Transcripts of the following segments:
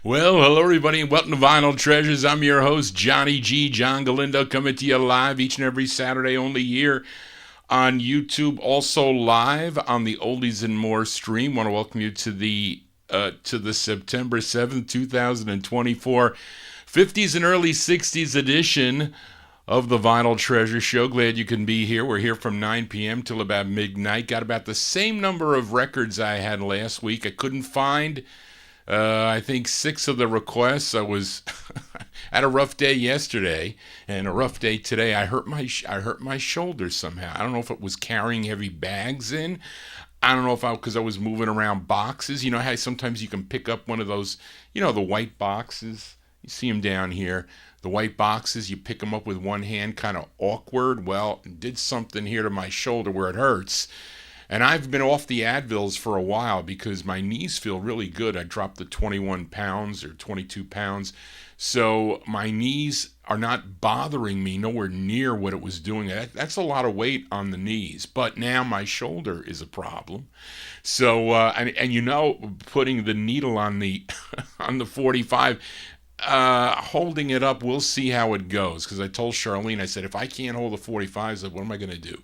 Well, hello everybody, and welcome to Vinyl Treasures. I'm your host, Johnny G, John Galindo, coming to you live each and every Saturday, only here on YouTube, also live on the Oldies and More stream. Want to welcome you to the September 7th, 2024 50s and early 60s edition of the Vinyl Treasure Show. Glad you can be here. We're here from 9 p.m. till about midnight. Got about the same number of records I had last week. I couldn't find, I think, 6 of the requests. I was had a rough day yesterday and a rough day today. I hurt my shoulder somehow. I don't know if it was carrying heavy bags in. I don't know if because I was moving around boxes. You know how sometimes you can pick up one of those, the white boxes. You see them down here. The white boxes, you pick them up with one hand, kind of awkward. Well, it did something here to my shoulder where it hurts. And I've been off the Advils for a while because my knees feel really good. I dropped the 21 pounds or 22 pounds. So my knees are not bothering me nowhere near what it was doing. That's a lot of weight on the knees. But now my shoulder is a problem. So, putting the needle on the on the 45, holding it up, we'll see how it goes, because I told Charlene, I said, if I can't hold the 45s, what am I going to do?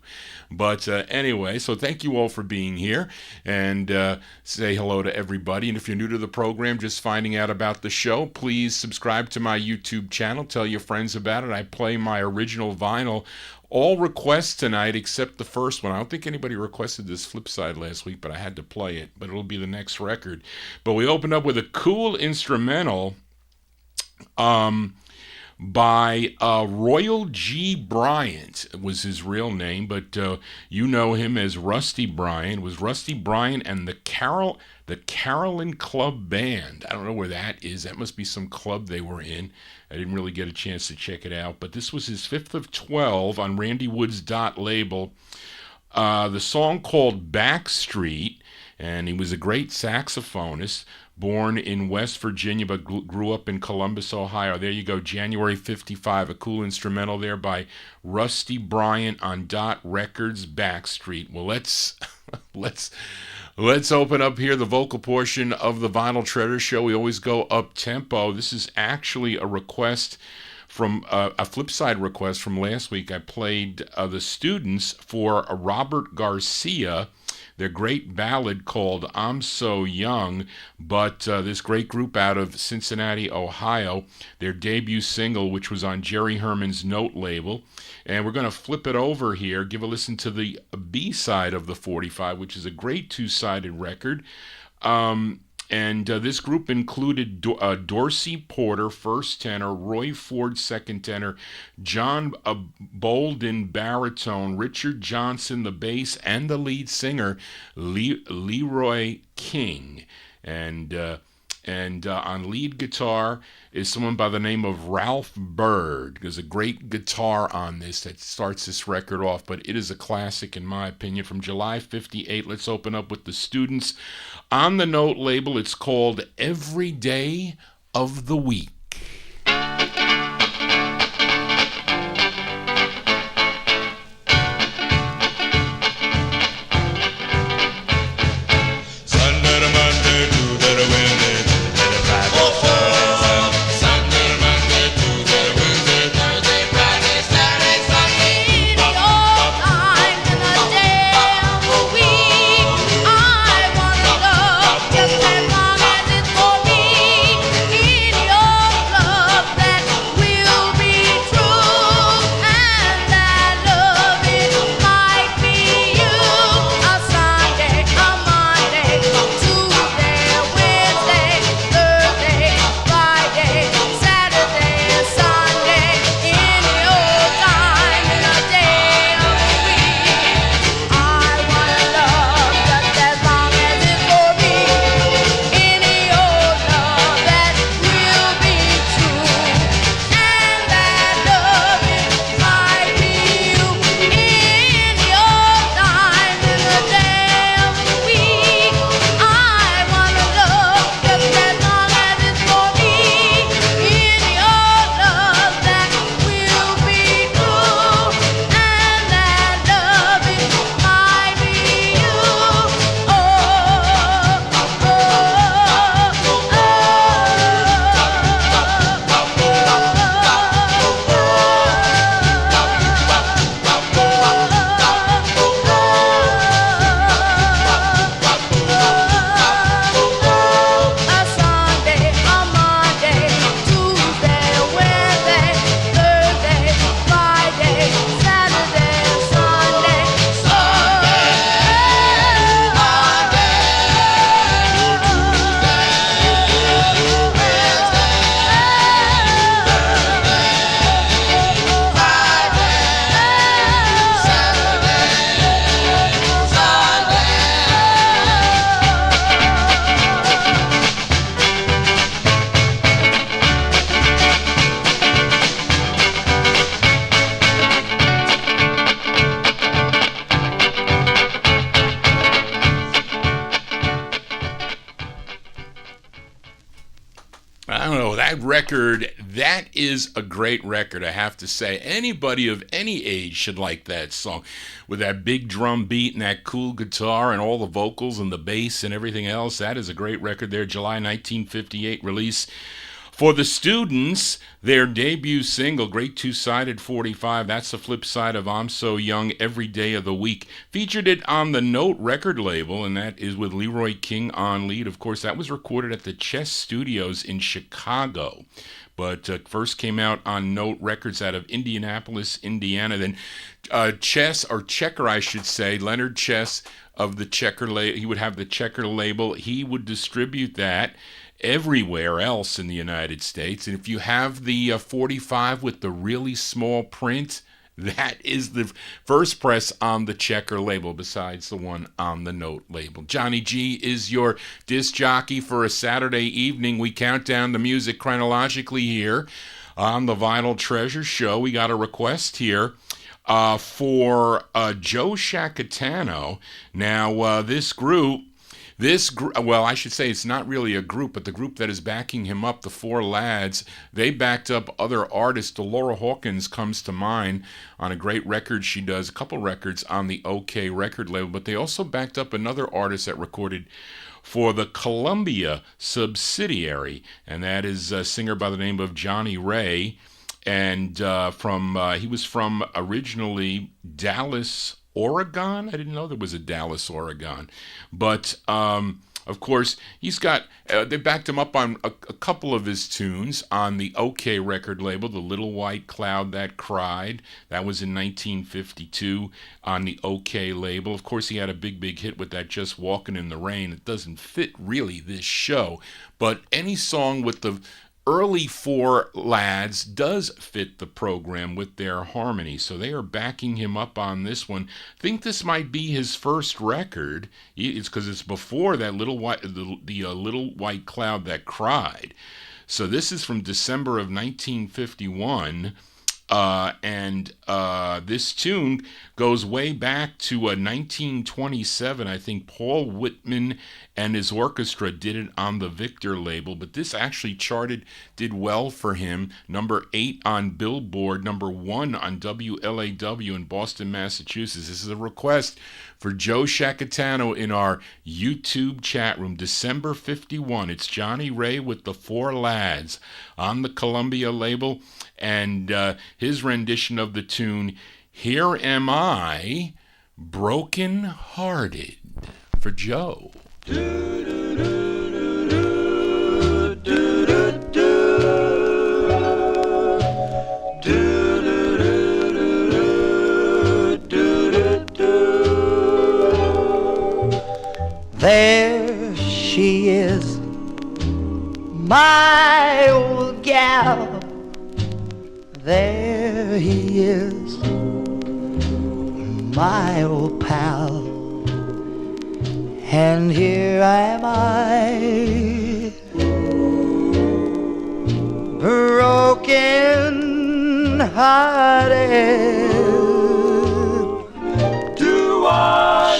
But anyway, so thank you all for being here, and say hello to everybody. And if you're new to the program, just finding out about the show, please subscribe to my YouTube channel, tell your friends about it. I play my original vinyl. All requests tonight except the first one. I don't think anybody requested this flip side last week, but I had to play it, but it'll be the next record. But we opened up with a cool instrumental by Royal G. Bryant was his real name, but you know him as Rusty Bryant. It was Rusty Bryant and the Carolyn Club Band. I don't know where that is. That must be some club they were in. I didn't really get a chance to check it out, but this was his 5th of 12 on Randy Wood's Dot label. The song called Backstreet. and he was a great saxophonist, born in West Virginia but grew up in Columbus, Ohio. There you go, January 55, a cool instrumental there by Rusty Bryant on Dot Records, Backstreet. Well, let's open up here the vocal portion of the Vinyl Treasure Show. We always go up tempo. This is actually a request from a flip side request from last week. I played the Students for Robert Garcia, their great ballad called I'm So Young, but this great group out of Cincinnati, Ohio, their debut single, which was on Jerry Herman's Note label. And we're going to flip it over here, give a listen to the B-side of the 45, which is a great two-sided record. This group included Dorsey Porter, first tenor, Roy Ford, second tenor, John Bolden, baritone, Richard Johnson, the bass, and the lead singer, Leroy King. And on lead guitar is someone by the name of Ralph Bird. There's a great guitar on this that starts this record off, but it is a classic in my opinion from July 58. Let's open up with the Students. On the Note label, it's called Every Day of the Week. That is a great record, I have to say. Anybody of any age should like that song with that big drum beat and that cool guitar and all the vocals and the bass and everything else. That is a great record there. July 1958 release for the Students, their debut single, great two-sided 45. That's the flip side of I'm So Young, Every Day of the Week. Featured it on the Note record label, and that is with Leroy King on lead. Of course, that was recorded at the Chess Studios in Chicago, but first came out on Note Records out of Indianapolis, Indiana. Then Chess, or Checker, I should say, Leonard Chess of the Checker label, he would have the Checker label. He would distribute that everywhere else in the United States. And if you have the 45 with the really small print, that is the first press on the Checker label besides the one on the Note label. Johnny G is your disc jockey for a Saturday evening. We count down the music chronologically here on the Vinyl Treasure Show. We got a request here for Joe Shacatano. Now, this group Well, I should say it's not really a group, but the group that is backing him up, the Four Lads, they backed up other artists. Laura Hawkins comes to mind on a great record she does, a couple records on the OK record label, but they also backed up another artist that recorded for the Columbia subsidiary, and that is a singer by the name of Johnny Ray, and he was from originally Dallas, Oregon. I didn't know there was a Dallas, Oregon, but of course they backed him up on a couple of his tunes on the OK record label, The Little White Cloud That Cried. That was in 1952 on the OK label. Of course, he had a big hit with that Just Walking in the Rain. It doesn't fit really this show, but any song with the early Four Lads does fit the program with their harmony, so they are backing him up on this one. I think this might be his first record. It's because it's before that Little White Cloud That Cried. So this is from December of 1951. And this tune goes way back to 1927. I think Paul Whitman and his orchestra did it on the Victor label, but this actually did well for him. Number 8 on Billboard, number 1 on WLAW in Boston, Massachusetts. This is a request for Joe Shacatano in our YouTube chat room. December 51. It's Johnny Ray with the Four Lads on the Columbia label, and his rendition of the tune, Here Am I, Broken Hearted, for Joe. There she is, my old gal. There he is, my old pal. And here am I, broken hearted.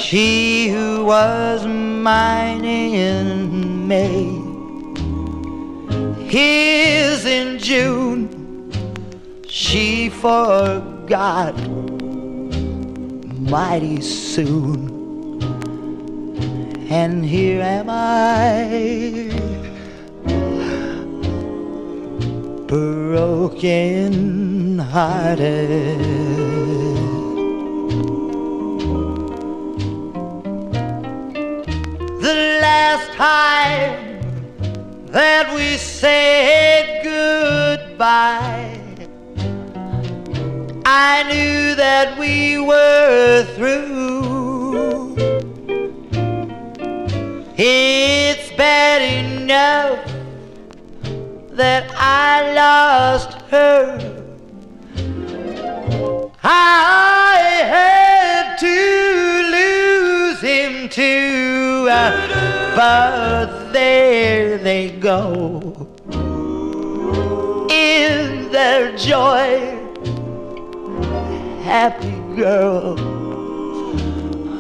She who was mine in May, his in June, she forgot mighty soon. And here am I, broken hearted. The last time that we said goodbye, I knew that we were through. It's bad enough that I lost her. I had to lose him too, but there they go in their joy. Happy girl,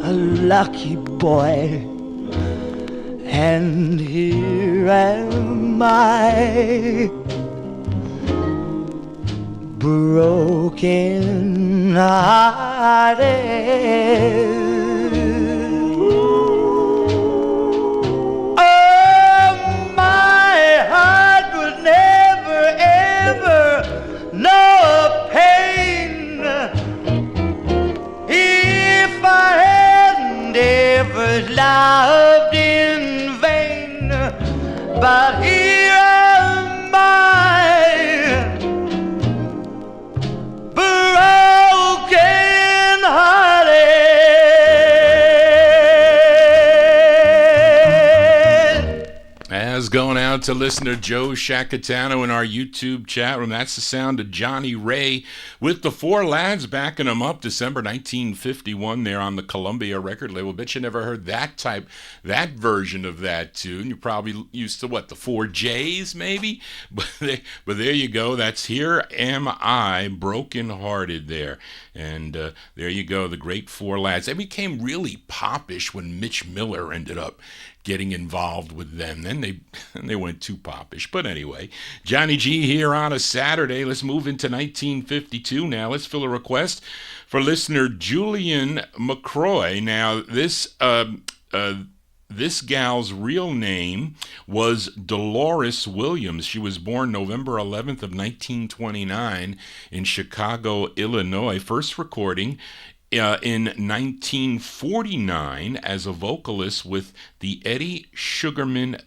a lucky boy. And here am I, broken hearted. Oh, my heart would never ever know pain if I hadn't ever loved in vain. But here am I, broken hearted. As going out to listener Joe Shacatano in our YouTube chat room. That's the sound of Johnny Ray with the Four Lads backing him up. December 1951 there on the Columbia record label. Bet you never heard that version of that tune. You're probably used to the Four J's maybe? But there you go. That's Here Am I, Broken Hearted there. And there you go, the great Four Lads. They became really popish when Mitch Miller ended up getting involved with them. Then they went too popish. But anyway, Johnny G here on a Saturday. Let's move into 1952 now. Let's fill a request for listener Julian McCroy. Now, this gal's real name was Dolores Williams. She was born November 11th of 1929 in Chicago, Illinois. First recording in 1949 as a vocalist with the Eddie Sugarman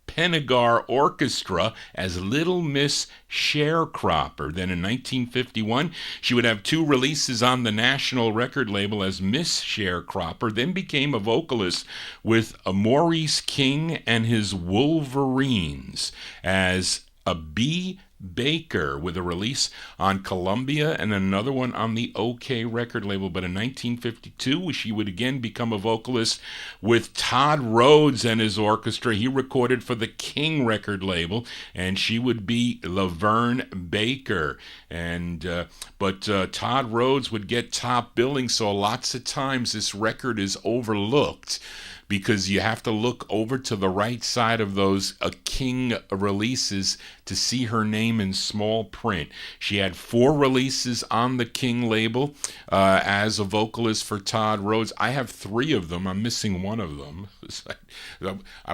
Pennegar Orchestra as Little Miss Sharecropper. Then in 1951, she would have 2 releases on the national record label as Miss Sharecropper, then became a vocalist with Maurice King and his Wolverines as a B. Baker, with a release on Columbia and another one on the OK record label. But in 1952, she would again become a vocalist with Todd Rhodes and his orchestra. He recorded for the King record label, and she would be Laverne Baker. But Todd Rhodes would get top billing, so lots of times this record is overlooked, because you have to look over to the right side of those King releases to see her name in small print. She had 4 releases on the King label as a vocalist for Todd Rhodes. I have 3 of them. I'm missing one of them. I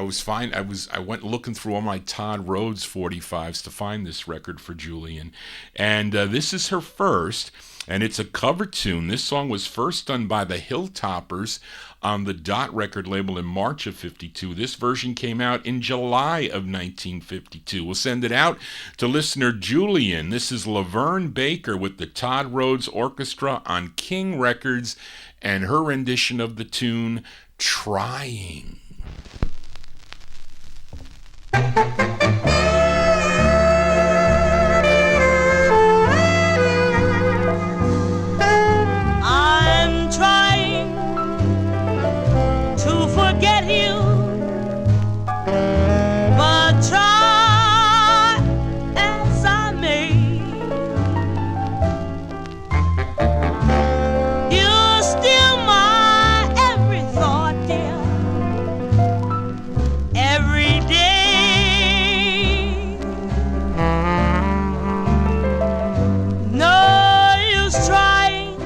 went looking through all my Todd Rhodes 45's to find this record for Julian. And this is her first, and it's a cover tune. This song was first done by the Hilltoppers on the Dot record label in March of 52. This version came out in July of 1952. We'll send it out to listener Julian. This is Laverne Baker with the Todd Rhodes Orchestra on King Records and her rendition of the tune Trying. I'm trying to forget you, but try as I may, you're still my every thought, dear, every day. No use trying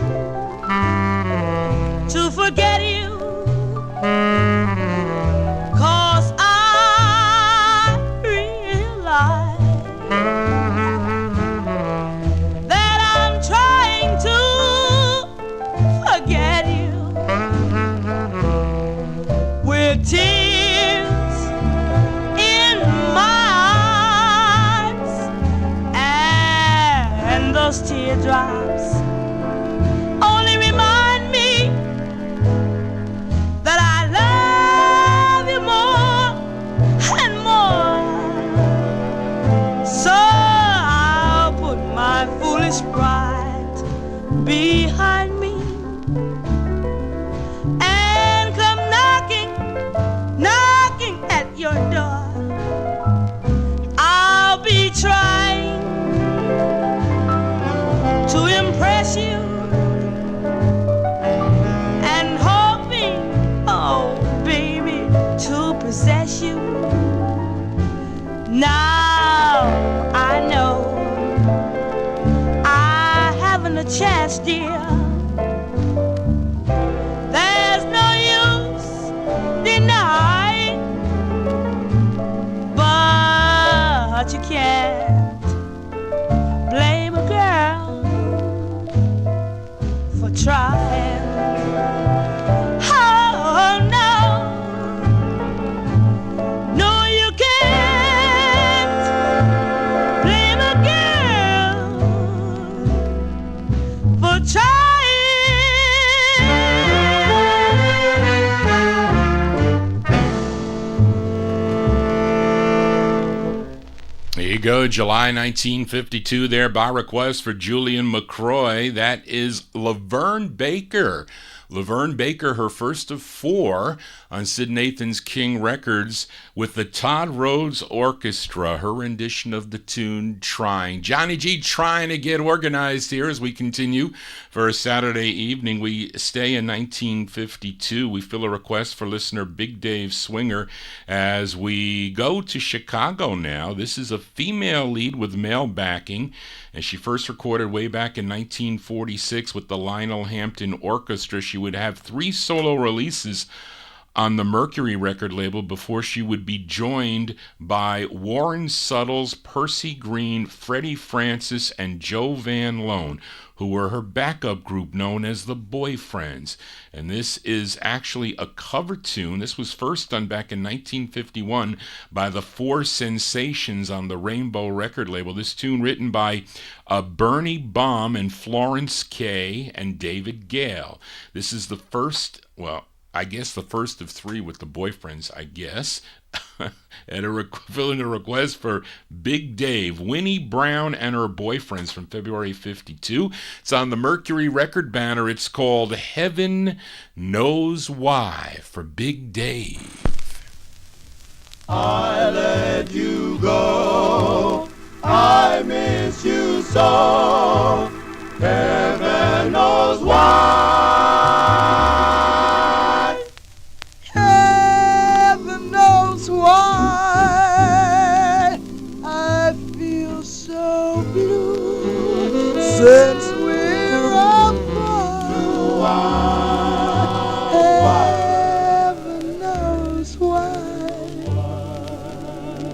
to forget you, 'cause I realize that I'm trying to forget you with tears in my eyes, and those teardrops only remind me that I love you more and more. So I'll put my foolish pride behind me and come knocking at your door. I'll be trying to impress you and hoping, oh baby, to possess you. Now I know I haven't a chance, dear. There's no use denying, but you can't blame a girl for trying. Oh no, no you can't blame a girl for trying. There you go, July 1952 there by request for Julian McCroy. That is Laverne Baker Laverne Baker, her first of 4 on Sid Nathan's King Records with the Todd Rhodes Orchestra, her rendition of the tune Trying. Johnny G trying to get organized here as we continue for a Saturday evening. We stay in 1952. We fill a request for listener Big Dave Swinger as we go to Chicago now. This is a female lead with male backing, and she first recorded way back in 1946 with the Lionel Hampton Orchestra. She would have 3 solo releases on the Mercury record label before she would be joined by Warren Suttles, Percy Green, Freddie Francis, and Joe Van Loan, who were her backup group known as the Boyfriends. And this is actually a cover tune. This was first done back in 1951 by the Four Sensations on the Rainbow record label. This tune written by Bernie Baum and Florence Kay and David Gale. This is the first, well, I guess the first of 3 with the Boyfriends, I guess. And filling a request for Big Dave, Winnie Brown and Her Boyfriends from February 52. It's on the Mercury record banner. It's called Heaven Knows Why for Big Dave. I let you go, I miss you so, heaven knows why. Heaven knows why I feel so blue since we're apart. Heaven knows why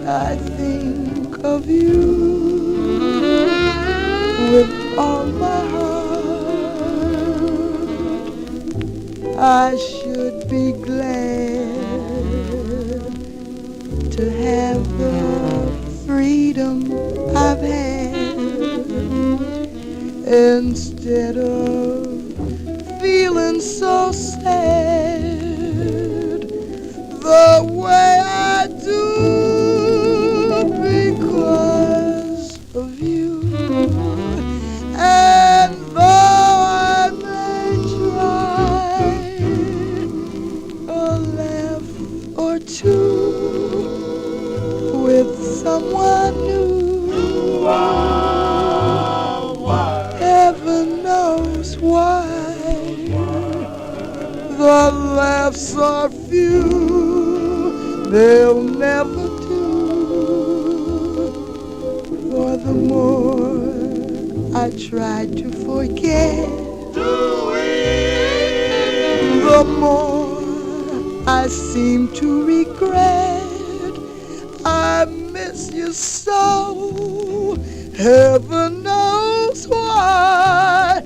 I think of you with all my heart. I should be glad to have the freedom I've had instead of feeling so sad the way I do because of you. And though I may try a laugh or two with someone new, heaven knows why the laughs are few, they'll never do. For the more I try to forget, the more I seem to regret. I miss you so, heaven knows why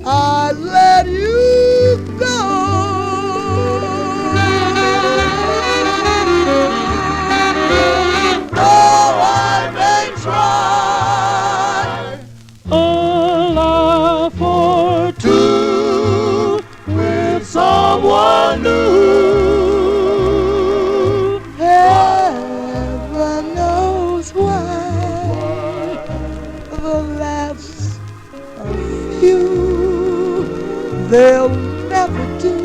I let you go. Though I may try a laugh or two with someone new, heaven knows why the laughs are few, they'll never do.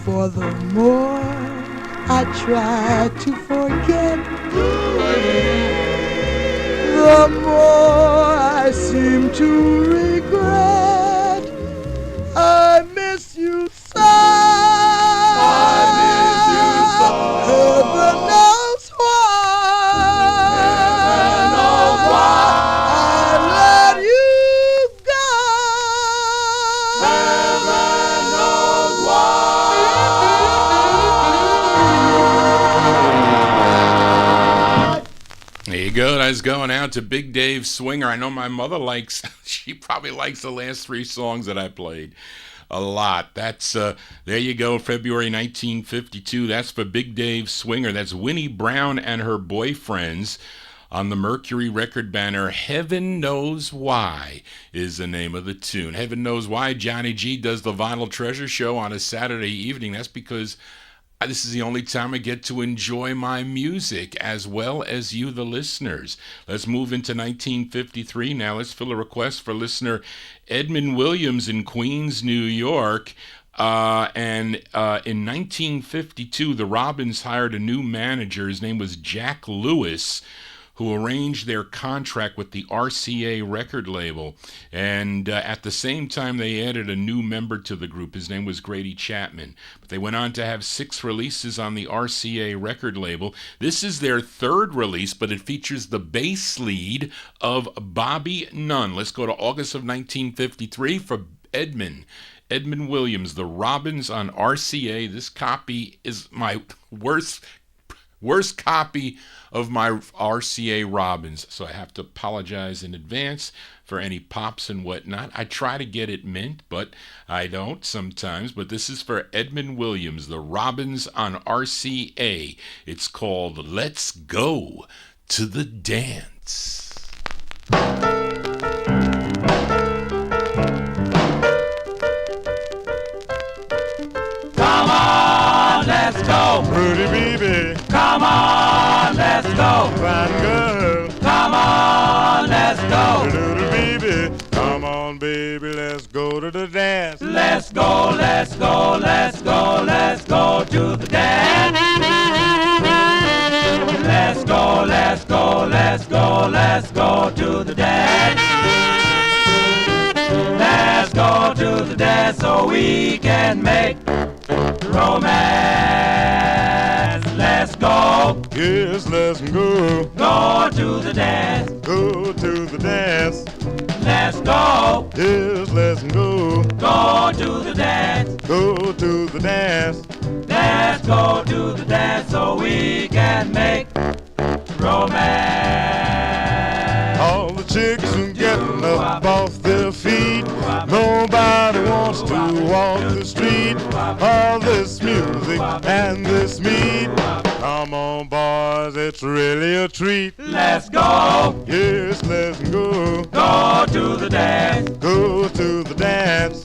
For the more I try to forget, the more I seem to regret. I miss you so. Heaven knows why. I let you go. Heaven knows why. There you go. That's going out to Big Dave Swinger. I know my mother likes, she probably likes the last 3 songs that I played a lot. That's, there you go, February 1952. That's for Big Dave Swinger. That's Winnie Brown and Her Boyfriends on the Mercury record banner. Heaven Knows Why is the name of the tune. Heaven knows why Johnny G does the Vinyl Treasure show on a Saturday evening. That's because This is the only time I get to enjoy my music as well as you, the listeners. Let's move into 1953 now. Let's fill a request for listener Edmund Williams in Queens, New York. In 1952, the Robins hired a new manager. His name was Jack Lewis, who arranged their contract with the RCA record label. And at the same time, they added a new member to the group. His name was Grady Chapman. But they went on to have 6 releases on the RCA record label. This is their 3rd release, but it features the bass lead of Bobby Nunn. Let's go to August of 1953 for Edmund Williams, the Robins on RCA. This copy is my worst copy of my RCA Robins, so I have to apologize in advance for any pops and whatnot. I try to get it mint, but I don't sometimes. But this is for Edmund Williams, the Robins on RCA. It's called Let's Go to the Dance. Come on, let's go. Pretty baby. Come on, let's go. Fine girl. Come on, let's go. Little baby. Come on, baby, let's go to the dance. Let's go, let's go, let's go, let's go to the dance. Let's go, let's go, let's go, let's go to the dance. Let's go to the dance so we can make romance. Let's go. Yes, let's go. Go to the dance. Go to the dance. Let's go. Yes, let's go. Go to the dance. Go to the dance. Let's go to the dance so we can make romance. All the chicks are getting up off their feet. Nobody wants to walk the street. All this music and this meat. Come on, boys, it's really a treat. Let's go. Yes, let's go. Go to the dance. Go to the dance.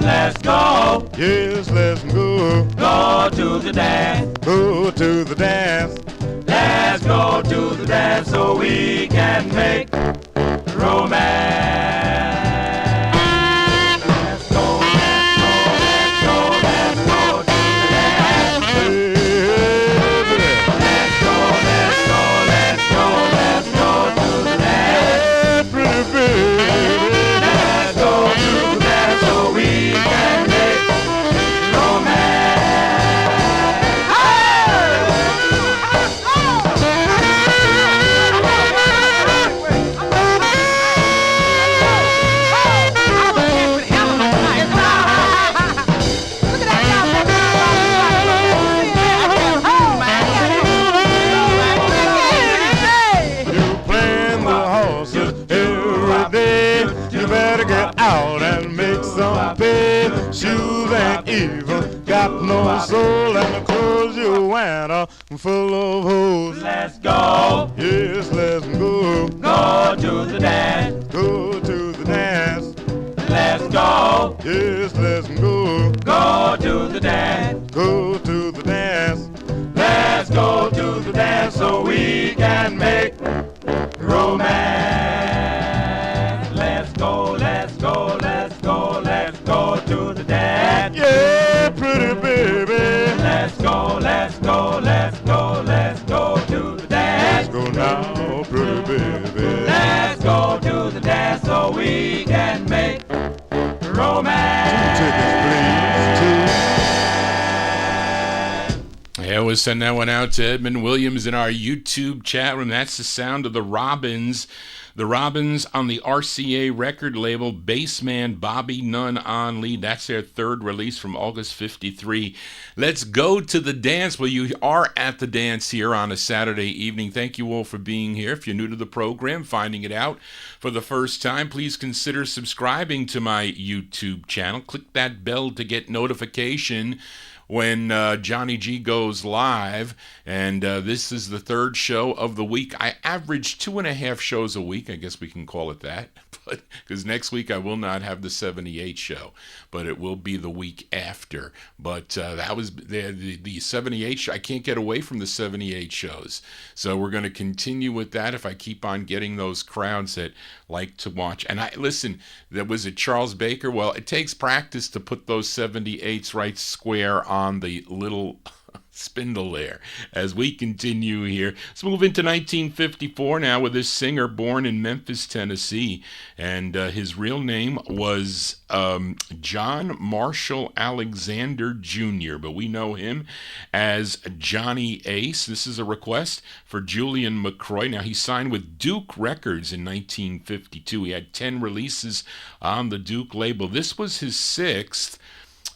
Let's go. Yes, let's go. Go to the dance. Go to the dance. Let's go to the dance so we can make romance. Let's go, let's go, let's go, let's go to the dance. Let's go, let's go, let's go, let's go to the dance. Let's go to the dance so we can make romance. Out and make some pay. Shoes ain't even got no soul, and the clothes you wear are full of holes. Let's go. Yes, let's go. Go to the dance. Go to the dance. Let's go. Yes, let's go. Go to the dance. Go to the dance. Let's go to the dance so we can make romance. Let's go, let's go, let's go, let's go to the dance. Yeah, pretty baby. Let's go, let's go, let's go, let's go to the dance. Let's go now, pretty baby. Let's go to the dance so we can make romance. 2 tickets, please. 2. I always send that one out to Edmund Williams in our YouTube chat room. That's the sound of the Robins. The Robins on the RCA record label, bassman Bobby Nunn on lead. That's their 3rd release from August 53. Let's go to the dance. Well, you are at the dance here on a Saturday evening. Thank you all for being here. If you're new to the program, finding it out for the first time, please consider subscribing to my YouTube channel. Click that bell to get notification when Johnny G goes live, and this is the 3rd show of the week. I average 2.5 shows a week, I guess we can call it that. but because next week I will not have the 78 show, but it will be the week after. But that was the 78 show. I can't get away from the 78 shows. So we're going to continue with that if I keep on getting those crowds that like to watch. And listen, that was it Charles Baker? Well, it takes practice to put those 78s right square on the little spindle there. As we continue here, let's move into 1954 now with this singer born in Memphis, Tennessee, and his real name was John Marshall Alexander Jr., but we know him as Johnny Ace. This is a request for Julian McCroy. Now, he signed with Duke Records in 1952. He had 10 releases on the Duke label. This was his sixth.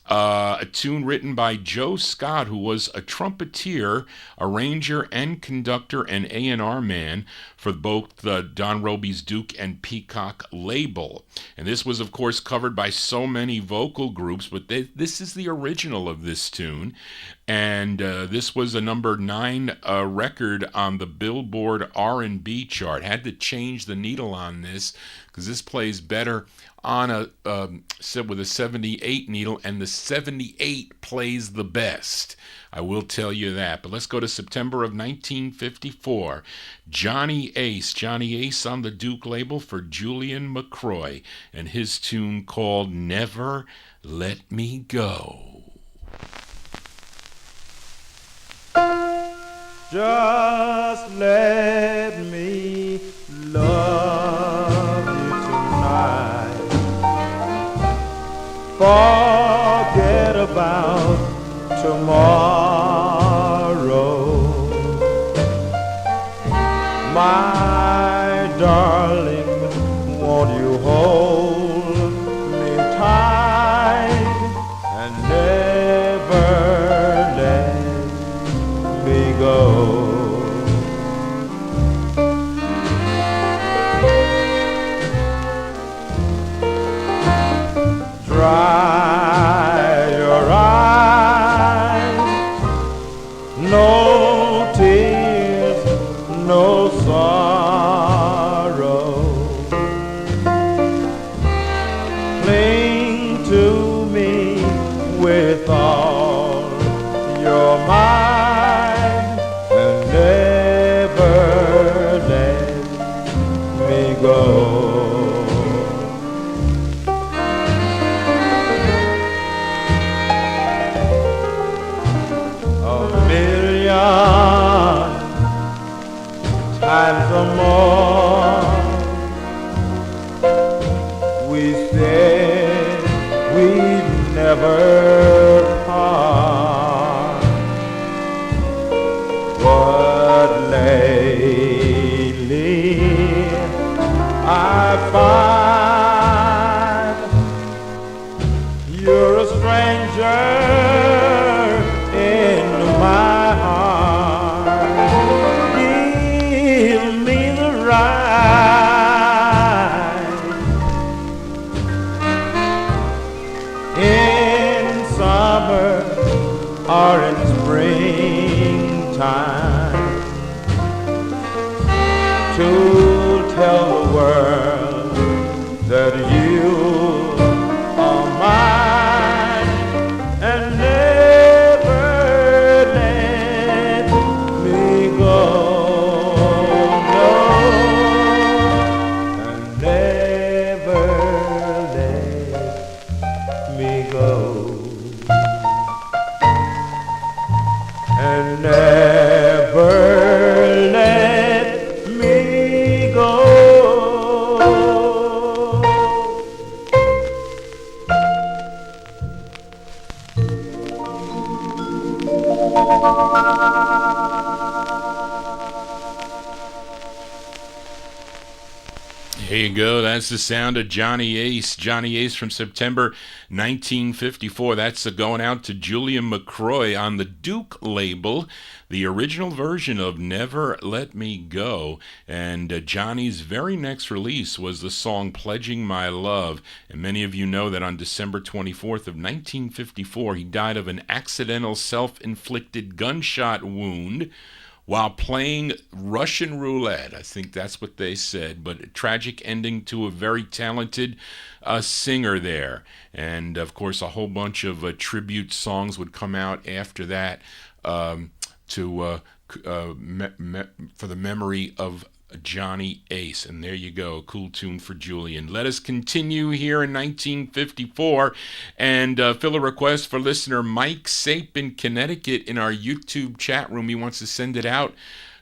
A tune written by Joe Scott, who was a trumpeter, arranger, and conductor and A&R man for both the Don Robey's Duke and Peacock label. And this was, of course, covered by so many vocal groups, but this is the original of this tune. And this was a number 9 record on the Billboard R&B chart. Had to change the needle on this because this plays better on with a 78 needle, and the 78 plays the best. I will tell you that. But let's go to September of 1954. Johnny Ace on the Duke label for Julian McCroy, and his tune called Never Let Me Go. Just let me love you tonight. Forget about tomorrow. My darling, won't you hold me tight and never let me go. Dry your eyes, no tears, no sorrow. Cling to me with all your might and never let me go. Times or more, we said we'd never part, but lately I find you're a stranger in my or in springtime to tell the world that you are mine and never let me go. No, and never let me go. And never let me go. There you go. That's the sound of Johnny Ace. Johnny Ace from September 1954. That's going out to Julian McCroy on the Duke label. The original version of Never Let Me Go. And Johnny's very next release was the song Pledging My Love. And many of you know that on December 24th of 1954, he died of an accidental self-inflicted gunshot wound while playing Russian roulette. I think that's what they said, but a tragic ending to a very talented singer there. And of course, a whole bunch of tribute songs would come out after that for the memory of Johnny Ace. And there you go, a cool tune for Julian. Let us continue here in 1954 and fill a request for listener Mike Sape in Connecticut in our YouTube chat room. He wants to send it out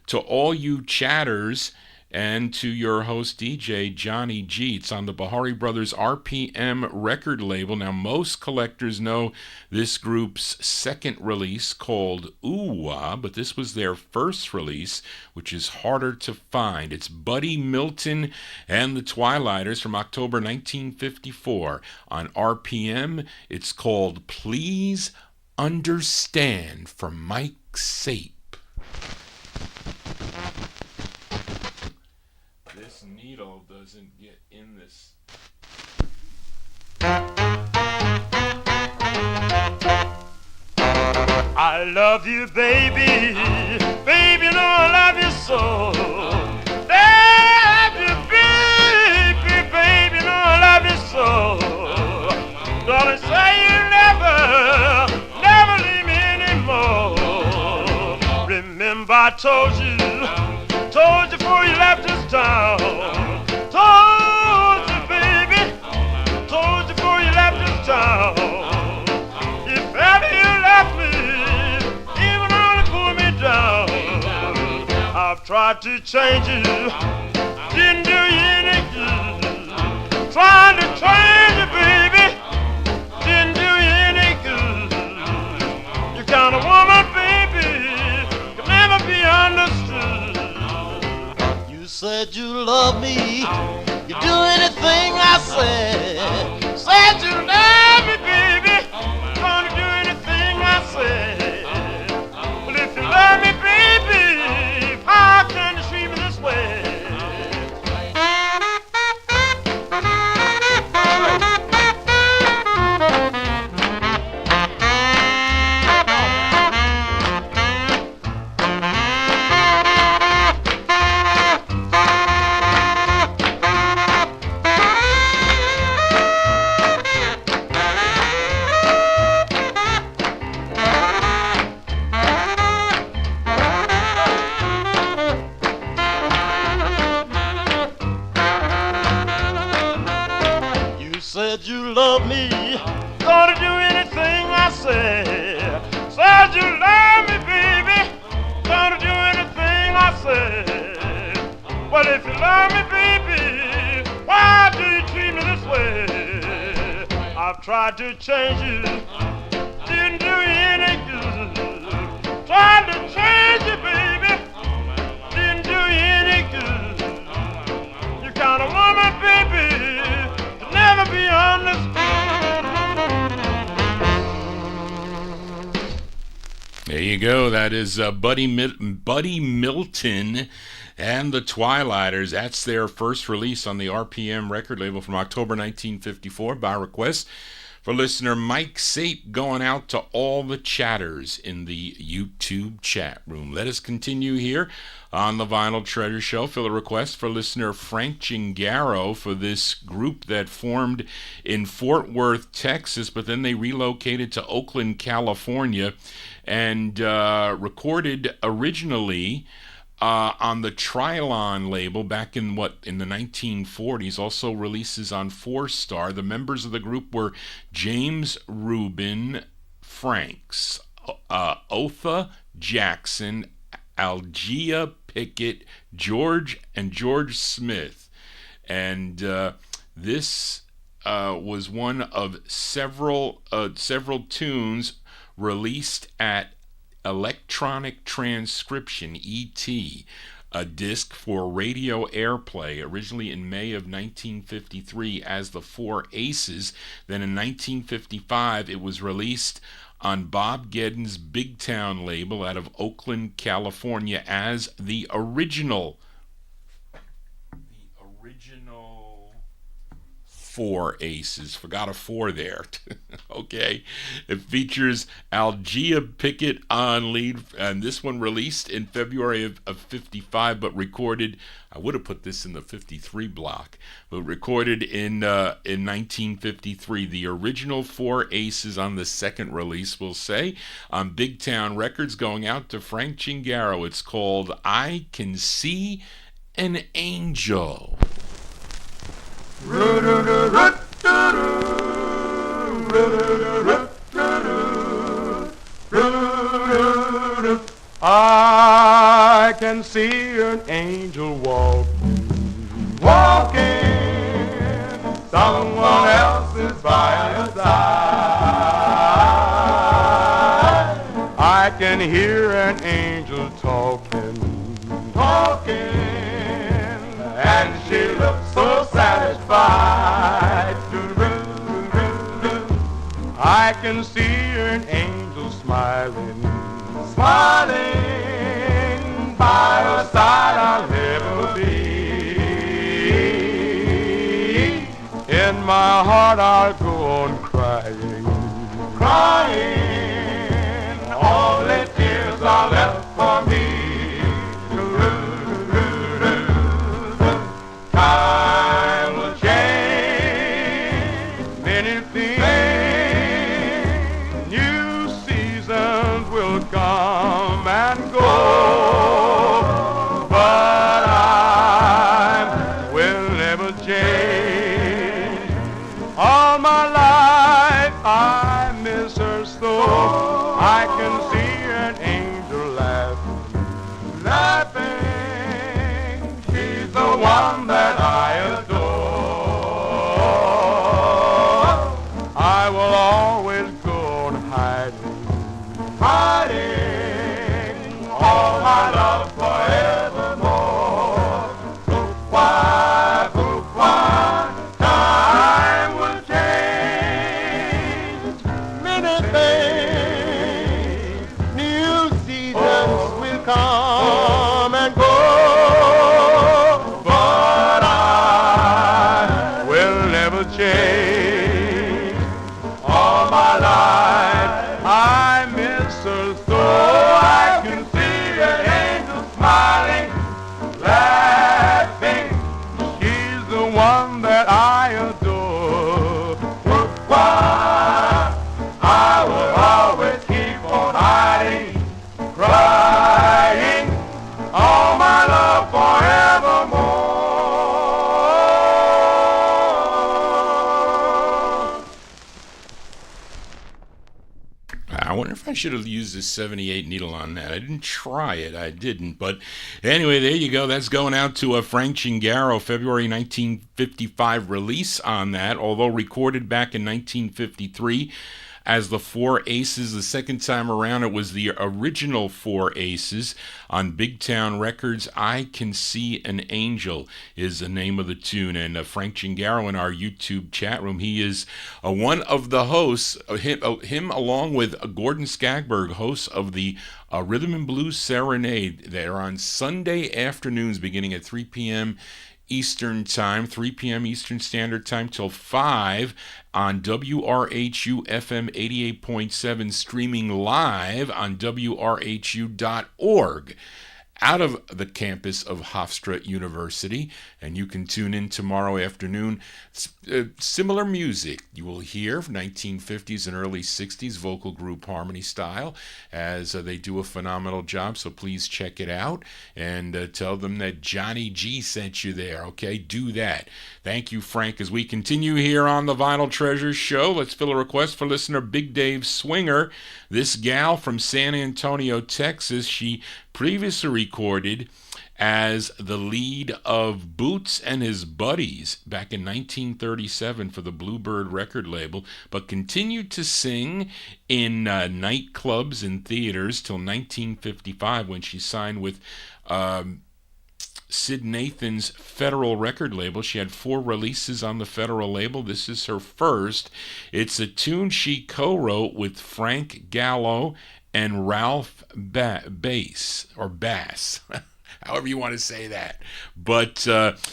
to all you chatters and to your host DJ Johnny G. It's on the Bahari Brothers RPM record label. Now, most collectors know this group's second release called Ooh-Wah, but this was their first release, which is harder to find. It's Buddy Milton and the Twilighters from October 1954. On RPM, it's called Please Understand from Mike Sape. Needle doesn't get in this. I love you, baby. Baby, you know I love you so. Love you, baby. Baby, you know I love you so. Don't say you never leave me anymore. Remember I told you before you left this town. Told you, baby. Told you before you left this town. If ever you left me, even only pull me down. I've tried to change you, didn't do you any good. Trying to change you, baby, didn't do you any good. You kind of woman, baby, can never be understood. You said you love me, you do anything I said. Said you love me, baby, gonna do anything I said. Well, if you love me, baby, how can you treat me this way? Said you love me, gonna do anything I say. Said you love me, baby, gonna do anything I say. Well, if you love me, baby, why do you treat me this way? I've tried to change you, didn't do you any good. Tried to change you, baby, didn't do you any good. You kind of woman, baby, never be understood. There you go. That is Buddy Milton and the Twilighters. That's their first release on the RPM record label from October 1954 by request for listener Mike Sape, going out to all the chatters in the YouTube chat room. Let us continue here on the Vinyl Treasure Show. Fill a request for listener Frank Gingaro for this group that formed in Fort Worth, Texas, but then they relocated to Oakland, California, and recorded originally on the Trilon label back in the 1940s, also releases on 4-Star. The members of the group were James Rubin Franks, Otha Jackson, Algia Pickett, George Smith. And this was one of several tunes released at Electronic Transcription, ET, a disc for radio airplay, originally in May of 1953 as the Four Aces. Then in 1955 it was released on Bob Geddon's Big Town label out of Oakland, California as the original four aces. Forgot a four there. Okay. It features Algea Pickett on lead, and this one released in February of 55, but recorded, I would have put this in the 53 block, but recorded in 1953. The original four aces on the second release, we'll say, on Big Town Records, going out to Frank Chingaro. It's called I Can See an Angel. I can see an angel walking, walking. Someone else is by her side. I can hear an angel talking, talking, and she looks so satisfied. I can see an angel smiling, smiling. By her side I'll never be. In my heart I'll go on crying, crying. Only tears are left for me. Time will change many things. New seasons will come and go, but I will never change. All my life I miss her so. I can see an angel laughing, laughing. She's the one that I adore. I will always go on hiding, hiding all my love forevermore. Pourquoi, time will change many things. New seasons will come and go, but I will never change. All my life I miss her so. I can see an angel smiling, laughing. She's the one that I adore. Pourquoi, I will always keep on hiding, crying, all my love forevermore. I wonder if I should have used this 78 needle on that. I didn't try it. I didn't. But anyway, there you go. That's going out to a Frank Chingaro, February 1955 release on that, although recorded back in 1953 as the Four Aces. The second time around, it was the original Four Aces on Big Town Records. I Can See an Angel is the name of the tune. And Frank Chingaro in our YouTube chat room, he is one of the hosts, him along with Gordon Skagberg, hosts of the Rhythm and Blues Serenade. They're on Sunday afternoons beginning at 3 p.m. Eastern Time, 3 p.m. Eastern Standard Time till 5 on WRHU FM 88.7, streaming live on WRHU.org out of the campus of Hofstra University. And you can tune in tomorrow afternoon. Similar music you will hear, 1950s and early 60s vocal group harmony style, as they do a phenomenal job. So please check it out and tell them that Johnny G sent you there. Okay, do that. Thank you, Frank. As we continue here on the Vinyl Treasures Show, let's fill a request for listener Big Dave Swinger. This gal from San Antonio, Texas, she previously recorded as the lead of Boots and His Buddies back in 1937 for the Bluebird record label, but continued to sing in nightclubs and theaters till 1955 when she signed with Sid Nathan's Federal record label. She had 4 releases on the Federal label. This is her first. It's a tune she co-wrote with Frank Gallo and Ralph Bass. However you want to say that. But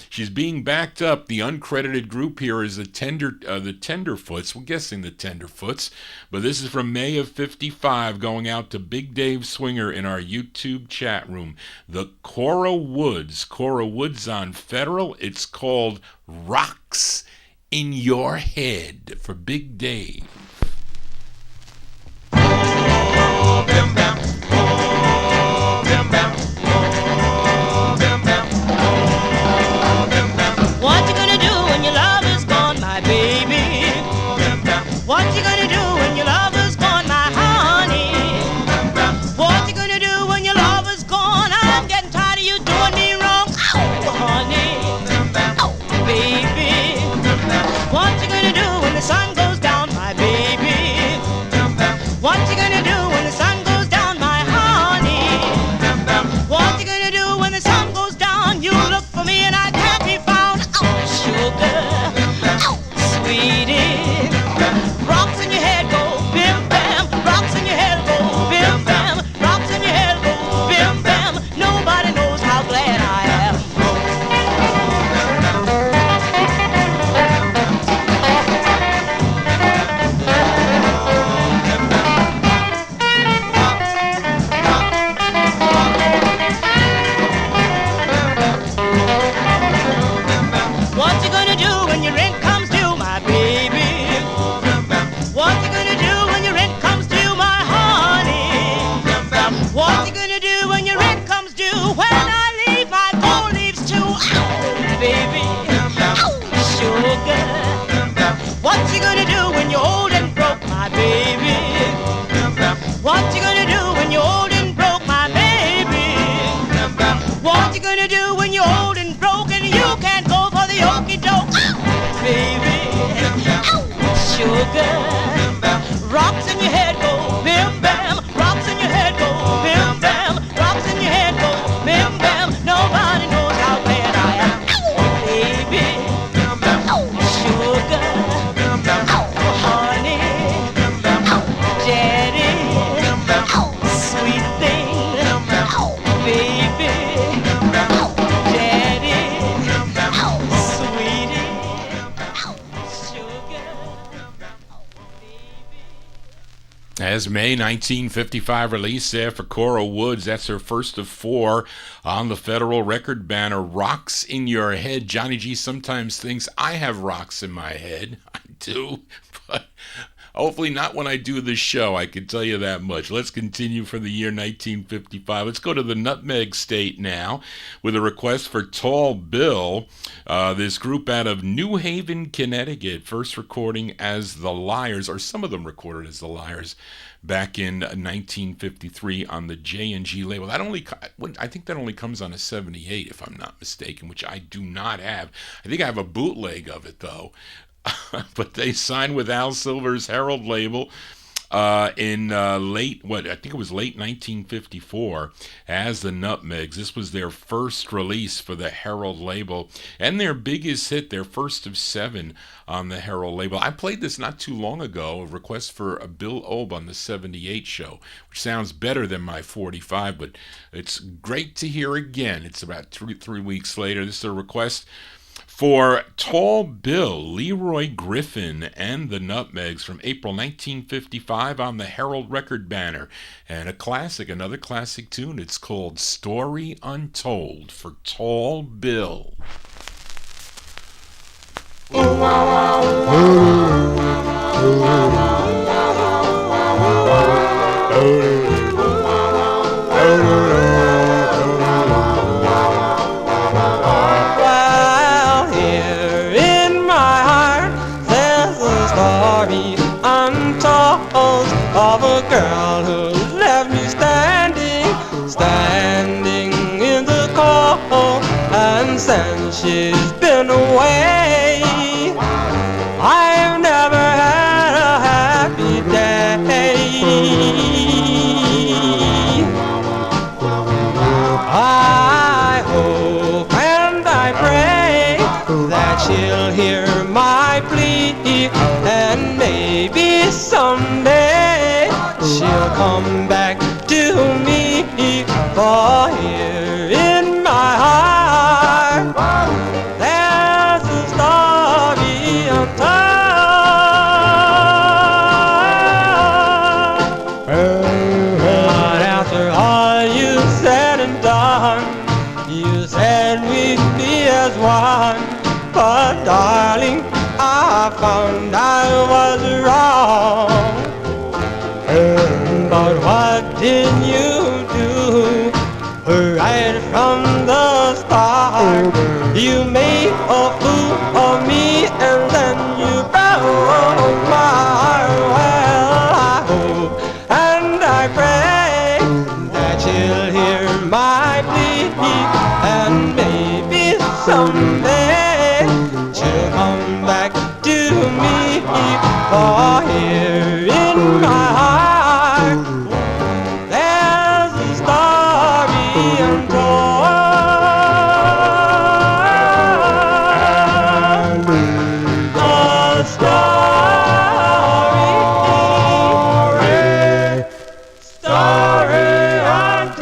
she's being backed up. The uncredited group here is the Tenderfoots. We're guessing the Tenderfoots. But this is from May of 55, going out to Big Dave Swinger in our YouTube chat room. The Cora Woods. Cora Woods on Federal. It's called Rocks in Your Head for Big Dave. Oh, bim, bam. Oh, bim, bam. What you gonna do when your love is gone, my baby? What you gonna do when your love is gone, my honey? What you gonna do when your love is gone? I'm getting tired of you doing me wrong, oh, honey, oh, baby. What you gonna do when the sun goes down, my baby? What you gonna do when the sun goes down, my honey? What you gonna do when the sun goes down? You look for me and I can't be found. Oh, sugar, oh, sweetie. Rocks in your head go bim bam. Rocks in your head go bim bam. Rocks in your head go bim bam. Nobody knows how glad I am. What you gonna do when your rent comes due, my baby? What you gonna do when your rent comes due, my honey? What you gonna do when your rent comes due? When I leave, my gold leaves too. Oh, baby, oh, sugar. What you gonna do when you're old and broke, my baby? What you gonna do when you're old and broke, my baby? What you gonna do when you're old and broke and you can't go for the okie doke, baby? Oh, sugar. Rocks in your head go bim bam. Rocks in your head go bim bam. Rocks in your head go bim bam. Nobody knows how glad I am, oh, baby. Oh, sugar. Oh, honey. Oh, daddy. Oh, sweet thing. Oh, baby. Oh, daddy. Oh, sweetie. Oh, sugar. As May 1955 release there for Cora Woods. That's her first of 4 on the Federal record banner. Rocks in Your Head. Johnny G sometimes thinks I have rocks in my head. I do, but hopefully not when I do this show. I can tell you that much. Let's continue for the year 1955. Let's go to the Nutmeg State now with a request for Tall Bill. This group out of New Haven, Connecticut, first recording as The Liars, or some of them recorded as The Liars, back in 1953 on the J&G label. I think that only comes on a 78, if I'm not mistaken, which I do not have. I think I have a bootleg of it, though. But they signed with Al Silver's Herald label in late 1954 as the Nutmegs. This was their first release for the Herald label and their biggest hit, their first of 7 on the Herald label. I played this not too long ago, a request for a Bill Obe on the 78 show, which sounds better than my 45, but it's great to hear again. It's about three weeks later. This is a request for Tall Bill, Leroy Griffin, and the Nutmegs from April 1955 on the Herald record banner. And another classic tune. It's called Story Untold for Tall Bill. Of a girl who left me standing in the cold, and since she's been away, I've never had a happy day. I hope and I pray that she'll hear my plea, and maybe someday she'll come back to me, for here in but what did you do? Right from the start, you made a fool of me, and then you broke my heart. Well, I hope and I pray that you'll hear my plea, and maybe someday she'll come back to me. For here in my heart there's a story untold, a story untold.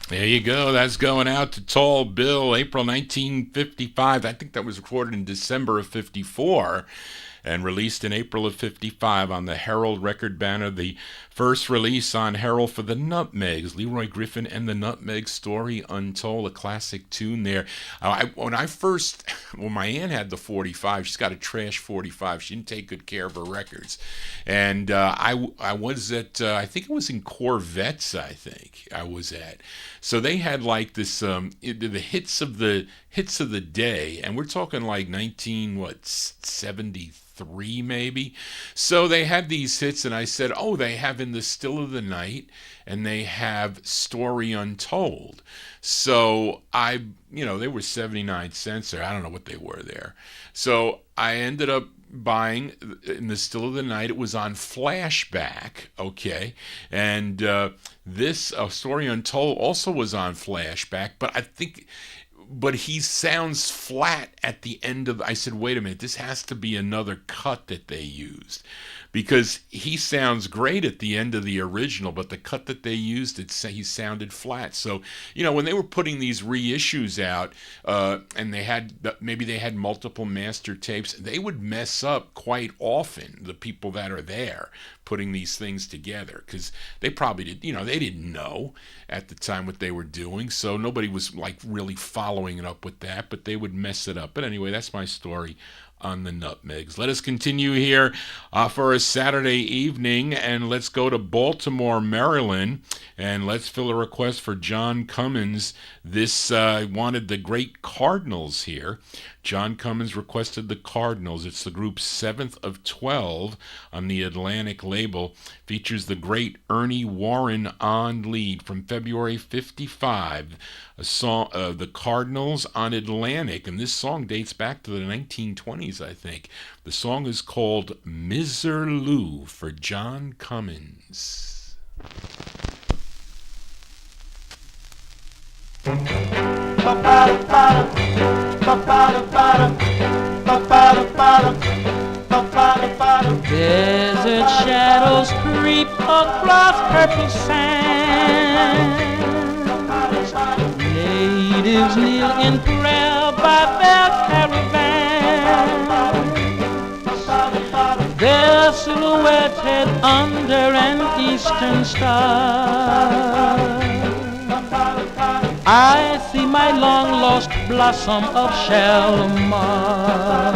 There you go. That's going out to Tall Bill, April 1955. I think that was recorded in December of 54 and released in April of 55 on the Herald record banner. The first release on Herald for the Nutmegs, Leroy Griffin and the Nutmeg Story Untold, a classic tune there. When my aunt had the 45, she's got a trash 45. She didn't take good care of her records. And I was at, I think it was in Corvettes, I think I was at. So they had like this, the hits of the day, and we're talking like 1973 maybe. So they had these hits, and I said, oh, they have In the Still of the Night, and they have Story Untold. So they were 79 cents, or I don't know what they were there. So I ended up buying In the Still of the Night. It was on flashback, okay, and this Story Untold also was on flashback, but he sounds flat at the end of. I said, wait a minute, this has to be another cut that they used, because he sounds great at the end of the original, but the cut that they used, he sounded flat. So, when they were putting these reissues out, and maybe they had multiple master tapes, they would mess up quite often, the people that are there putting these things together, because they probably they didn't know at the time what they were doing, so nobody was like really following it up with that, but they would mess it up. But anyway, that's my story on the Nutmegs. Let us continue here for a Saturday evening, and let's go to Baltimore, Maryland, and let's fill a request for John Cummins. This wanted the Great Cardinals here. John Cummins requested the Cardinals. It's the group's 7th of 12 on the Atlantic label. Features the great Ernie Warren on lead from February 55. A song, the Cardinals on Atlantic, and this song dates back to the 1920s, I think. The song is called Miserlou for John Cummins. Desert shadows creep across purple sand. Natives kneel in prayer by their caravan. They're silhouetted under an eastern star. I see my long-lost blossom of Shalimar.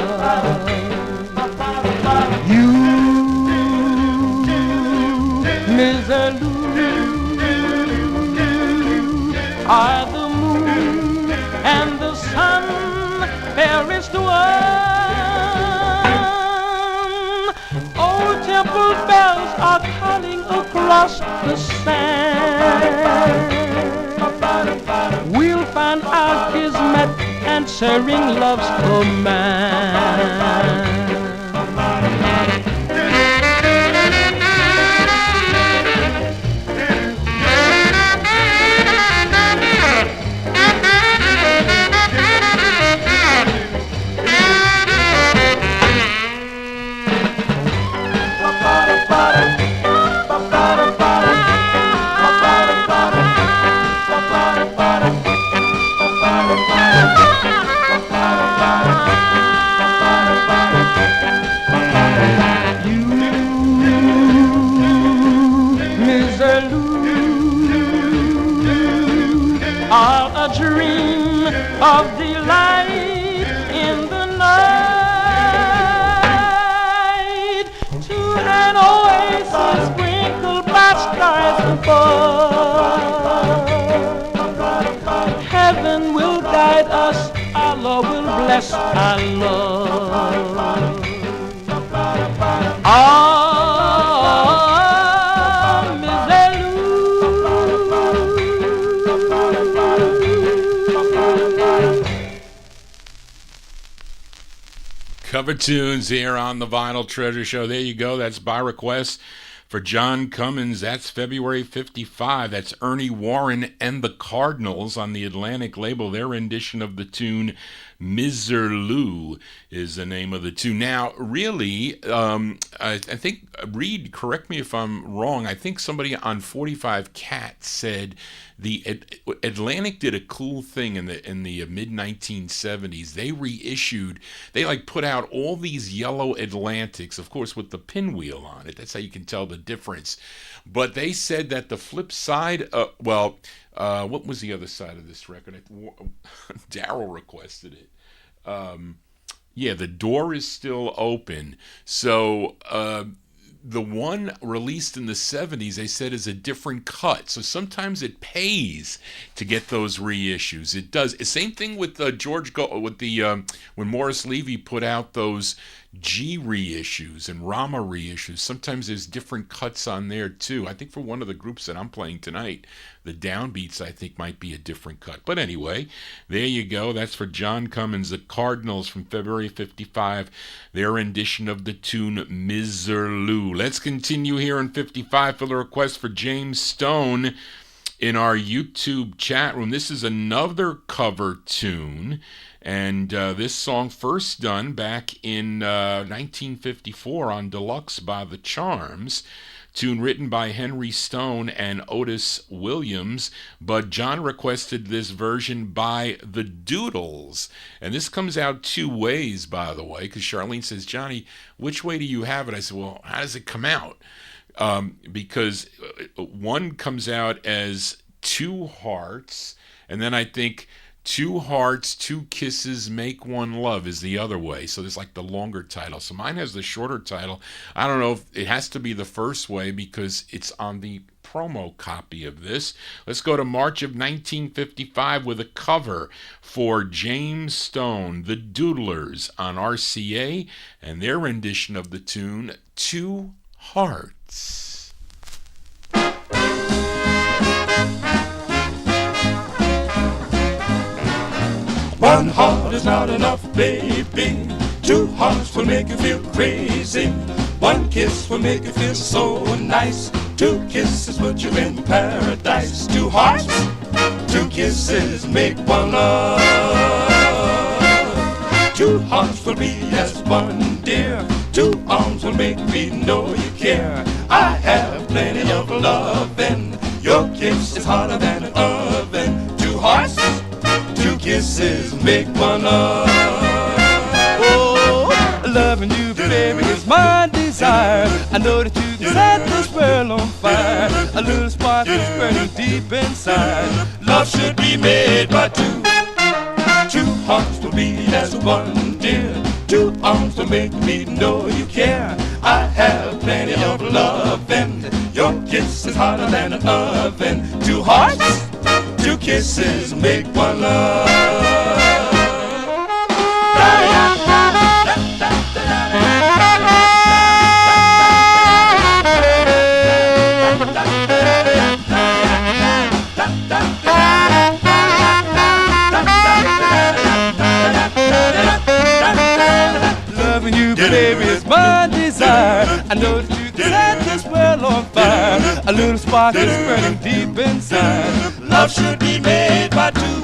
You, Miserlou, are the moon and the sun, fairest one. Old temple bells are calling across the sand. We'll find our kismet answering love's command. I love. Ah, Miss Cover tunes here on the Vinyl Treasure Show. There you go. That's by request for John Cummins. That's February 55. That's Ernie Warren and the Cardinals on the Atlantic label. Their rendition of the tune Miserlou is the name of the tune. Now, really, I think, Reed, correct me if I'm wrong, I think somebody on 45 Cat said the Atlantic did a cool thing in the mid 1970s. They reissued, they like put out all these yellow Atlantics, of course with the pinwheel on it. That's how you can tell the difference. But they said that the flip side, what was the other side of this record? Daryl requested it. Yeah, The Door Is Still Open. So the one released in the 70s, they said, is a different cut. So sometimes it pays to get those reissues. It does. Same thing with when Morris Levy put out those G reissues and Rama reissues. Sometimes there's different cuts on there too. I think for one of the groups that I'm playing tonight, the Downbeats, I think might be a different cut. But anyway, there you go. That's for John Cummins, the Cardinals from February 55, their rendition of the tune Miserlou. Let's continue here in 55 for the request for James Stone in our YouTube chat room. This is another cover tune. And this song first done back in 1954 on Deluxe by The Charms, tune written by Henry Stone and Otis Williams, but John requested this version by the Doodles. And this comes out two ways, by the way, because Charlene says, Johnny, which way do you have it? I said, well, how does it come out? Because one comes out as Two Hearts, and then I think Two Hearts, Two Kisses, Make One Love is the other way. So there's like the longer title. So mine has the shorter title. I don't know if it has to be the first way because it's on the promo copy of this. Let's go to March of 1955 with a cover for James Stone, the Doodlers on RCA, and their rendition of the tune Two Hearts. One heart is not enough, baby. Two hearts will make you feel crazy. One kiss will make you feel so nice. Two kisses put you in paradise. Two hearts, two kisses make one love. Two hearts will be as one, dear. Two arms will make me know you care. I have plenty of love, and your kiss is hotter than an oven. Two hearts, two kisses make one love. Oh, loving you, baby, is my desire. I know that you can set this world on fire. A little spark is burning deep inside. Love should be made by two. Two hearts will be as one, dear. Two arms will make me know you care. I have plenty of love, and your kiss is hotter than an oven. Two hearts, two kisses make one love. Loving you, baby, is my desire. I know that you can set this world on fire. A little spark is burning deep inside. Love should be made by two.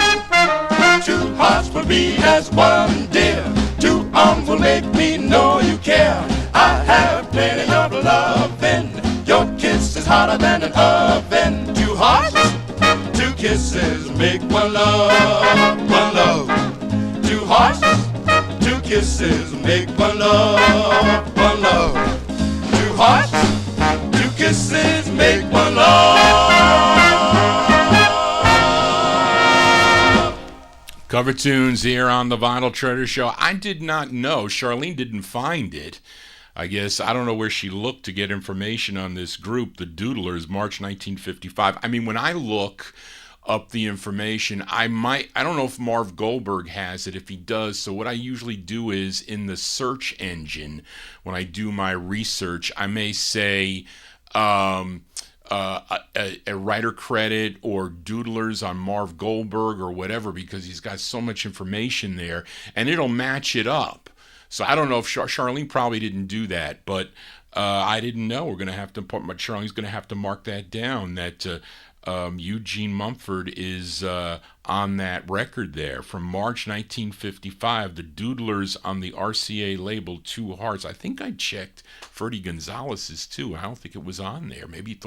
Two hearts will be as one, dear. Two arms will make me know you care. I have plenty of love, and your kiss is hotter than an oven. Two hearts, two kisses make one love. One love. Two hearts, two kisses make one love. One love. Two hearts, two kisses make one love. Cover tunes here on the Vinyl Treasure Show. I did not know. Charlene didn't find it. I guess, I don't know where she looked to get information on this group, the Doodlers, March 1955. I mean, when I look up the information. I don't know if Marv Goldberg has it. If he does, so what I usually do is in the search engine, when I do my research, I may say a writer credit or doodlers on Marv Goldberg or whatever, because he's got so much information there, and it'll match it up. So I don't know if Charlene probably didn't do that, but I didn't know. We're going to have to put Charlene's going to have to mark that down, that Eugene Mumford is on that record there from March 1955. The Doodlers on the RCA label Two Hearts. I think I checked Ferdy Gonzalez's too. I don't think it was on there. Maybe he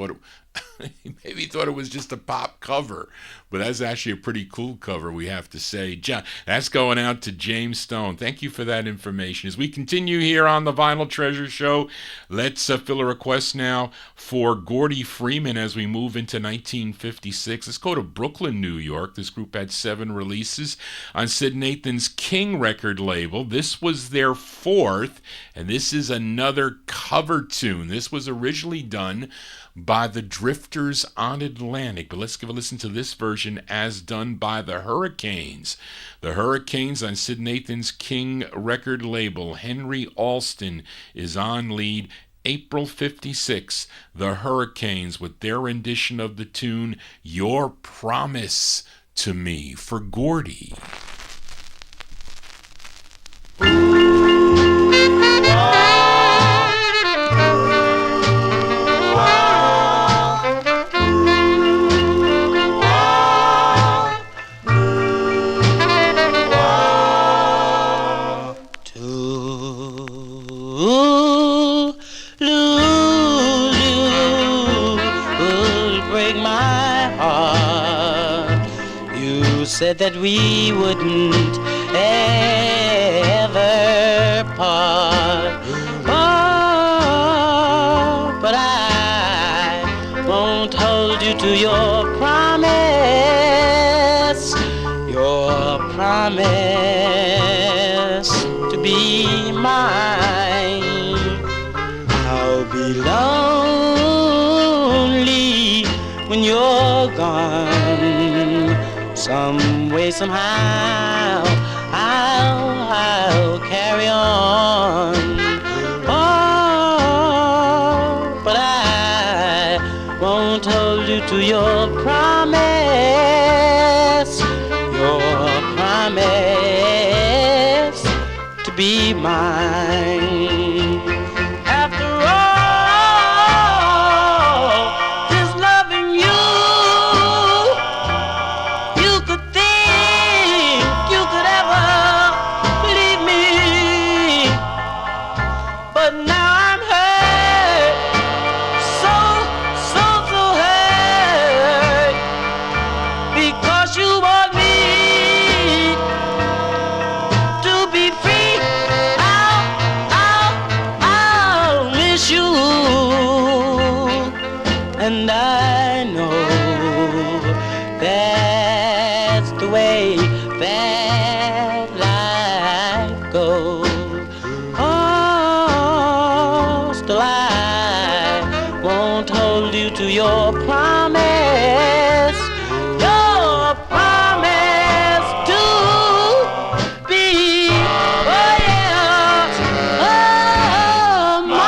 thought it was just a pop cover, but that's actually a pretty cool cover, we have to say. That's going out to James Stone. Thank you for that information. As we continue here on the Vinyl Treasure Show, let's fill a request now for Gordy Freeman as we move into 1956. Let's go to Brooklyn, New York. This group had 7 releases on Sid Nathan's King record label. This was their 4th, and this is another cover tune. This was originally done by the Drifters on Atlantic, but let's give a listen to this version as done by the Hurricanes. The Hurricanes on Sid Nathan's King record label. Henry Alston is on lead. April 56, the Hurricanes with their rendition of the tune Your Promise to Me for Gordy. Said that we wouldn't ever part. Oh, but I won't hold you to your promise to be mine. I'll be lonely when you're gone. Some way, somehow, I'll carry on. Oh, but I won't hold you to your promise to be mine. After all, just loving you. And I know that's the way that life goes. Oh, still I won't hold you to your promise to be, oh yeah, oh mine.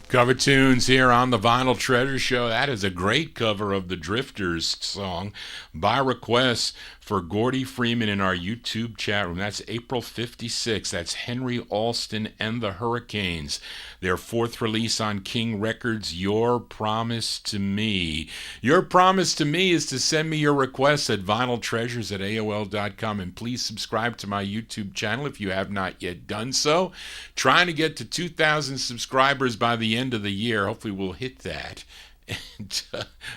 Cover tunes here on the Vinyl Treasure Show. That is a great cover of the Drifters song by request for Gordy Freeman in our YouTube chat room. That's April 56. That's Henry Alston and the Hurricanes. Their 4th release on King Records, Your Promise to Me. Your promise to me is to send me your requests at vinyltreasures@aol.com, and please subscribe to my YouTube channel if you have not yet done so. Trying to get to 2,000 subscribers by the end of the year. Hopefully we'll hit that. And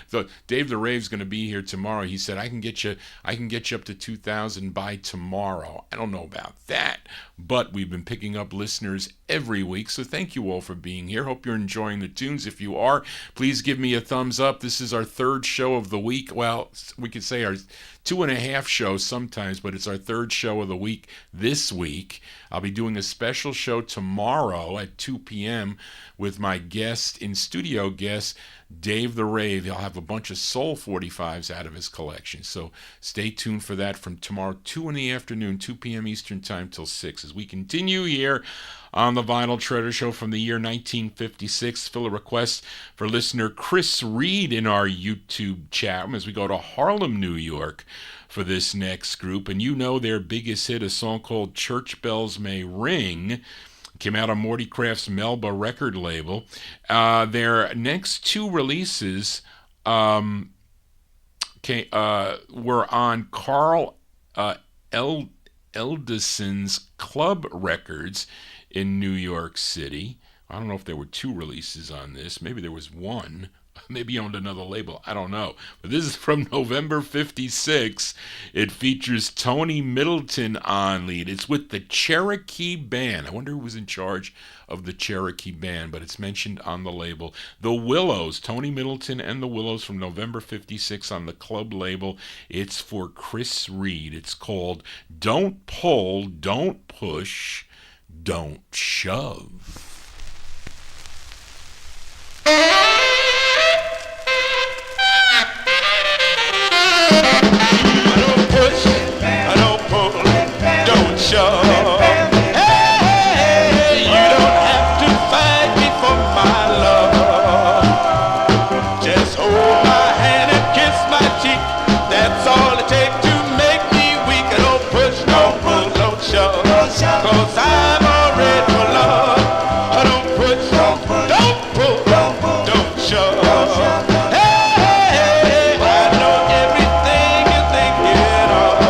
so Dave the Rave's going to be here tomorrow. He said I can get you up to 2,000 by tomorrow. I don't know about that, but we've been picking up listeners every week, so thank you all for being here. Hope you're enjoying the tunes. If you are, please give me a thumbs up. This is our 3rd show of the week. Well, we could say our 2.5 shows sometimes, but it's our 3rd show of the week this week. I'll be doing a special show tomorrow at 2 p.m. with my guest, in-studio guest, Dave the Rave. He'll have a bunch of soul 45s out of his collection. So stay tuned for that from tomorrow, 2 in the afternoon, 2 p.m. Eastern Time till 6. As we continue here on the Vinyl Treasure Show from the year 1956. Fill a request for listener Chris Reed in our YouTube chat room as we go to Harlem, New York for this next group. And you know their biggest hit, a song called Church Bells May Ring, came out on Morty Craft's Melba record label. Their next two releases were on Carl Eldison's Club Records in New York City. I don't know if there were two releases on this. Maybe there was one. Maybe he owned another label. I don't know. But this is from November 56. It features Tony Middleton on lead. It's with the Cherokee Band. I wonder who was in charge of the Cherokee Band, but it's mentioned on the label. The Willows, Tony Middleton and the Willows from November 56 on the Club label. It's for Chris Reed. It's called Don't Pull, Don't Push, Don't Shove. Shove. Hey, you don't have to fight me for my love. Just hold my hand and kiss my cheek. That's all it takes to make me weak. Don't push, don't pull, don't shove. 'Cause I'm already for love. Don't push, don't pull, don't shove. Hey, I know everything you're thinking of.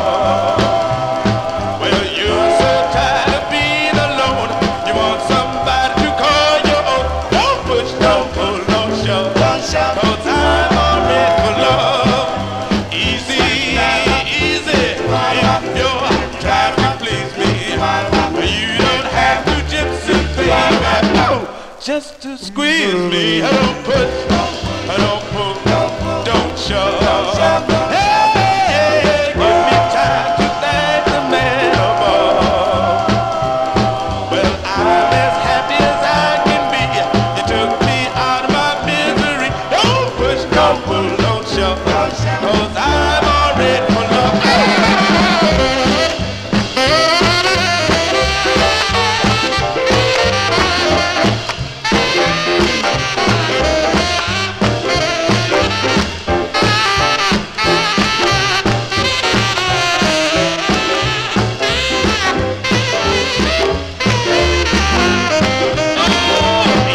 Well, you're so tired of being alone. You want somebody to call your own. Don't push, don't pull, don't shove. 'Cause I'm already for love. Easy, easy. If you're trying to please me, you don't have to gypsy, baby. Oh, just to squeeze me. I don't push, I don't pull, don't shove. Hey, give me time to thank the man above. Well, I'm as happy as I can be. You took me out of my misery. Don't push, don't pull, don't shove. 'Cause I'm already for love.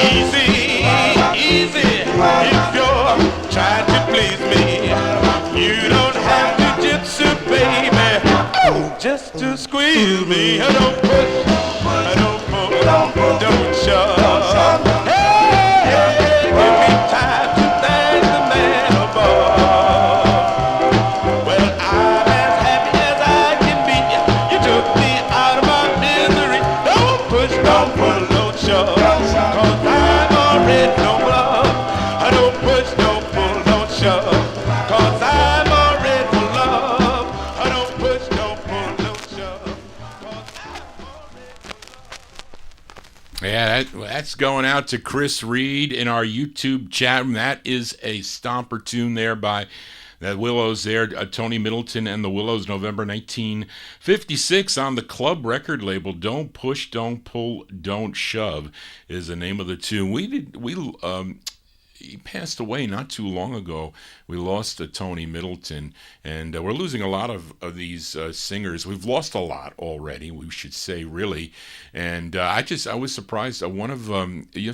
Easy, easy. If you're trying to please me, you don't have to gypsy, baby. Oh, just to squeeze me. I don't push, I don't pull, don't shove. Hey, give me time to thank the man above. Well, I'm as happy as I can be. You took me out of my misery. Don't push, don't pull, don't shove. 'Cause I'm already no love. I don't push, don't pull, don't shove. 'Cause I'm already for love. I don't push, don't pull, don't shove. 'Cause I'm already. Yeah, that's going out to Chris Reed in our YouTube chat room. That is a stomper tune there by the Willows there, Tony Middleton and the Willows, November 1956 on the Club record label. Don't Push, Don't Pull, Don't Shove is the name of the tune. He passed away not too long ago. We lost Tony Middleton, and we're losing a lot of these singers. We've lost a lot already, we should say, really. And I was surprised. One of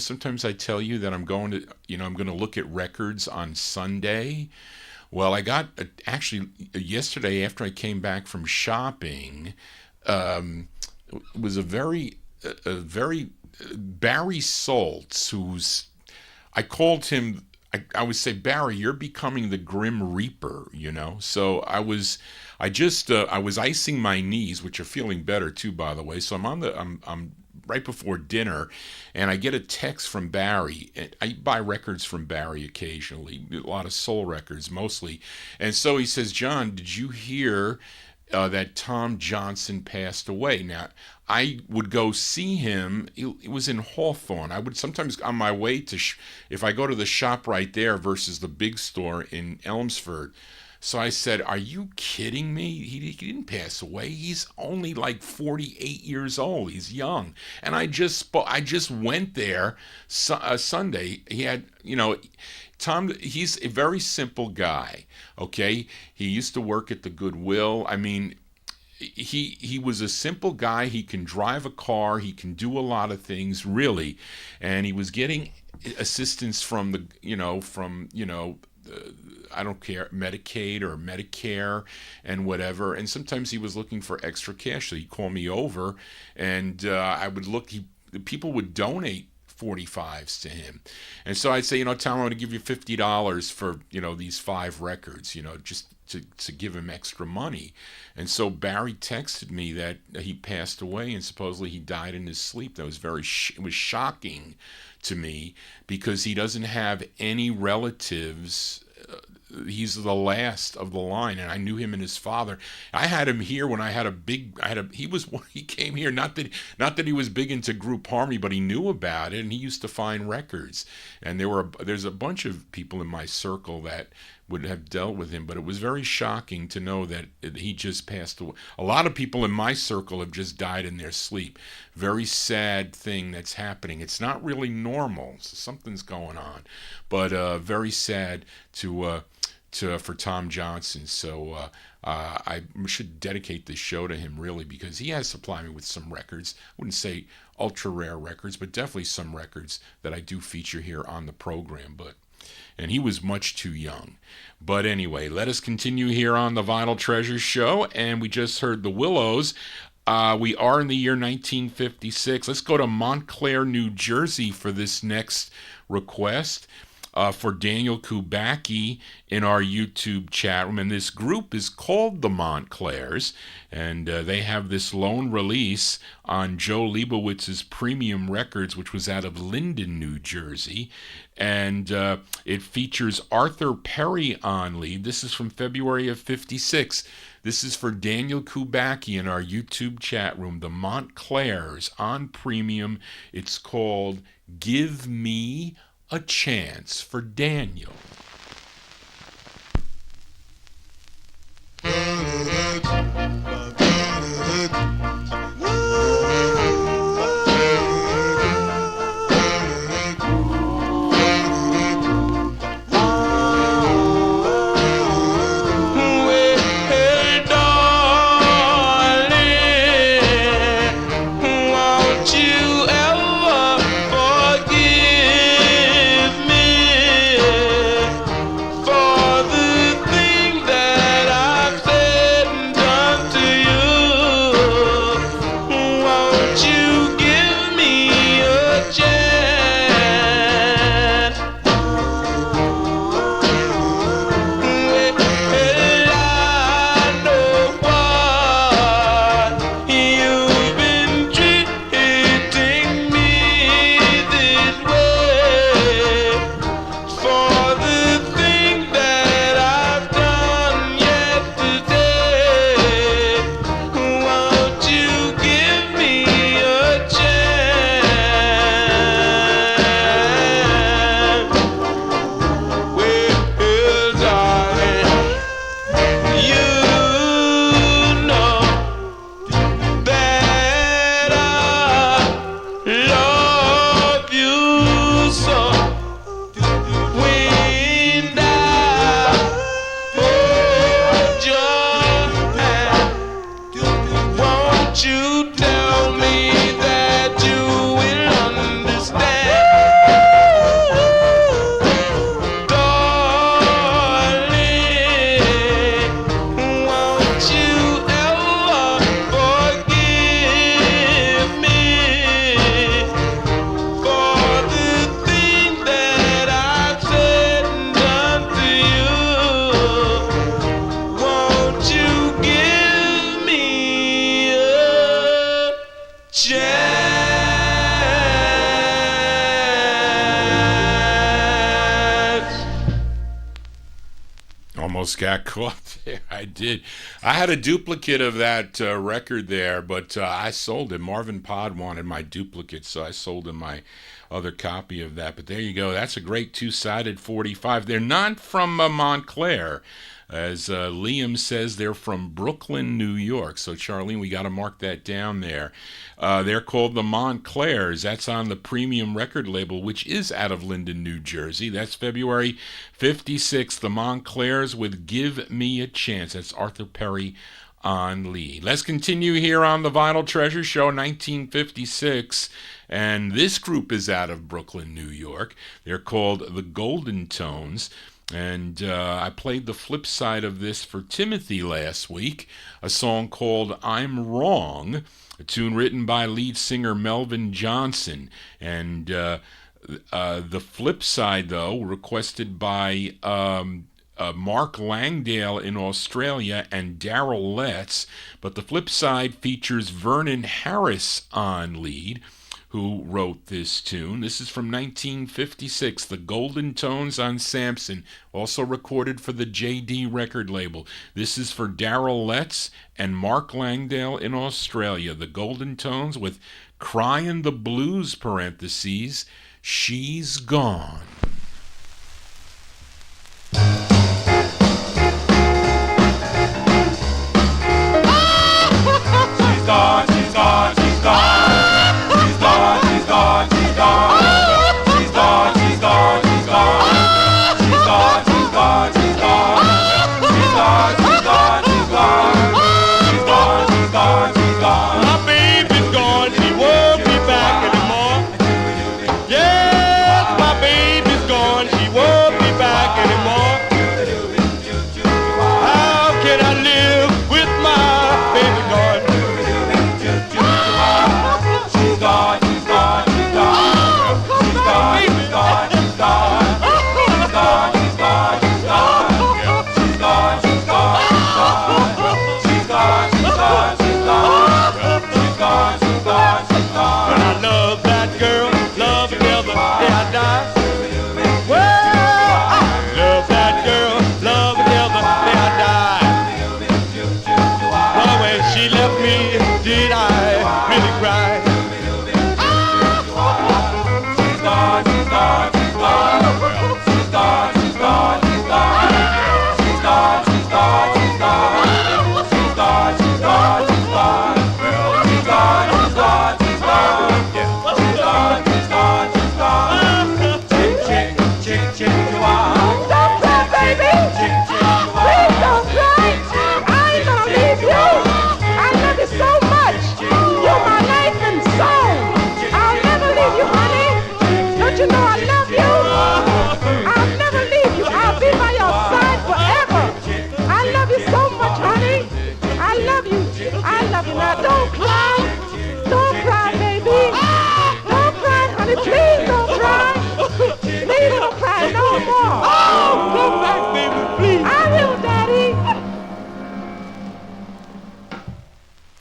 sometimes I tell you that I'm going to look at records on Sunday. Well, I got actually yesterday after I came back from shopping. It was a very Barry Saltz, who's, I called him, I would say, Barry, you're becoming the Grim Reaper, So I was icing my knees, which are feeling better too, by the way. So I'm right before dinner, and I get a text from Barry. And I buy records from Barry occasionally, a lot of soul records mostly. And so he says, John, did you hear that Tom Johnson passed away. Now, I would go see him. It was in Hawthorne. I would sometimes, on my way to, if I go to the shop right there versus the big store in Elmsford. So I said, "Are you kidding me? He didn't pass away. He's only like 48 years old. He's young." And I just went there Sunday. He had, Tom, he's a very simple guy, okay? He used to work at the Goodwill. I mean, he was a simple guy. He can drive a car. He can do a lot of things, really. And he was getting assistance from I don't care, Medicaid or Medicare and whatever. And sometimes he was looking for extra cash. So he'd call me over, and I would look. People would donate 45's to him. And so I'd say, Tom, I'm going to give you $50 for, these 5 records, just to give him extra money. And so Barry texted me that he passed away, and supposedly he died in his sleep. That was it was shocking to me, because he doesn't have any relatives. He's the last of the line, and I knew him and his father. I had him here when he came here, not that he was big into group harmony, but he knew about it, and he used to find records. And there's a bunch of people in my circle that would have dealt with him, but it was very shocking to know that he just passed away. A lot of people in my circle have just died in their sleep. Very sad thing that's happening. It's not really normal. Something's going on, but very sad for Tom Johnson. So I should dedicate this show to him, really, because he has supplied me with some records. I wouldn't say ultra rare records, but definitely some records that I do feature here on the program. And he was much too young. But anyway, let us continue here on the Vinyl Treasures show. And we just heard the Willows. We are in the year 1956. Let's go to Montclair, New Jersey for this next request. For Daniel Kubacki in our YouTube chat room. And this group is called the Montclairs, and they have this lone release on Joe Leibowitz's Premium Records, which was out of Linden, New Jersey. And it features Arthur Perry on lead. This is from February of 56. This is for Daniel Kubacki in our YouTube chat room. The Montclairs on Premium. It's called Give Me a Chance, for Daniel. Got caught I did. I had a duplicate of that record there, but I sold it. Marvin Pod wanted my duplicate, so I sold him my other copy of that. But there you go. That's a great two-sided 45. They're not from Montclair. As Liam says, they're from Brooklyn, New York. So, Charlene, we got to mark that down there. They're called the Montclairs. That's on the Premium record label, which is out of Linden, New Jersey. That's February 56. The Montclairs with Give Me a Chance. That's Arthur Perry on lead. Let's continue here on the Vinyl Treasure Show 1956. And this group is out of Brooklyn, New York. They're called the Golden Tones. And I played the flip side of this for Timothy last week, a song called I'm Wrong, a tune written by lead singer Melvin Johnson. And the flip side, though, requested by Mark Langdale in Australia and Darrell Letts. But the flip side features Vernon Harris on lead, who wrote this tune. This is from 1956, The Golden Tones on Samson, also recorded for the JD record label. This is for Darrell Letts and Mark Langdale in Australia. The Golden Tones with Cryin' the Blues, parentheses, She's Gone. She's gone, she's gone, she's gone.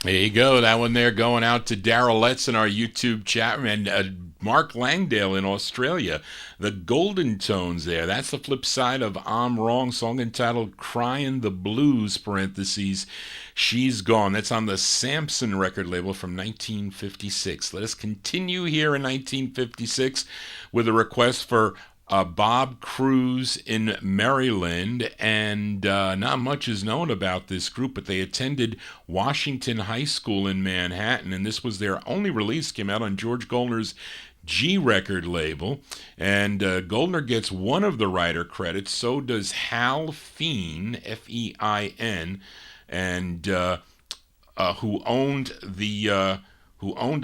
There you go. That one there going out to Darrell Letts in our YouTube chat, and Mark Langdale in Australia. The Golden Tones there. That's the flip side of I'm Wrong, song entitled Cryin' the Blues, parentheses, She's Gone. That's on the Samson record label from 1956. Let us continue here in 1956 with a request for Bob Cruz in Maryland, and not much is known about this group, but they attended Washington High School in Manhattan, and this was their only release. Came out on George Goldner's G record label, and Goldner gets one of the writer credits. So does Hal Fein, F-E-I-N, and who owned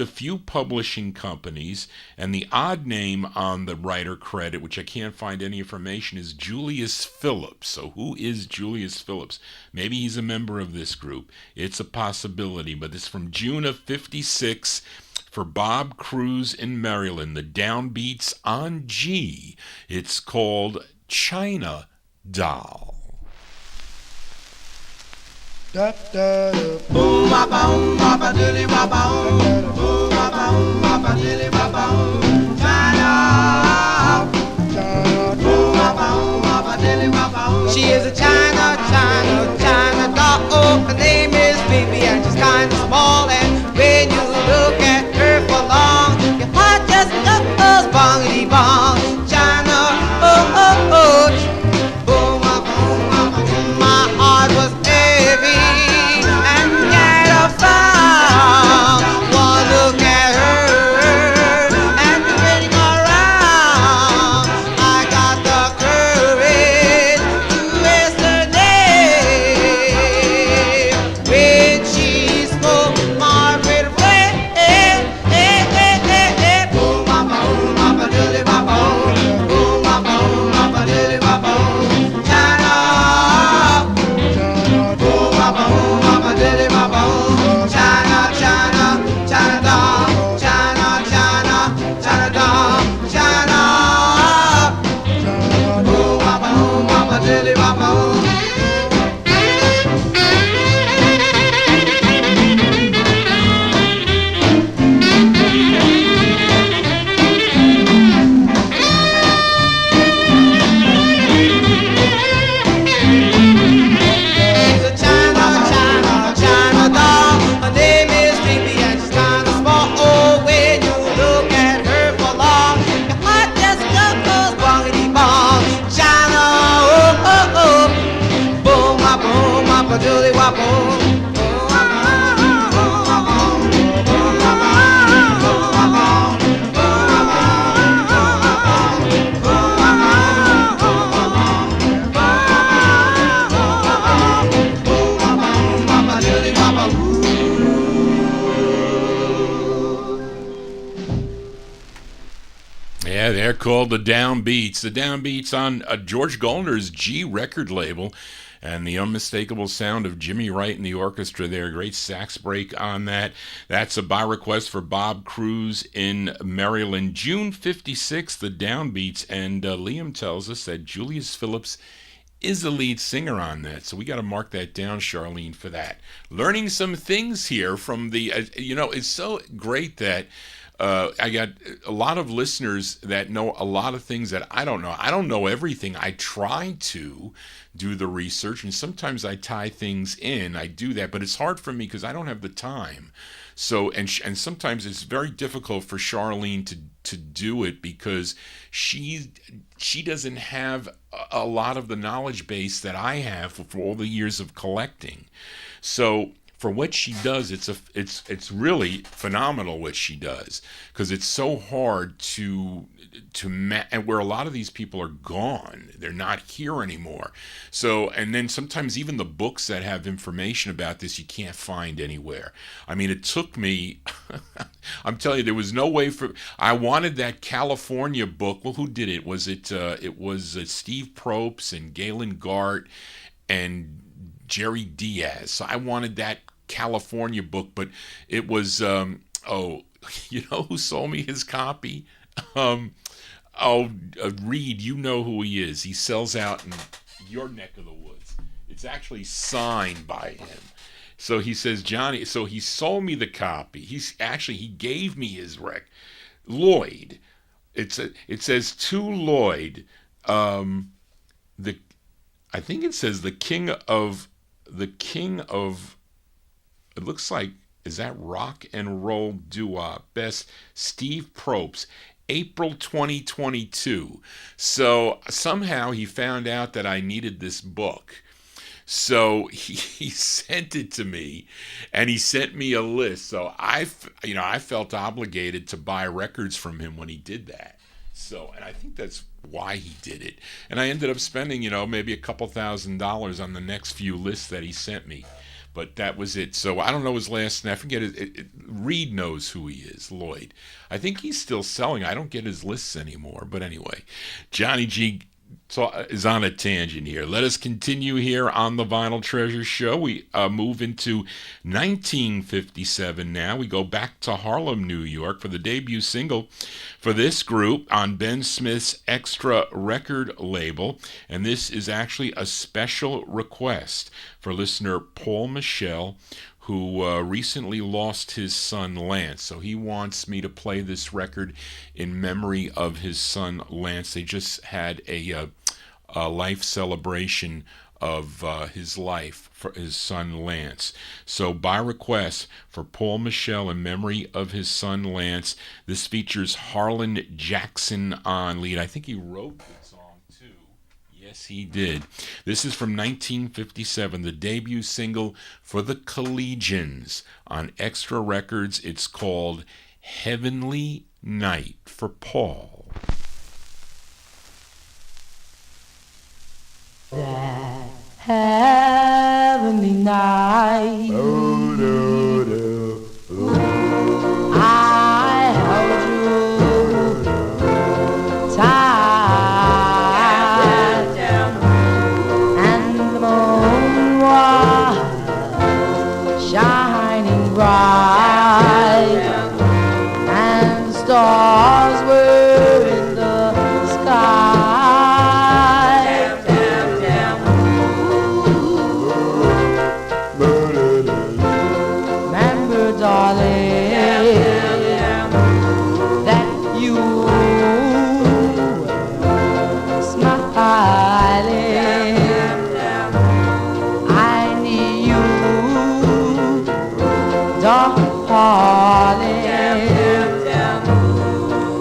a few publishing companies, and the odd name on the writer credit, which I can't find any information, is Julius Phillips. So who is Julius Phillips? Maybe he's a member of this group. It's a possibility, but it's from June of 56 for Bob Cruz in Maryland. The downbeats on G. It's called China Doll. Da da da. Boom ba boom ba ba dilly ba boom. Boom ba boom ba ba dilly ba boom. China. Boom ba boom ba ba dilly ba boom. She is a China, China, China. they're called the Downbeats. The Downbeats on George Goldner's G record label, and the unmistakable sound of Jimmy Wright and the orchestra there. Great sax break on that. That's a by request for Bob Cruz in Maryland. June 56th, the Downbeats, and Liam tells us that Julius Phillips is the lead singer on that. So we got to mark that down, Charlene, for that. Learning some things here from the, it's so great that I got a lot of listeners that know a lot of things that I don't know. I don't know everything. I try to do the research, and sometimes I tie things in. I do that, but it's hard for me because I don't have the time. So, and sometimes it's very difficult for Charlene to do it because she doesn't have a lot of the knowledge base that I have for all the years of collecting. So for what she does, it's really phenomenal what she does, because it's so hard and where a lot of these people are gone, they're not here anymore. So, and then sometimes even the books that have information about this you can't find anywhere. I mean, it took me, I'm telling you, there was no way I wanted that California book. Well, who did it? It was Steve Probst and Galen Gart and Jerry Diaz. So I wanted that California book, but it was you know who sold me his copy? Reed, you know who he is. He sells out in your neck of the woods. It's actually signed by him. So he says, Johnny, so he sold me the copy. He gave me his rec. Lloyd. It says to Lloyd, I think it says the king of, it looks like, is that rock and roll Doowop? Best, Steve Probst, April 2022. So somehow he found out that I needed this book. So he sent it to me, and he sent me a list. So I felt obligated to buy records from him when he did that. So, and I think that's why he did it. And I ended up spending, maybe a couple $1,000s on the next few lists that he sent me. But that was it. So I don't know his last name. I forget it. Reed knows who he is, Lloyd. I think he's still selling. I don't get his lists anymore. But anyway, Johnny G is on a tangent here. Let us continue here on the Vinyl Treasure Show. We move into 1957 now. We go back to Harlem, New York for the debut single for this group on Ben Smith's Extra record label. And this is actually a special request for listener Paul Michel, who recently lost his son Lance. So he wants me to play this record in memory of his son Lance. They just had a life celebration of his life for his son Lance. So by request for Paul Michel in memory of his son Lance, this features Harlan Jackson on lead. I think he wrote the song too. Yes, he did. This is from 1957, the debut single for the Collegians on Extra Records. It's called Heavenly Night for Paul. That heavenly night, I held you tight, and the moon was shining bright, and the stars were in the sky.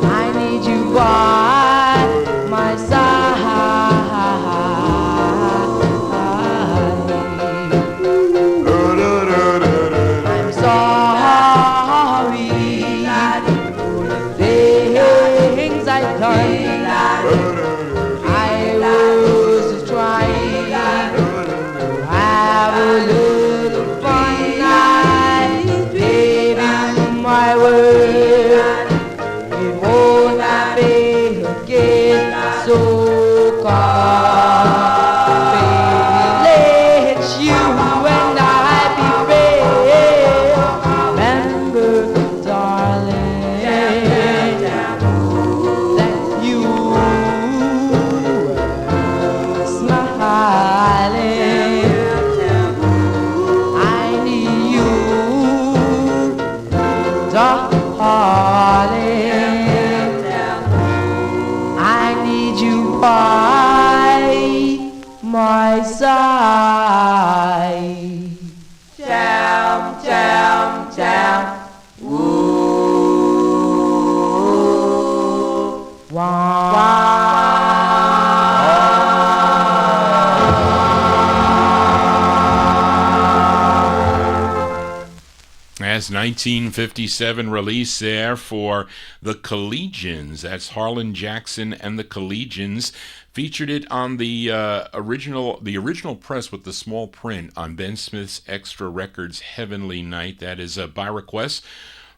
I need you by my side. I'm sorry for the things I've done. I was just trying to have a little fun. I gave you my word. darling, I need you by my side. Jam, jam, jam. Ooh, wah, That's 1957 release there for the Collegians. That's Harlan Jackson and the Collegians. Featured it on the original press with the small print on Ben Smith's Extra Records Heavenly Night. That is by request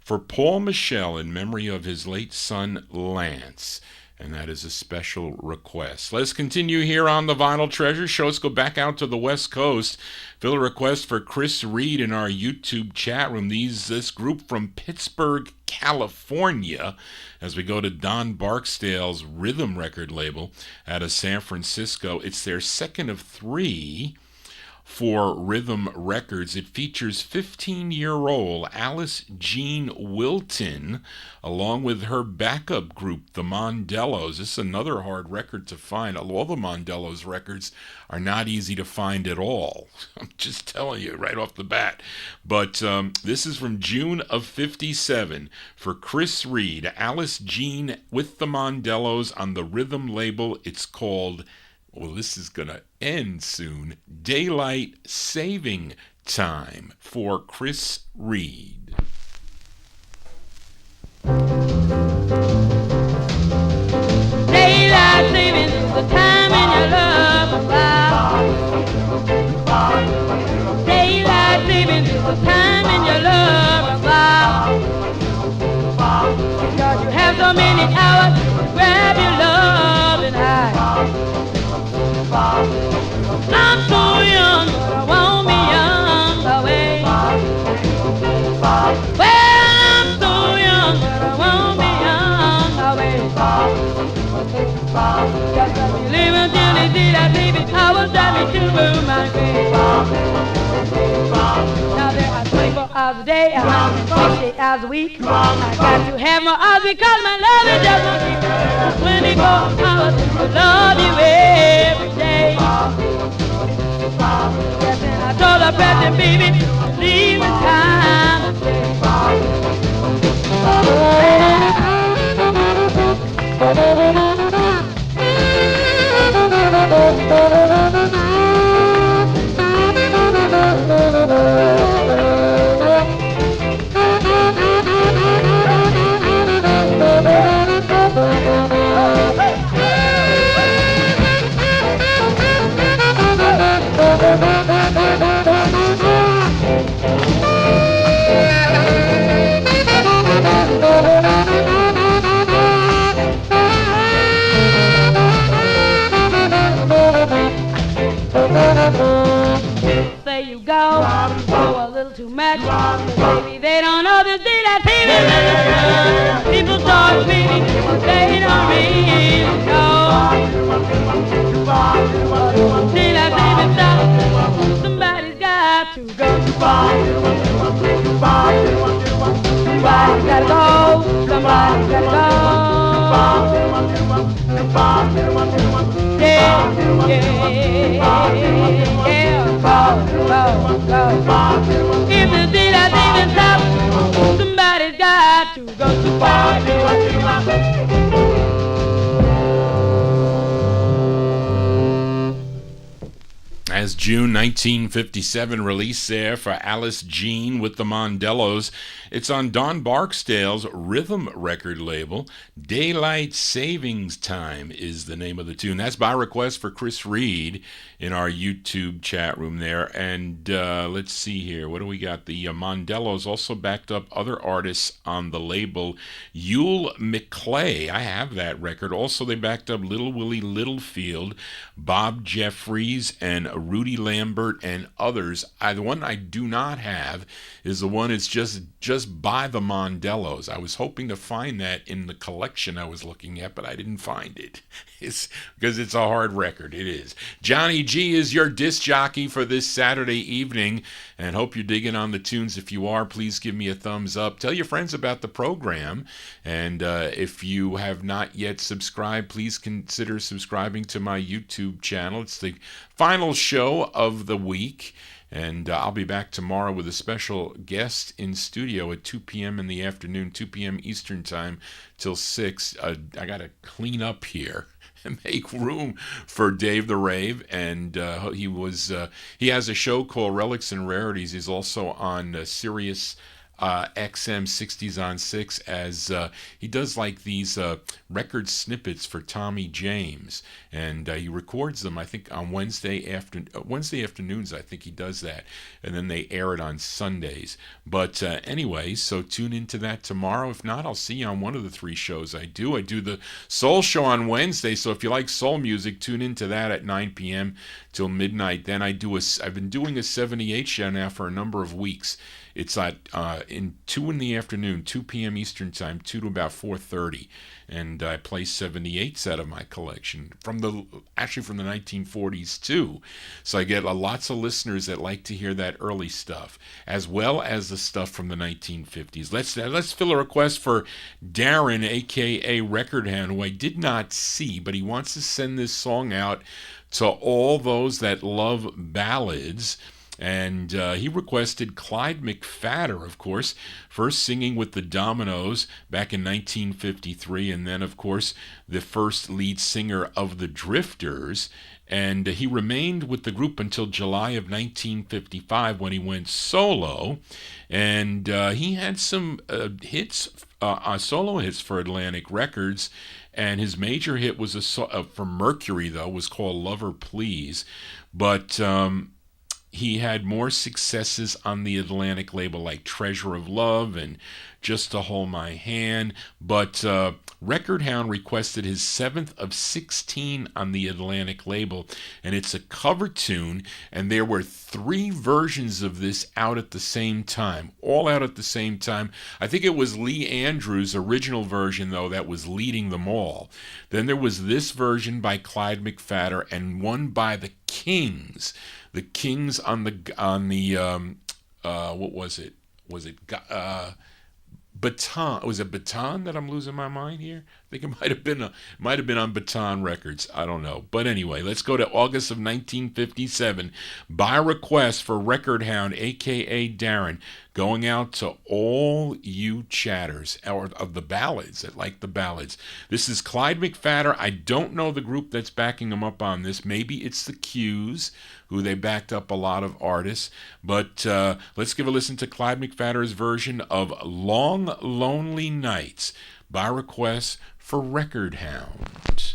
for Paul Michel in memory of his late son Lance. And that is a special request. Let's continue here on the Vinyl Treasure Show. Let's go back out to the West Coast. Fill a request for Chris Reed in our YouTube chat room. This group from Pittsburgh, California, as we go to Don Barksdale's Rhythm record label out of San Francisco. It's their second of three for Rhythm Records. It features 15-year-old Alice Jean Wilton along with her backup group, the Mondellos. This is another hard record to find. All the Mondellos records are not easy to find at all. I'm just telling you right off the bat. But this is from June of 57 for Chris Reed, Alice Jean with the Mondellos on the Rhythm label. It's called, well, this is going to end soon, Daylight Saving Time for Chris Reed. Daylight saving is the time in your love about. Daylight saving is the time in your love about. Because you have so many hours to grab your love and hide. I'm so young, but I won't be young away. Well, I'm so young, but I won't be young away. Just let me live until they see that baby hours drive me to my grave. Now there are 24 hours a day, 168 hours a week. I got to have more hours because my love is just one keep. 24 hours to love you every day. Yes, and I told her pregnant baby, leave in time to say you go a little too much. Baby, they don't know the daylight saving. People talk, baby, they don't really know. Daylight saving stuff, somebody's got to go. Somebody's gotta go. Somebody's gotta go. Yeah, go. If the daylight saving stop, somebody's got to go to As June 1957 release there for Alice Jean with the Mondellos. It's on Don Barksdale's Rhythm record label. Daylight Savings Time is the name of the tune. That's by request for Chris Reed in our YouTube chat room there. And let's see here. What do we got? The Mondellos also backed up other artists on the label. Yule McClay, I have that record. Also, they backed up Little Willie Littlefield, Bob Jeffries, and Rudy Eddie Lambert, and others. The one I do not have is the one it's just by the Mondellos. I was hoping to find that in the collection I was looking at, but I didn't find it. It's because it's a hard record. It is. Johnny G is your disc jockey for this Saturday evening, and hope you're digging on the tunes. If you are, please give me a thumbs up. Tell your friends about the program, and if you have not yet subscribed, please consider subscribing to my YouTube channel. It's the final show of the week, and I'll be back tomorrow with a special guest in studio at 2 p.m. in the afternoon, 2 p.m. Eastern Time till 6. I got to clean up here and make room for Dave the Rave, and he has a show called Relics and Rarities. He's also on Sirius XM 60's on 6 as he does like these record snippets for Tommy James, and he records them I think on Wednesday afternoons. I think he does that, and then they air it on Sundays. But anyway, so tune into that tomorrow. If not, I'll see you on one of the 3 shows I do. I do the Soul Show on Wednesday, so if you like soul music, tune into that at 9 p.m. till midnight. Then I've been doing a 78 show now for a number of weeks. It's at in 2 in the afternoon, 2 p.m. Eastern Time, 2 to about 4:30, and I play 78s out of my collection from the 1940s too. So I get lots of listeners that like to hear that early stuff, as well as the stuff from the 1950s. Let's fill a request for Darren, aka Record Hand, who I did not see, but he wants to send this song out to all those that love ballads. And he requested Clyde McPhatter, of course, first singing with the Dominoes back in 1953, and then, of course, the first lead singer of the Drifters. And he remained with the group until July of 1955 when he went solo. And he had some hits, solo hits for Atlantic Records. And his major hit was for Mercury, though, was called Lover Please. But he had more successes on the Atlantic label like Treasure of Love and Just to Hold My Hand. But Record Hound requested his 7th of 16 on the Atlantic label, and it's a cover tune, and there were 3 versions of this out at the same time, all out at the same time. I think it was Lee Andrews' original version, though, that was leading them all. Then there was this version by Clyde McPhatter and one by the Kings. The Kings on the what was it? Was it Baton? Was it Baton that I'm losing my mind here? I think it might have been on Baton Records. I don't know. But anyway, let's go to August of 1957. By request for Record Hound, a.k.a. Darren, going out to all you chatters of the ballads that like the ballads. This is Clyde McPhatter. I don't know the group that's backing him up on this. Maybe it's the Q's, who they backed up a lot of artists. But let's give a listen to Clyde McPhatter's version of Long Lonely Nights by request for Record Hound.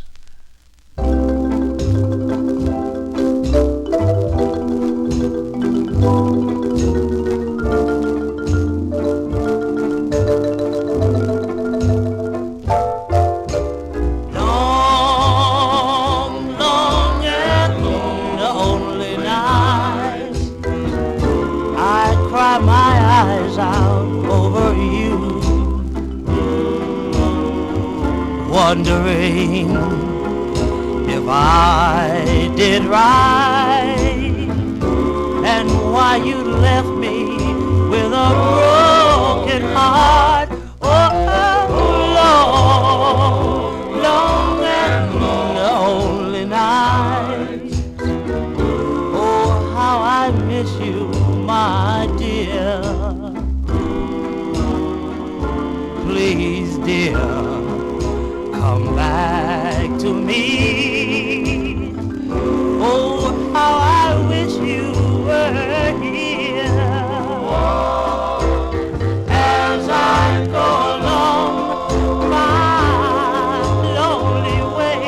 Wondering if I did right and why you left me with a broken heart. Oh, long, long and lonely night. Oh, how I miss you, my dear. Please, dear, come back to me. Oh, how I wish you were here. As I go along my lonely way,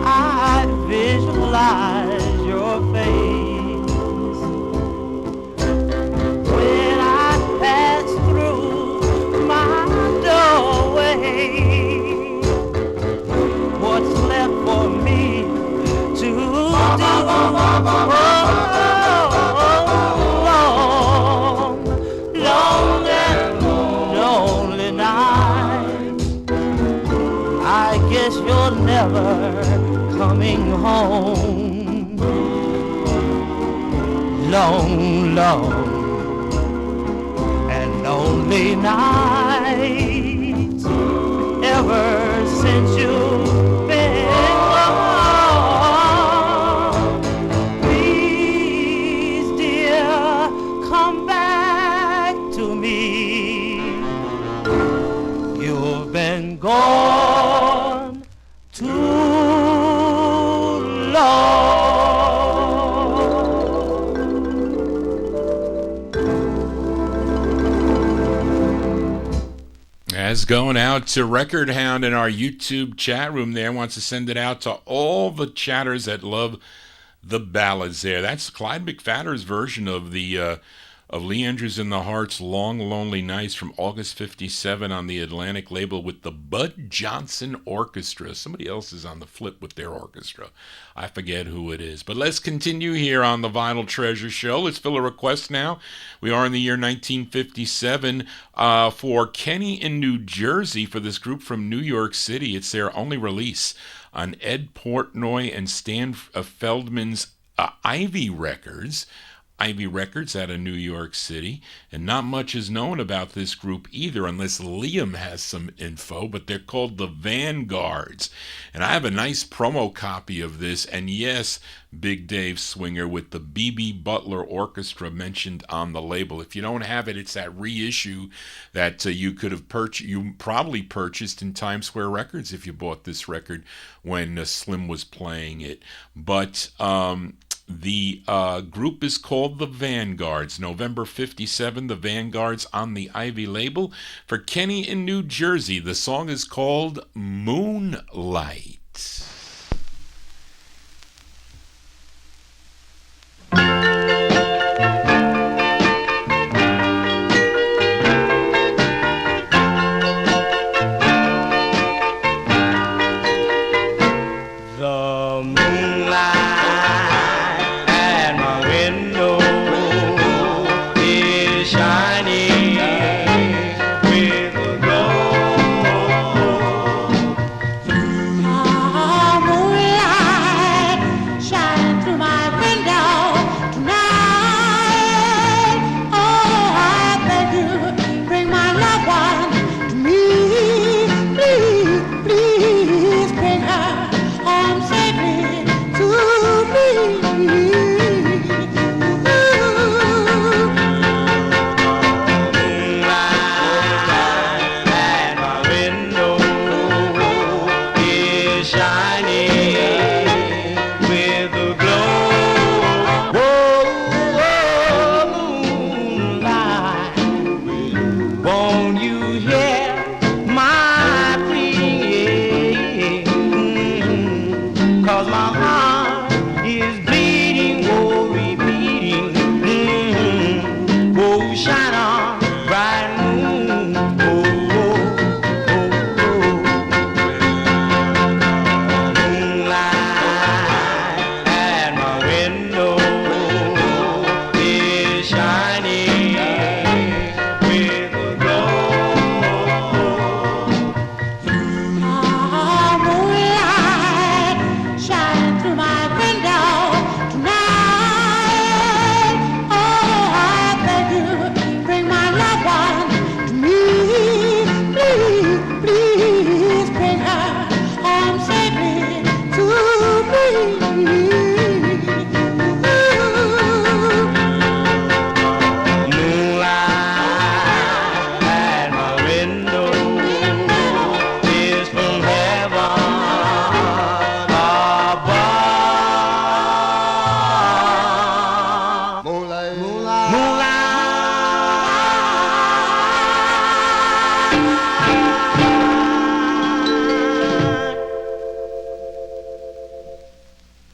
I visualize your face. When I pass through my doorway, what's never coming home. Long, long and lonely nights ever since you've been gone. Please, dear, come back to me. You've been gone too long. That's going out to Record Hound in our YouTube chat room there. Wants to send it out to all the chatters that love the ballads there. That's Clyde McPhatter's version of the of Leanders in the Heart's Long Lonely Nights from August 57 on the Atlantic label with the Bud Johnson Orchestra. Somebody else is on the flip with their orchestra. I forget who it is. But let's continue here on the Vinyl Treasure Show. Let's fill a request now. We are in the year 1957 for Kenny in New Jersey for this group from New York City. It's their only release on Ed Portnoy and Stan Feldman's Ivy Records. Ivy Records out of New York City, and not much is known about this group either unless Liam has some info, but they're called the Vanguards. And I have a nice promo copy of this, and yes, Big Dave Swinger with the B.B. Butler Orchestra mentioned on the label. If you don't have it, it's that reissue that you could have you probably purchased in Times Square Records if you bought this record when Slim was playing it. But the group is called the Vanguards. November 57, the Vanguards on the Ivy label. For Kenny in New Jersey, the song is called Moonlight.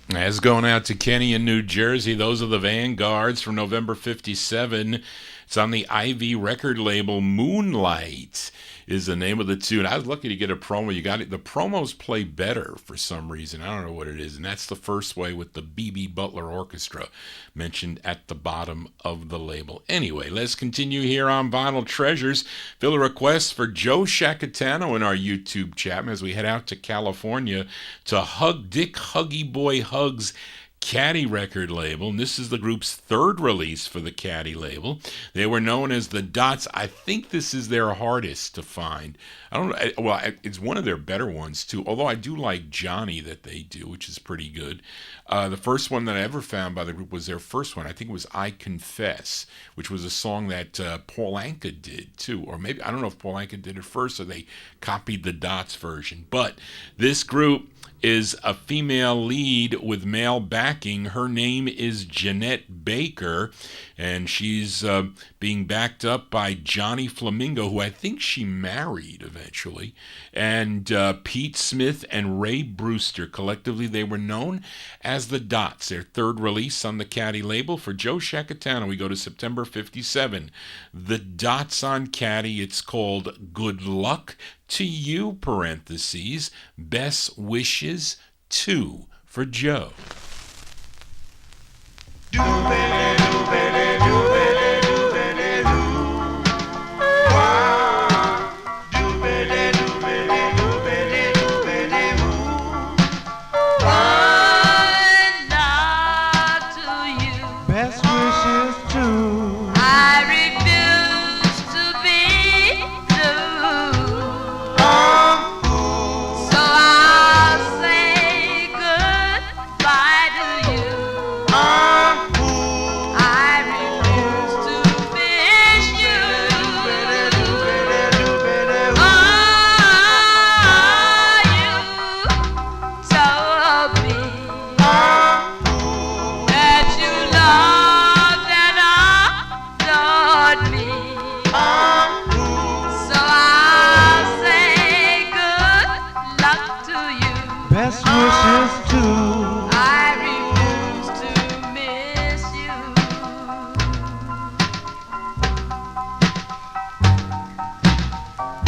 That's going out to Kenny in New Jersey. Those are the Vanguards from November 57. It's on the Ivy record label, Moonlight. is the name of the tune. I was lucky to get a promo. You got it. The promos play better for some reason. I don't know what it is. And that's the First Way with the B.B. Butler Orchestra mentioned at the bottom of the label. Anyway, let's continue here on Vinyl Treasures. Fill a request for Joe Shacatano in our YouTube chat as we head out to California to Hug Dick Huggy Boy Hugs Caddy record label, and this is the group's third release for the Caddy label. They were known as the Dots. I think this is their hardest to find. I don't know. Well, it's one of their better ones too. Although I do like Johnny that they do, which is pretty good. The first one that I ever found by the group was their first one. I think it was "I Confess," which was a song that Paul Anka did too, or maybe I don't know if Paul Anka did it first or they copied the Dots version. But this group is a female lead with male backing. Her name is Jeanette Baker, and she's being backed up by Johnny Flamingo, who I think she married eventually, and Pete Smith and Ray Brewster. Collectively, they were known as the Dots. Their third release on the Caddy label. For Joe Shacatano, we go to September 57. The Dots on Caddy. It's called Good Luck to You, parentheses, Best Wishes 2 for Joe. Best wishes too. I refuse to be blue. So I'll say goodbye to you. I refuse to miss you. You told me that you loved and adored me. So I'll say good luck to you. Best wishes too. I refuse to miss you.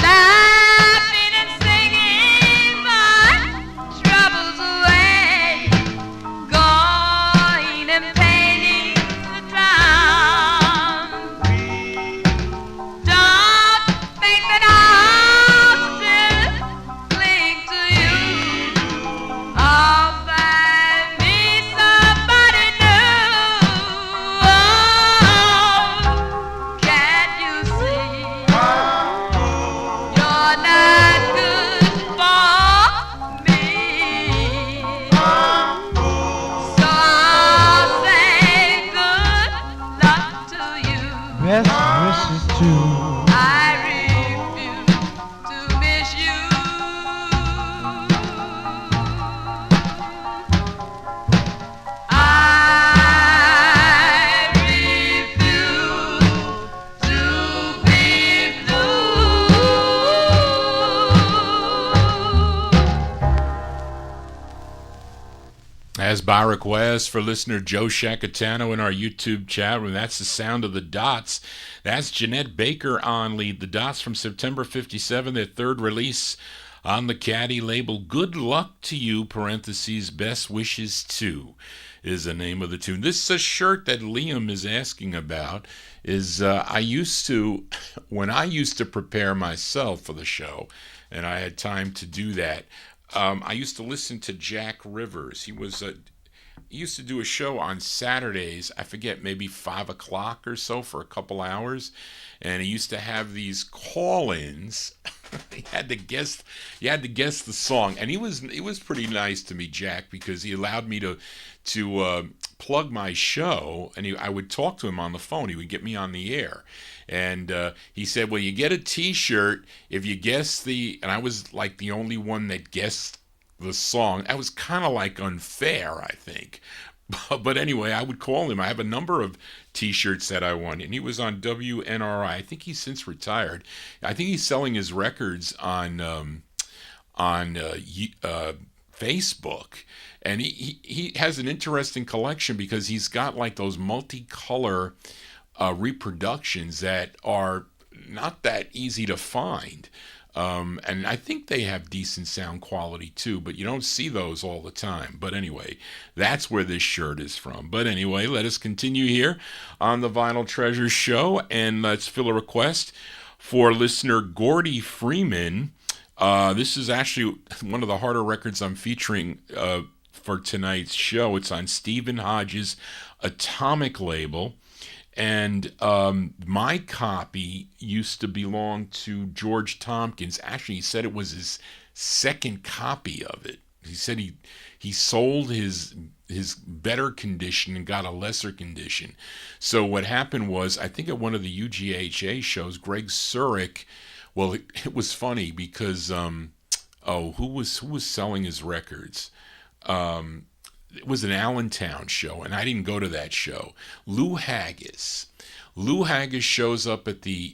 Laughing and singing my troubles away, going and painting the town. Don't think that I'll still cling to you. I'll find me somebody new. Oh, can't you see? You're not good for me. So I'll say good luck to you. Best wishes too. I refuse to miss you. I refuse to be blue. As by request for listener Joe Shacatano in our YouTube chat room, that's the sound of the Dots. That's Jeanette Baker on lead. The Dots from September 57, their third release on the Caddy label. Good Luck to You, parentheses, Best Wishes 2 is the name of the tune. This is a shirt that Liam is asking about. When I used to prepare myself for the show, and I had time to do that, I used to listen to Jack Rivers. He used to do a show on Saturdays, I forget, maybe 5 o'clock or so for a couple hours. And he used to have these call-ins. You had to guess the song. And he was pretty nice to me, Jack, because he allowed me to plug my show, and I would talk to him on the phone. He would get me on the air. And he said, well, you get a T-shirt if you guess and I was like the only one that guessed the song. That was kind of like unfair, I think. But anyway, I would call him. I have a number of T-shirts that I won, and he was on WNRI. I think he's since retired. I think he's selling his records on Facebook, and he has an interesting collection because he's got like those multicolor reproductions that are not that easy to find. And I think they have decent sound quality too, but you don't see those all the time. But anyway, that's where this shirt is from. But anyway, let us continue here on the Vinyl Treasures show, and let's fill a request for listener Gordy Freeman. This is actually one of the harder records I'm featuring for tonight's show. It's on Stephen Hodges' Atomic label. And my copy used to belong to George Tompkins. Actually, he said it was his second copy of it. He said he sold his better condition and got a lesser condition. So what happened was, I think at one of the UGHA shows, Greg Surik, well, it was funny because, who was selling his records? It was an Allentown show, and I didn't go to that show. Lou Haggis shows up at this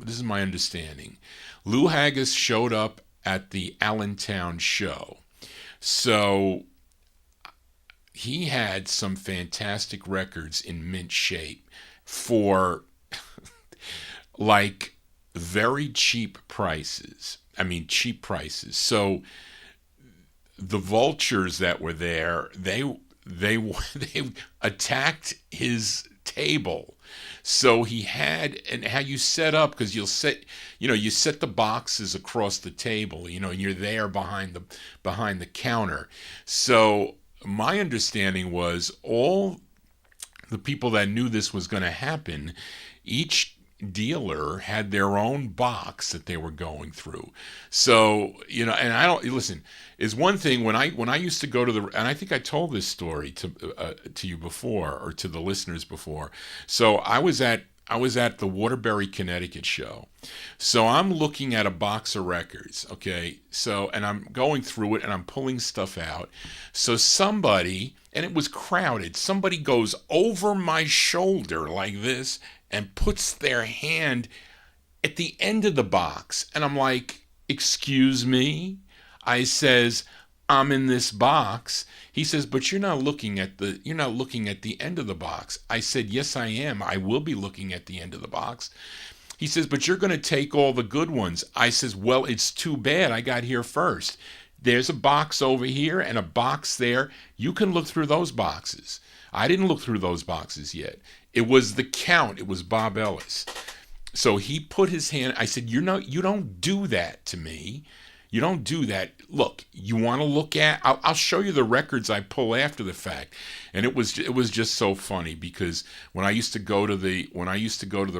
is my understanding. Lou Haggis showed up at the Allentown show. So he had some fantastic records in mint shape for like very cheap prices. I mean, cheap prices. So the vultures that were there, they attacked his table. So he had, and how you set up, because you set the boxes across the table, and you're there behind the counter. So my understanding was all the people that knew this was going to happen, each dealer had their own box that they were going through. So, and I don't listen, is one thing when I used to go to and I think I told this story to you before, or to the listeners before. So I was at the Waterbury, Connecticut show. So I'm looking at a box of records, okay? So, and I'm going through it and I'm pulling stuff out. So somebody, and it was crowded, somebody goes over my shoulder like this and puts their hand at the end of the box. And I'm like, excuse me? I says, I'm in this box. He says, but you're not looking at the end of the box. I said, yes, I am. I will be looking at the end of the box. He says, but you're going to take all the good ones. I says, well, it's too bad. I got here first. There's a box over here and a box there. You can look through those boxes. I didn't look through those boxes yet. It was the Count. It was Bob Ellis. So he put his hand. I said, you don't do that to me. You don't do that. Look, you want to look at? I'll show you the records I pull after the fact. And it was just so funny because when I used to go to the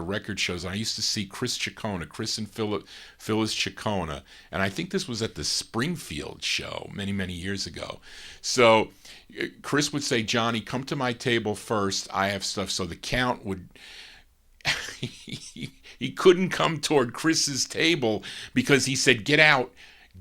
record shows, I used to see Chris and Phyllis Ciccona, and I think this was at the Springfield show many years ago. So Chris would say, Johnny, come to my table first. I have stuff. So the Count would. He couldn't come toward Chris's table because he said, get out.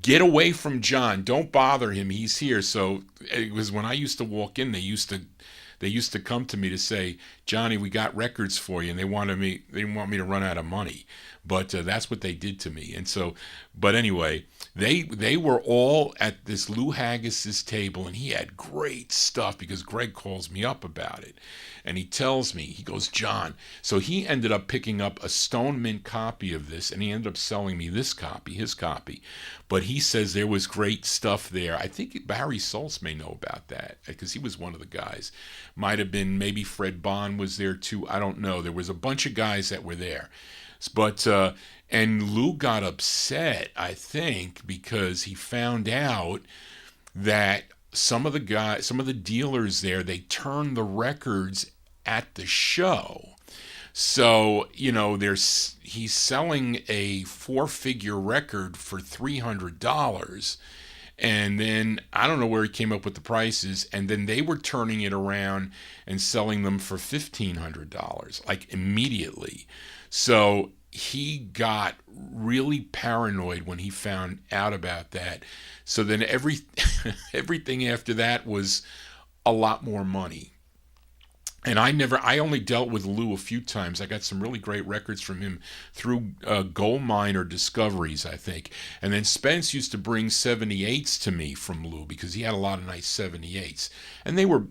Get away from John. Don't bother him. He's here. So it was when I used to walk in, they used to come to me to say, Johnny, we got records for you. And they didn't want me to run out of money. But that's what they did to me. And so, but anyway, they were all at this Lou Haggis's table, and he had great stuff because Greg calls me up about it. And he tells me, he goes, John. So he ended up picking up a Stone Mint copy of this, and he ended up selling me this copy, his copy. But he says there was great stuff there. I think Barry Solz may know about that because he was one of the guys. Might have been, maybe Fred Bond was there too. I don't know. There was a bunch of guys that were there. But, and Lou got upset, I think, because he found out that some of the dealers there, they turned the records at the show. So, he's selling a 4-figure record for $300. And then I don't know where he came up with the prices. And then they were turning it around and selling them for $1,500, like immediately. So he got really paranoid when he found out about that. So then everything after that was a lot more money. And I only dealt with Lou a few times. I got some really great records from him through Gold Mine or Discoveries, I think. And then Spence used to bring 78s to me from Lou because he had a lot of nice 78s. And they were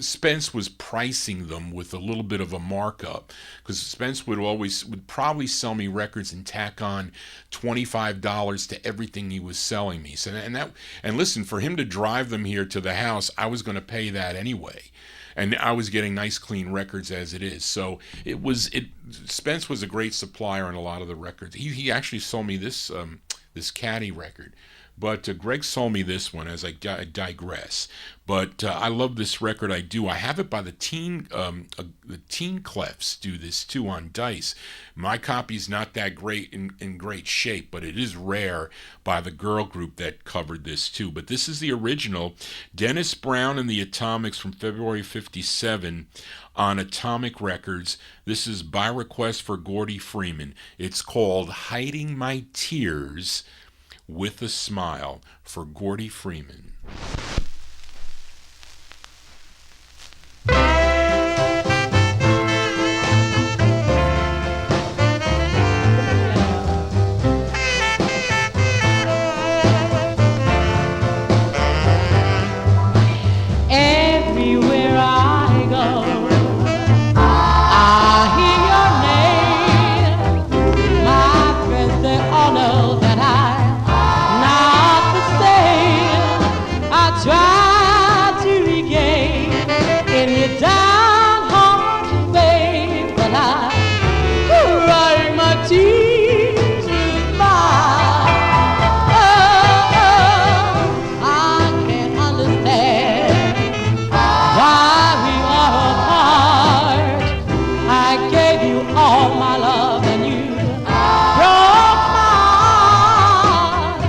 Spence was pricing them with a little bit of a markup, because Spence would probably sell me records and tack on $25 to everything he was selling me. So and listen, for him to drive them here to the house, I was going to pay that anyway. And I was getting nice, clean records as it is. So Spence was a great supplier on a lot of the records. He actually sold me this Caddy record. But Greg sold me this one, as I digress. But I love this record. I do. I have it by the Teen Clefs do this too on Dice. My copy's not that great in great shape, but it is rare by the girl group that covered this too. But this is the original, Dennis Brown and the Atomics from February '57 on Atomic Records. This is by request for Gordy Freeman. It's called Hiding My Tears with a Smile for Gordy Freeman. Everywhere I go, I hear your name. My friends, they all know that I'm not the same. I try to regain any downhearted way, but I'm crying my tears with mine. I can't understand why we are apart. I gave you all my love and you broke my heart.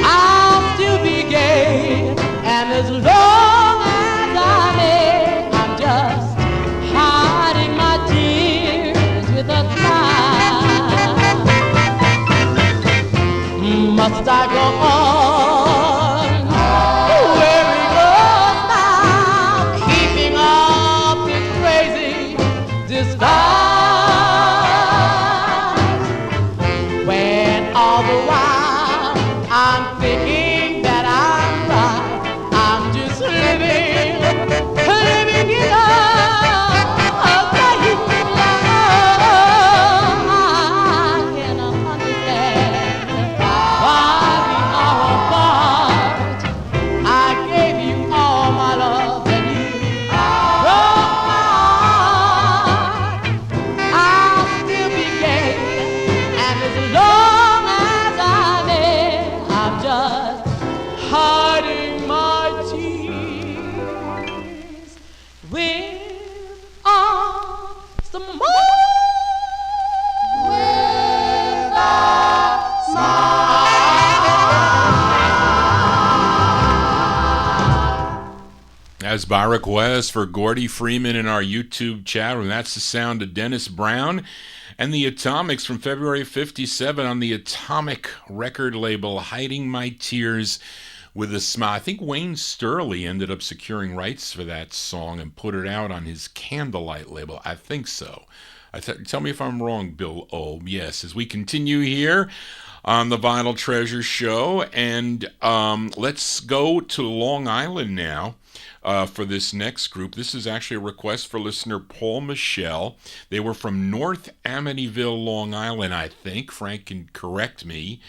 I'll still be gay, and as long as I live, I'm just hiding my tears with a smile. Must I go on wearing a smile, keeping up this crazy disguise, when all the while I'm thinking that I'm right? I'm just living in a fake love. I cannot understand why we are apart. I gave you all my love and you broke my heart. I'll still be gay, and as long as I live, I'm just hiding my tears with some more. With a smile. As by request for Gordy Freeman in our YouTube chat room. That's the sound of Dennis Brown and the Atomics from February '57 on the Atomic record label, Hiding My Tears with a Smile. I think Wayne Sterling ended up securing rights for that song and put it out on his Candlelight label. I think so. Tell me if I'm wrong, Bill O. Yes, as we continue here on the Vinyl Treasure Show, and let's go to Long Island now. For this next group. This is actually a request for listener Paul Michelle. They were from North Amityville, Long Island, I think. Frank can correct me.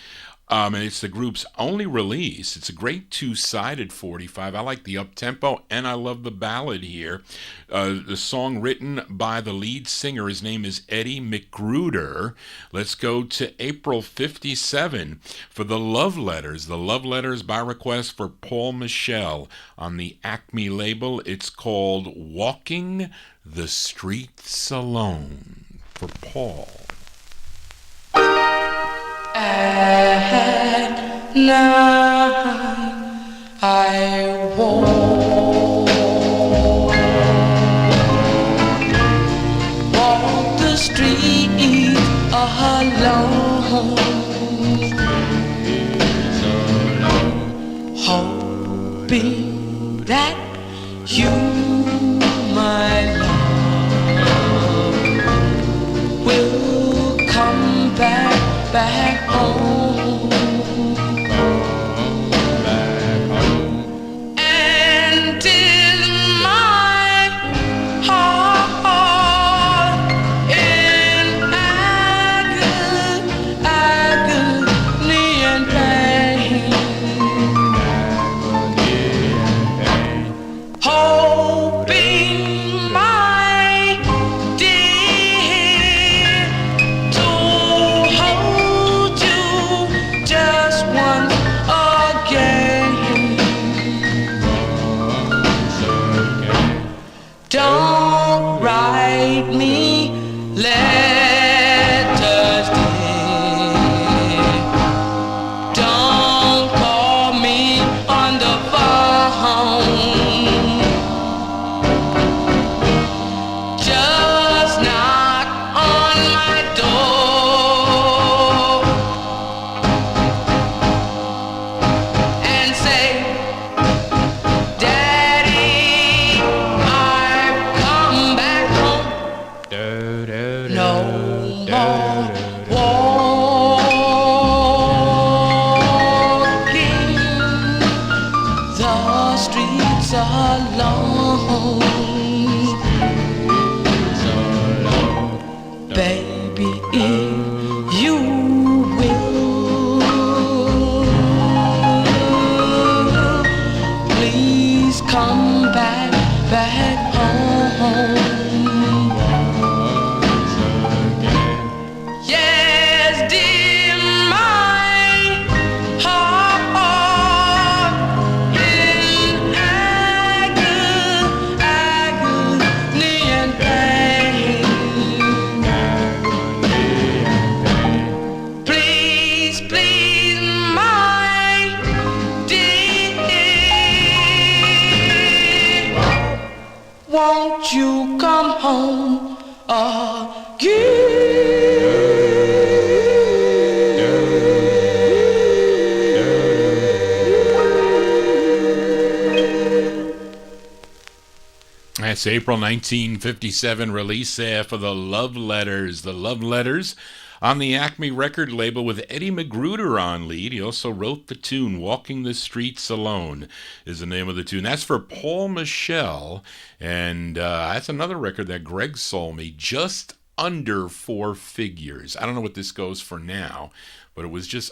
And it's the group's only release. It's a great two-sided 45. I like the up-tempo, and I love the ballad here. The song written by the lead singer. His name is Eddie McGruder. Let's go to April '57 for the Love Letters. The Love Letters by request for Paul Michelle on the Acme label. It's called Walking the Streets Alone for Paul. At night I walk the street alone, hoping that you, my love, will come back home. And 'tis my Yes, April 1957 release there for the Love Letters. The Love Letters on the Acme record label with Eddie Magruder on lead. He also wrote the tune. Walking the Streets Alone is the name of the tune. That's for Paul Michel, and that's another record that Greg sold me, just under four figures. I don't know what this goes for now, but it was just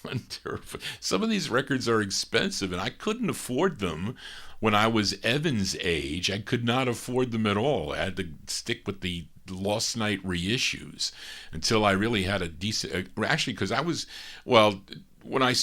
under. Some of these records are expensive, and I couldn't afford them when I was Evan's age. I could not afford them at all. I had to stick with the Lost Night reissues until I really had a decent. Actually, because I was, well, when I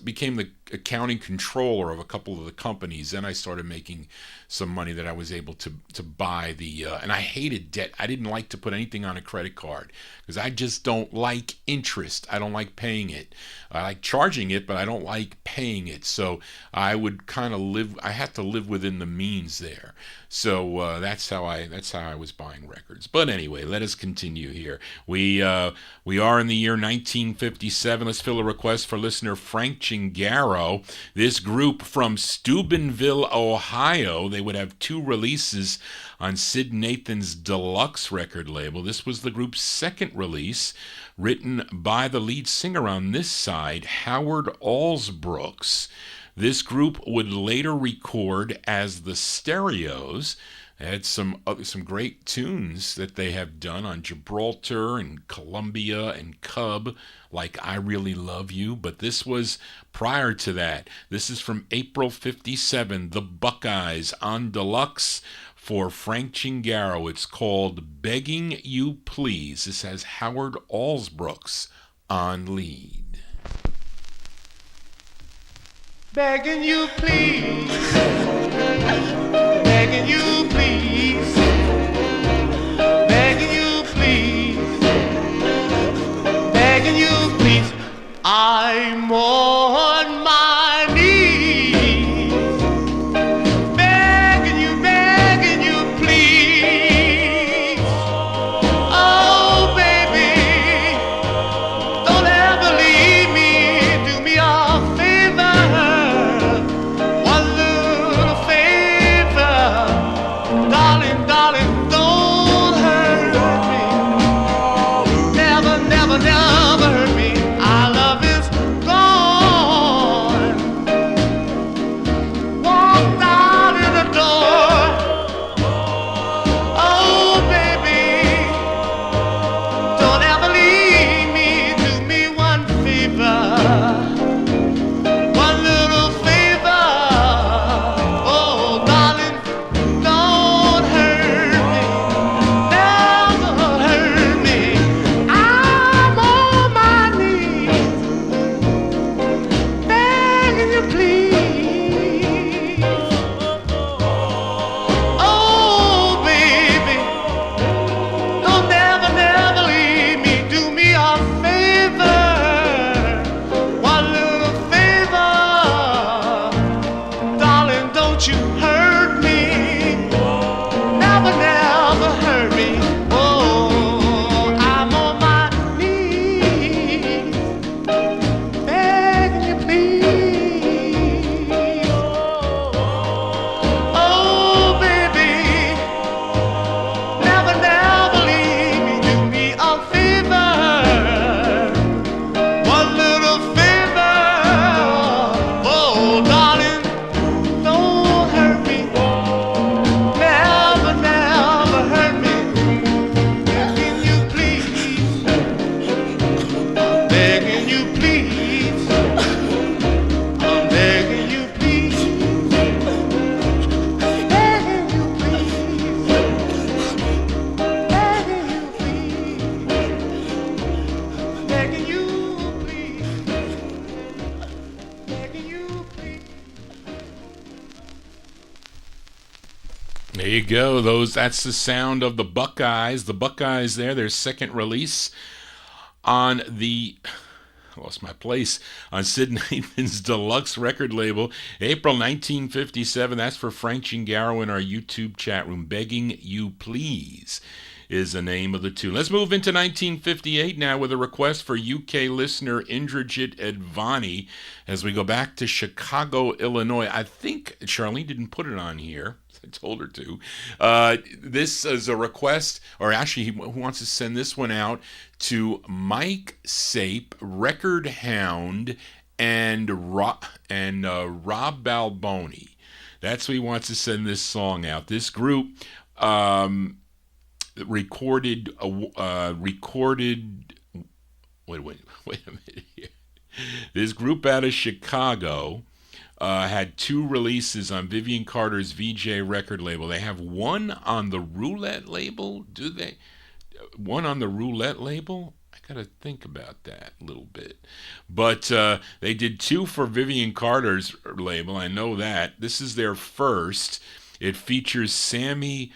became the accounting controller of a couple of the companies, then I started making some money that I was able to buy the, and I hated debt. I didn't like to put anything on a credit card because I just don't like interest. I don't like paying it. I like charging it, but I don't like paying it. So I would kind of I had to live within the means there. So that's how I was buying records. But anyway, let us continue here. We are in the year 1957. Let's fill a request for listener Frank Chingaro. This group from Steubenville, Ohio, they would have two releases on Sid Nathan's Deluxe record label. This was the group's second release, written by the lead singer on this side, Howard Allsbrooks. This group would later record as the Stereos. They had some great tunes that they have done on Gibraltar and Columbia and Cub, like I Really Love You, but this was prior to that. This is from April 57, the Buckeyes on Deluxe for Frank Chingaro. It's called Begging You Please. This has Howard Allsbrooks on lead. Begging you please, begging you please, begging you please, begging you please, I'm on my knees, begging you please, oh baby, don't ever leave me, do me a favor. There you go. That's the sound of the Buckeyes. The Buckeyes there, their second release on the... I lost my place. On Sid Nathan's Deluxe record label, April 1957. That's for Frank Chingaro in our YouTube chat room. Begging You Please is the name of the tune. Let's move into 1958 now with a request for UK listener Indrajit Advani as we go back to Chicago, Illinois. I think Charlene didn't put it on here. I told her to. This is a request, or actually, he wants to send this one out to Mike Sape, Record Hound, and Rob Balboni. That's who he wants to send this song out. This group recorded. Wait a minute here. This group out of Chicago had 2 releases on Vivian Carter's VJ record label. They have one on the Roulette label. Do they? One on the Roulette label? I gotta think about that a little bit. But they did 2 for Vivian Carter's label. I know that. This is their first. It features Sammy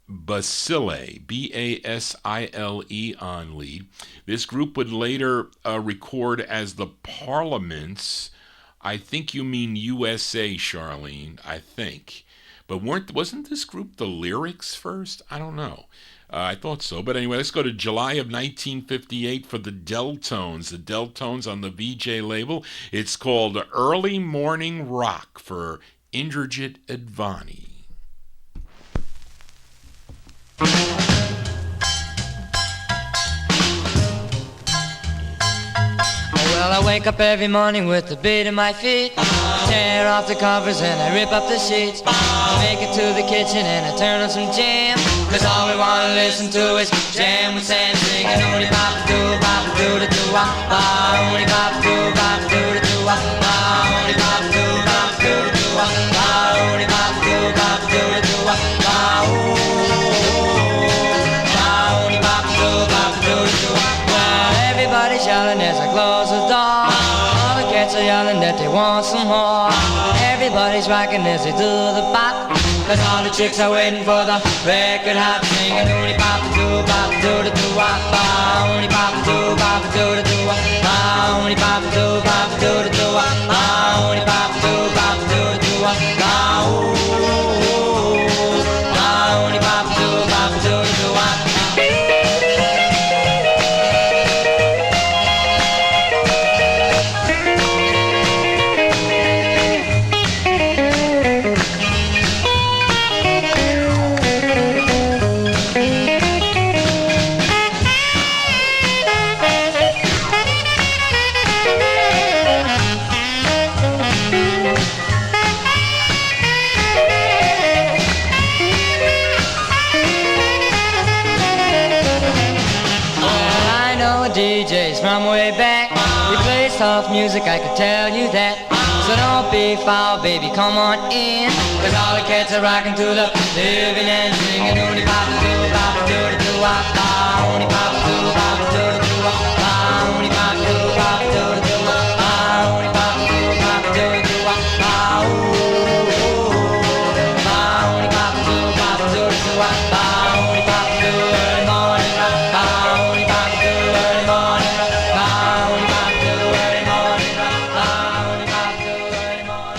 Basile, Basile on lead. This group would later record as the Parliaments. I think you mean USA, Charlene, I think. But wasn't this group the Lyrics first? I don't know. I thought so. But anyway, let's go to July of 1958 for the Deltones. The Deltones on the VJ label. It's called Early Morning Rock for Indrajit Advani. Well, I wake up every morning with the beat in my feet. Tear off the covers and I rip up the sheets. I make it to the kitchen and I turn on some jam. Cause all we wanna listen to is jam with Sam singing Ooney Papa Doo Papa Doo da Doo Wah. Ooney Papa Doo Papa Doo da Doo Wah. Ooney Papa Doo Papa Doo da Doo Wah. Ooney Papa Doo Papa Doo da Doo Wah. Ooney Papa Doo Papa Doo da Doo Wah. Well, everybody's yelling as I close the door. All the cats are yelling that they want some more. Everybody's rocking as they do the bop. Cause all the chicks are waiting for the record hop, singing Ooney Papa Doo Papa Doo da Doo Wah. Ooney Papa Doo Papa Doo da Doo Wah. Ooney Papa Doo Papa Doo da Doo Wah. Ooney Papa Doo Papa Doo da Doo Wah. Ooney Papa Doo Papa Doo da Doo Wah. DJs from way back. He plays soft music, I can tell you that. So don't be foul, baby, come on in. Cause all the cats are rocking to the living and singing Ooney Papa Doo Papa Doo da Doo Wah. Ooney Papa Doo Papa Doo da Doo Wah. Ooney Papa Doo Papa Doo da Doo Wah. Ooney Papa Doo Papa Doo da Doo Wah. Ooney Papa Doo Papa Doo da Doo Wah. Ooney Papa Doo early morning rock. Ooney Papa Doo early morning rock. Ooney Papa Doo early morning rock. Ooney Papa Doo early morning rock.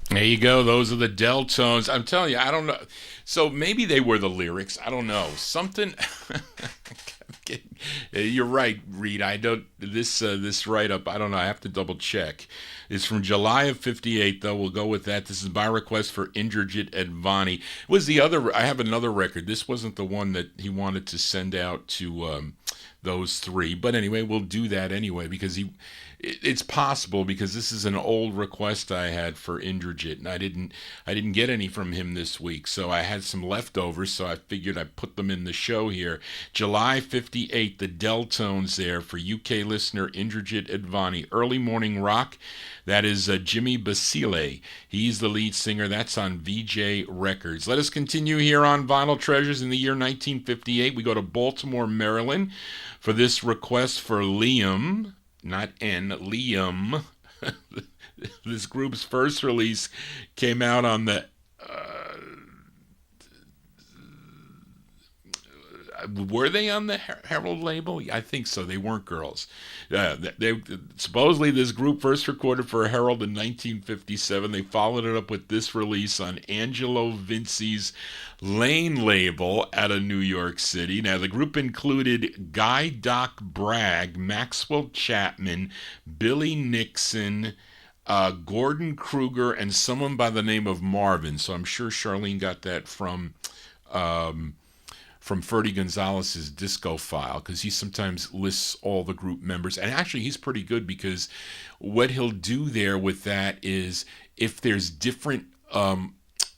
There you go. Those are the Deltones. I'm telling you, I don't know. So maybe they were the Lyrics. I don't know. Something. You're right, Reed. I don't. This write up. I don't know. I have to double check. It's from July of '58, though. We'll go with that. This is by request for Indrajit Advani. It was the other. I have another record. This wasn't the one that he wanted to send out to those 3. But anyway, we'll do that anyway because it's possible because this is an old request I had for Indrajit, and I didn't get any from him this week, so I had some leftovers, so I figured I'd put them in the show here. July 58, the Deltones there for UK listener Indrajit Advani. Early Morning Rock, that is Jimmy Basile. He's the lead singer. That's on VJ Records. Let us continue here on Vinyl Treasures in the year 1958. We go to Baltimore, Maryland for this request for Liam. Not N, Liam. This group's first release came out on the were they on the Herald label? I think so. They weren't girls. They supposedly this group first recorded for Herald in 1957. They followed it up with this release on Angelo Vinci's Lane label out of New York City. Now the group included Guy Doc Bragg, Maxwell Chapman, Billy Nixon, Gordon Kruger, and someone by the name of Marvin. So I'm sure Charlene got that from Ferdy Gonzalez's disco file, because he sometimes lists all the group members. And actually, he's pretty good, because what he'll do there with that is if there's different,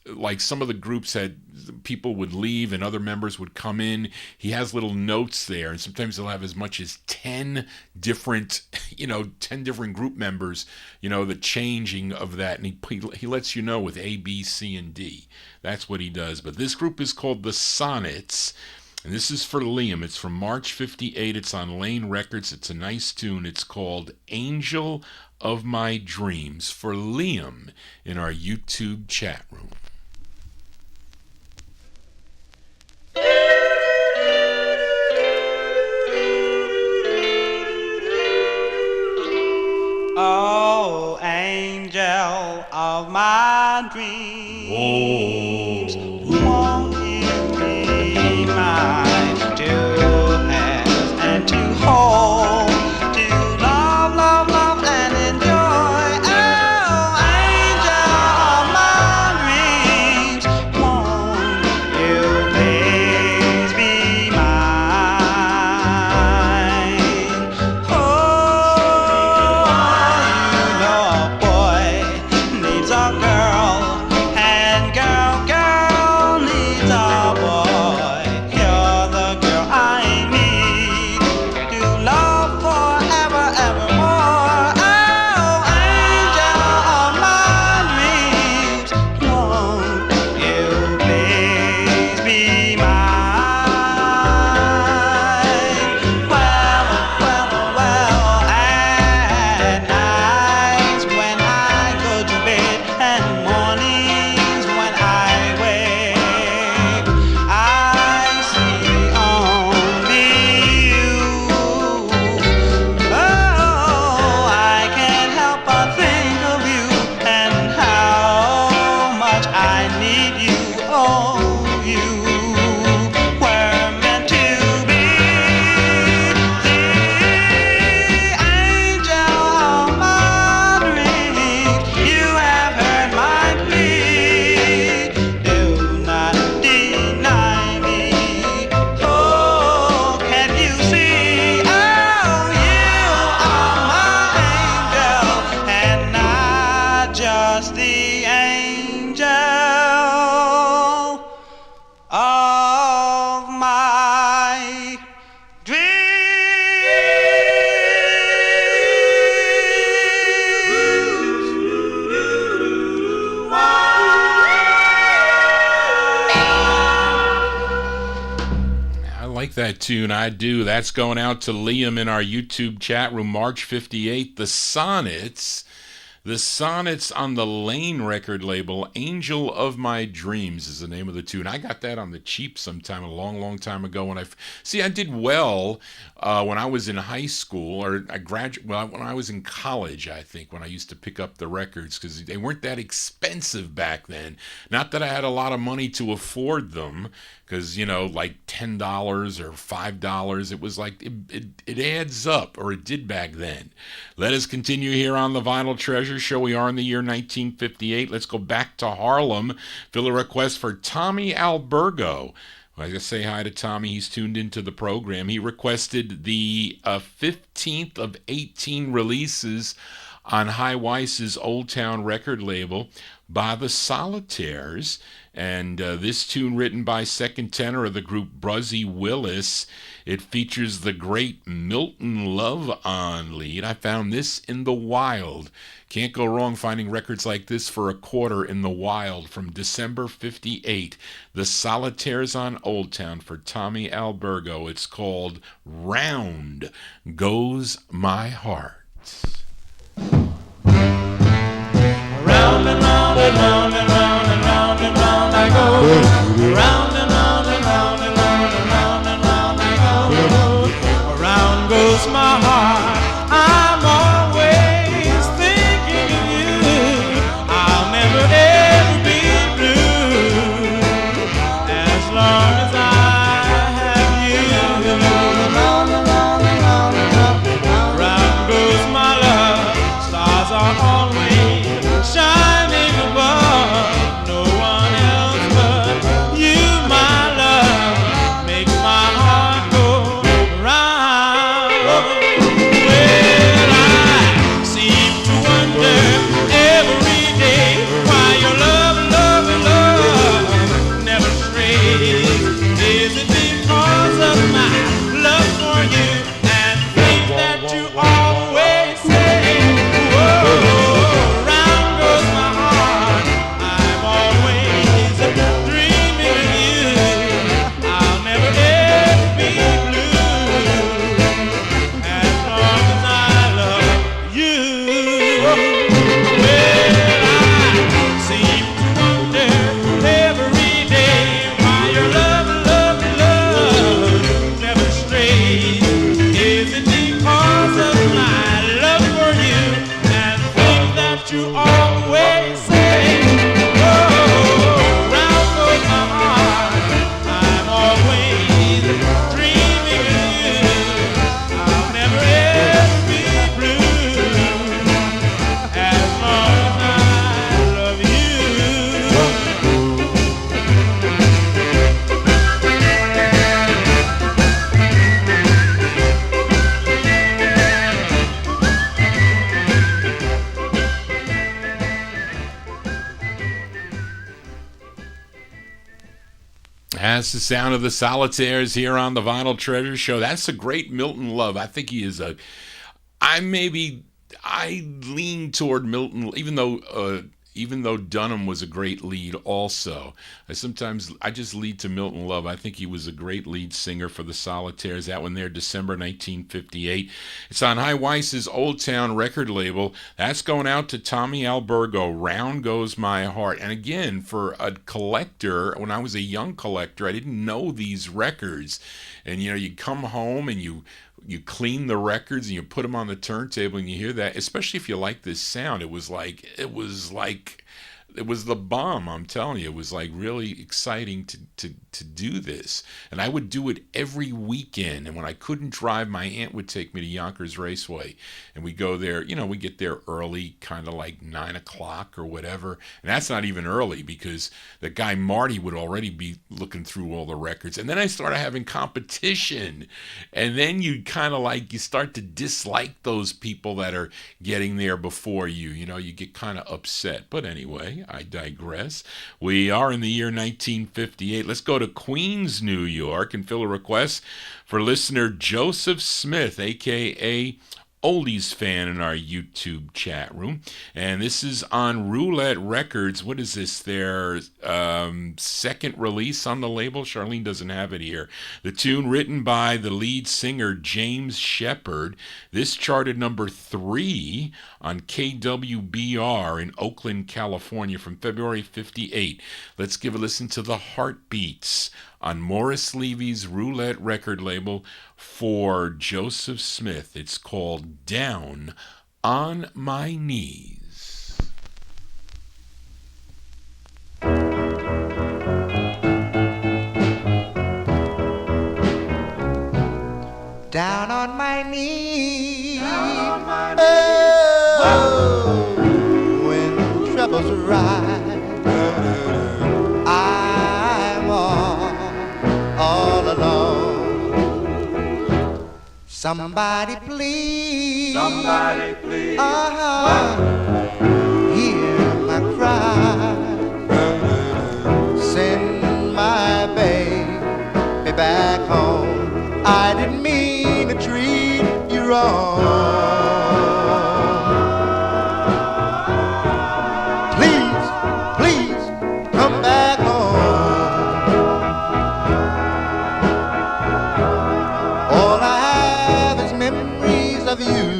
like some of the groups had people would leave and other members would come in, he has little notes there, and sometimes he'll have as much as 10 different group members, the changing of that, and he lets you know with A, B, C, and D. That's what he does. But this group is called the Sonnets, and this is for Liam. It's from March 58. It's on Lane Records. It's a nice tune. It's called Angel of My Dreams, for Liam in our YouTube chat room. Oh, angel of my dreams, won't you be mine to have and to hold, to love, love, love and enjoy? Oh, angel of my dreams, won't you please be mine? Oh, needs a girl, and girl needs a boy. You're the girl I need to love forever, evermore. Oh, angel of my dreams, won't you please be mine? Well, at nights when I go to bed and mornings when I wake, I see only you. Oh, I can't help but think of you and how much I need you. Oh, you were meant to be the angel of my dreams. You have heard my plea. Do not deny me. Oh, can you see? Oh, you are my angel, and not just the angel of my I like that tune. I do. That's going out to Liam in our YouTube chat room. March 58, the Sonnets. The Sonnets on the Lane record label. Angel of My Dreams is the name of the tune. I got that on the cheap sometime, a long, long time ago. When I did well when I was in high school, or when I was in college, I think, when I used to pick up the records, because they weren't that expensive back then. Not that I had a lot of money to afford them, because, like $10 or $5, it was like, it adds up, or it did back then. Let us continue here on the Vinyl Treasure Show. We are in the year 1958. Let's go back to Harlem. Fill a request for Tommy Albergo. I gotta say hi to Tommy. He's tuned into the program. He requested the 15th of 18 releases on High Weiss's Old Town record label by the Solitaires. And this tune, written by second tenor of the group Bruzzy Willis, it features the great Milton Love on lead. I found this in the wild. Can't go wrong finding records like this for a quarter in the wild. From December 58, the Solitaires on Old Town for Tommy Albergo. It's called Round Goes My Heart. round and round and round and round and round and round I go. Round and round and round and round and round and round. That's the sound of the Solitaires here on the Vinyl Treasure Show. That's a great Milton Love. I think he is I lean toward Milton, even though Dunham was a great lead also. I just lead to Milton Love. I think he was a great lead singer for the Solitaires. That one there, December 1958. It's on High Weiss's Old Town record label. That's going out to Tommy Albergo. Round Goes My Heart. And again, for a collector, when I was a young collector, I didn't know these records. And, you come home and you clean the records and you put them on the turntable and you hear that, especially if you like this sound. It was the bomb, I'm telling you. It was like really exciting to do this. And I would do it every weekend. And when I couldn't drive, my aunt would take me to Yonkers Raceway. And we go there, we get there early, kind of like 9 o'clock or whatever. And that's not even early because the guy Marty would already be looking through all the records. And then I started having competition. And then you start to dislike those people that are getting there before you. You get kind of upset. But anyway, I digress. We are in the year 1958. Let's go to Queens, New York, and fill a request for listener Joseph Smith, a.k.a. Oldies fan in our YouTube chat room. And this is on Roulette Records. What is this? Their second release on the label? Charlene doesn't have it here. The tune written by the lead singer James Shepard. This charted number 3 on KWBR in Oakland, California from February 58. Let's give a listen to the Heartbeats on Morris Levy's Roulette record label for Joseph Smith. It's called Down on My Knees. Down on my knees, when troubles arise, I'm all alone. Somebody please, hear my cry. Send my baby back home. I didn't mean to treat you wrong. Please, come back home. All I have is memories of you.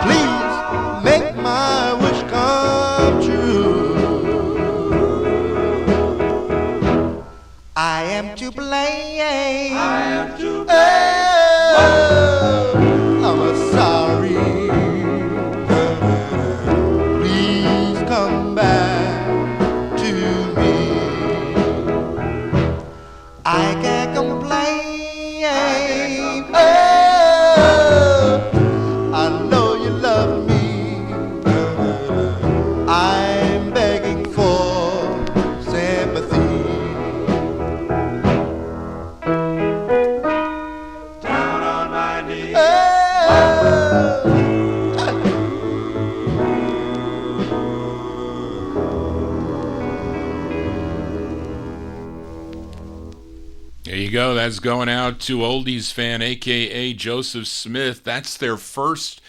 Please make my wish come true. I am to blame. I'm sorry. Please come back to me. I can't complain. I know you love me. I'm begging for sympathy. Down on my knees. There you go. That's going out to Oldies fan, a.k.a. Joseph Smith. That's their first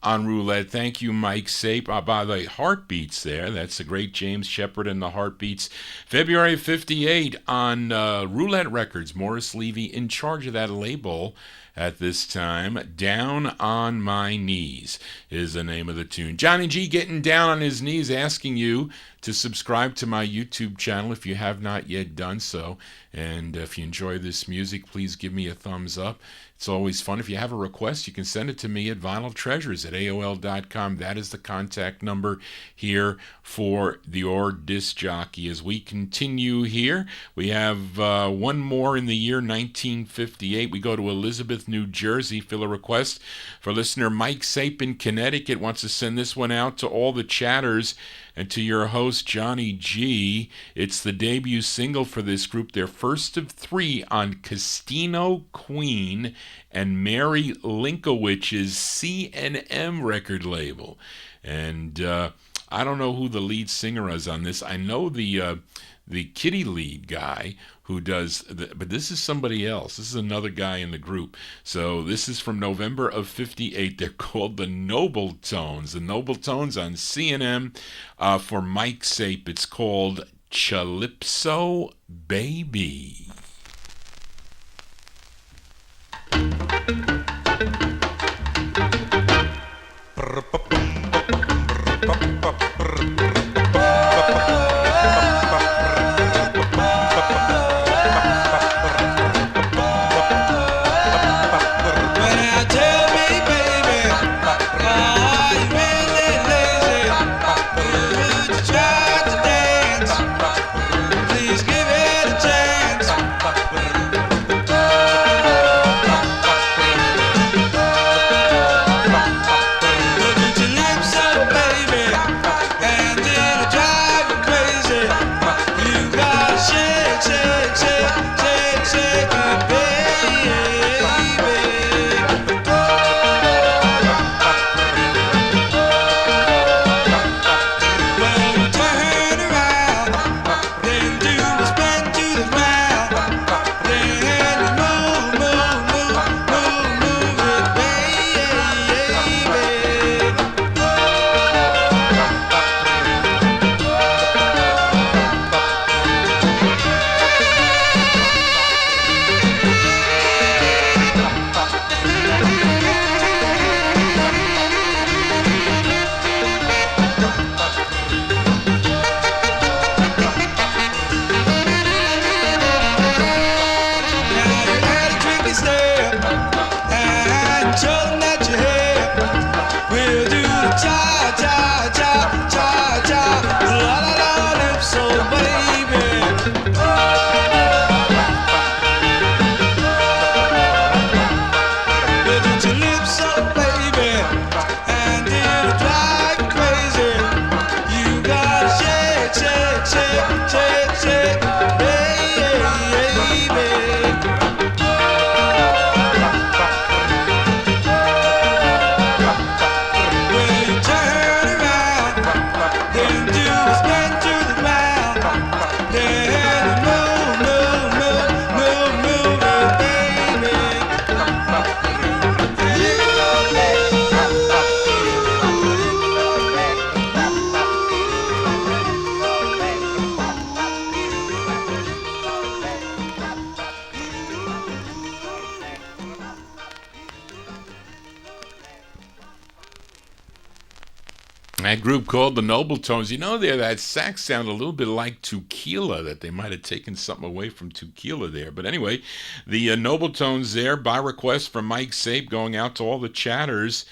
on Roulette. Thank you, Mike Sape. By the Heartbeats there. That's the great James Shepard and the Heartbeats. February 58 on Roulette Records. Morris Levy in charge of that label at this time. Down on My Knees is the name of the tune. Johnny G getting down on his knees, asking you to subscribe to my YouTube channel if you have not yet done so. And if you enjoy this music, please give me a thumbs up. It's always fun. If you have a request, you can send it to me at vinyltreasures@aol.com. That is the contact number here for your disc jockey. As we continue here, we have one more in the year 1958. We go to Elizabeth, New Jersey. Fill a request for listener Mike Sape in Connecticut. Wants to send this one out to all the chatters and to your host, Johnny G. It's the debut single for this group, their first of 3 on Castino Queen and Mary Linkowich's C&M record label. And I don't know who the lead singer is on this. I know the Kitty lead guy who does, but this is somebody else. This is another guy in the group. So this is from November of '58. They're called the Noble Tones. The Noble Tones on C&M for Mike Sape. It's called Calypso Baby. That group called the Noble Tones. You know, there that sax sound a little bit like Tequila, that they might have taken something away from Tequila there. But anyway, the Noble Tones there by request from Mike Sape, going out to all the chatters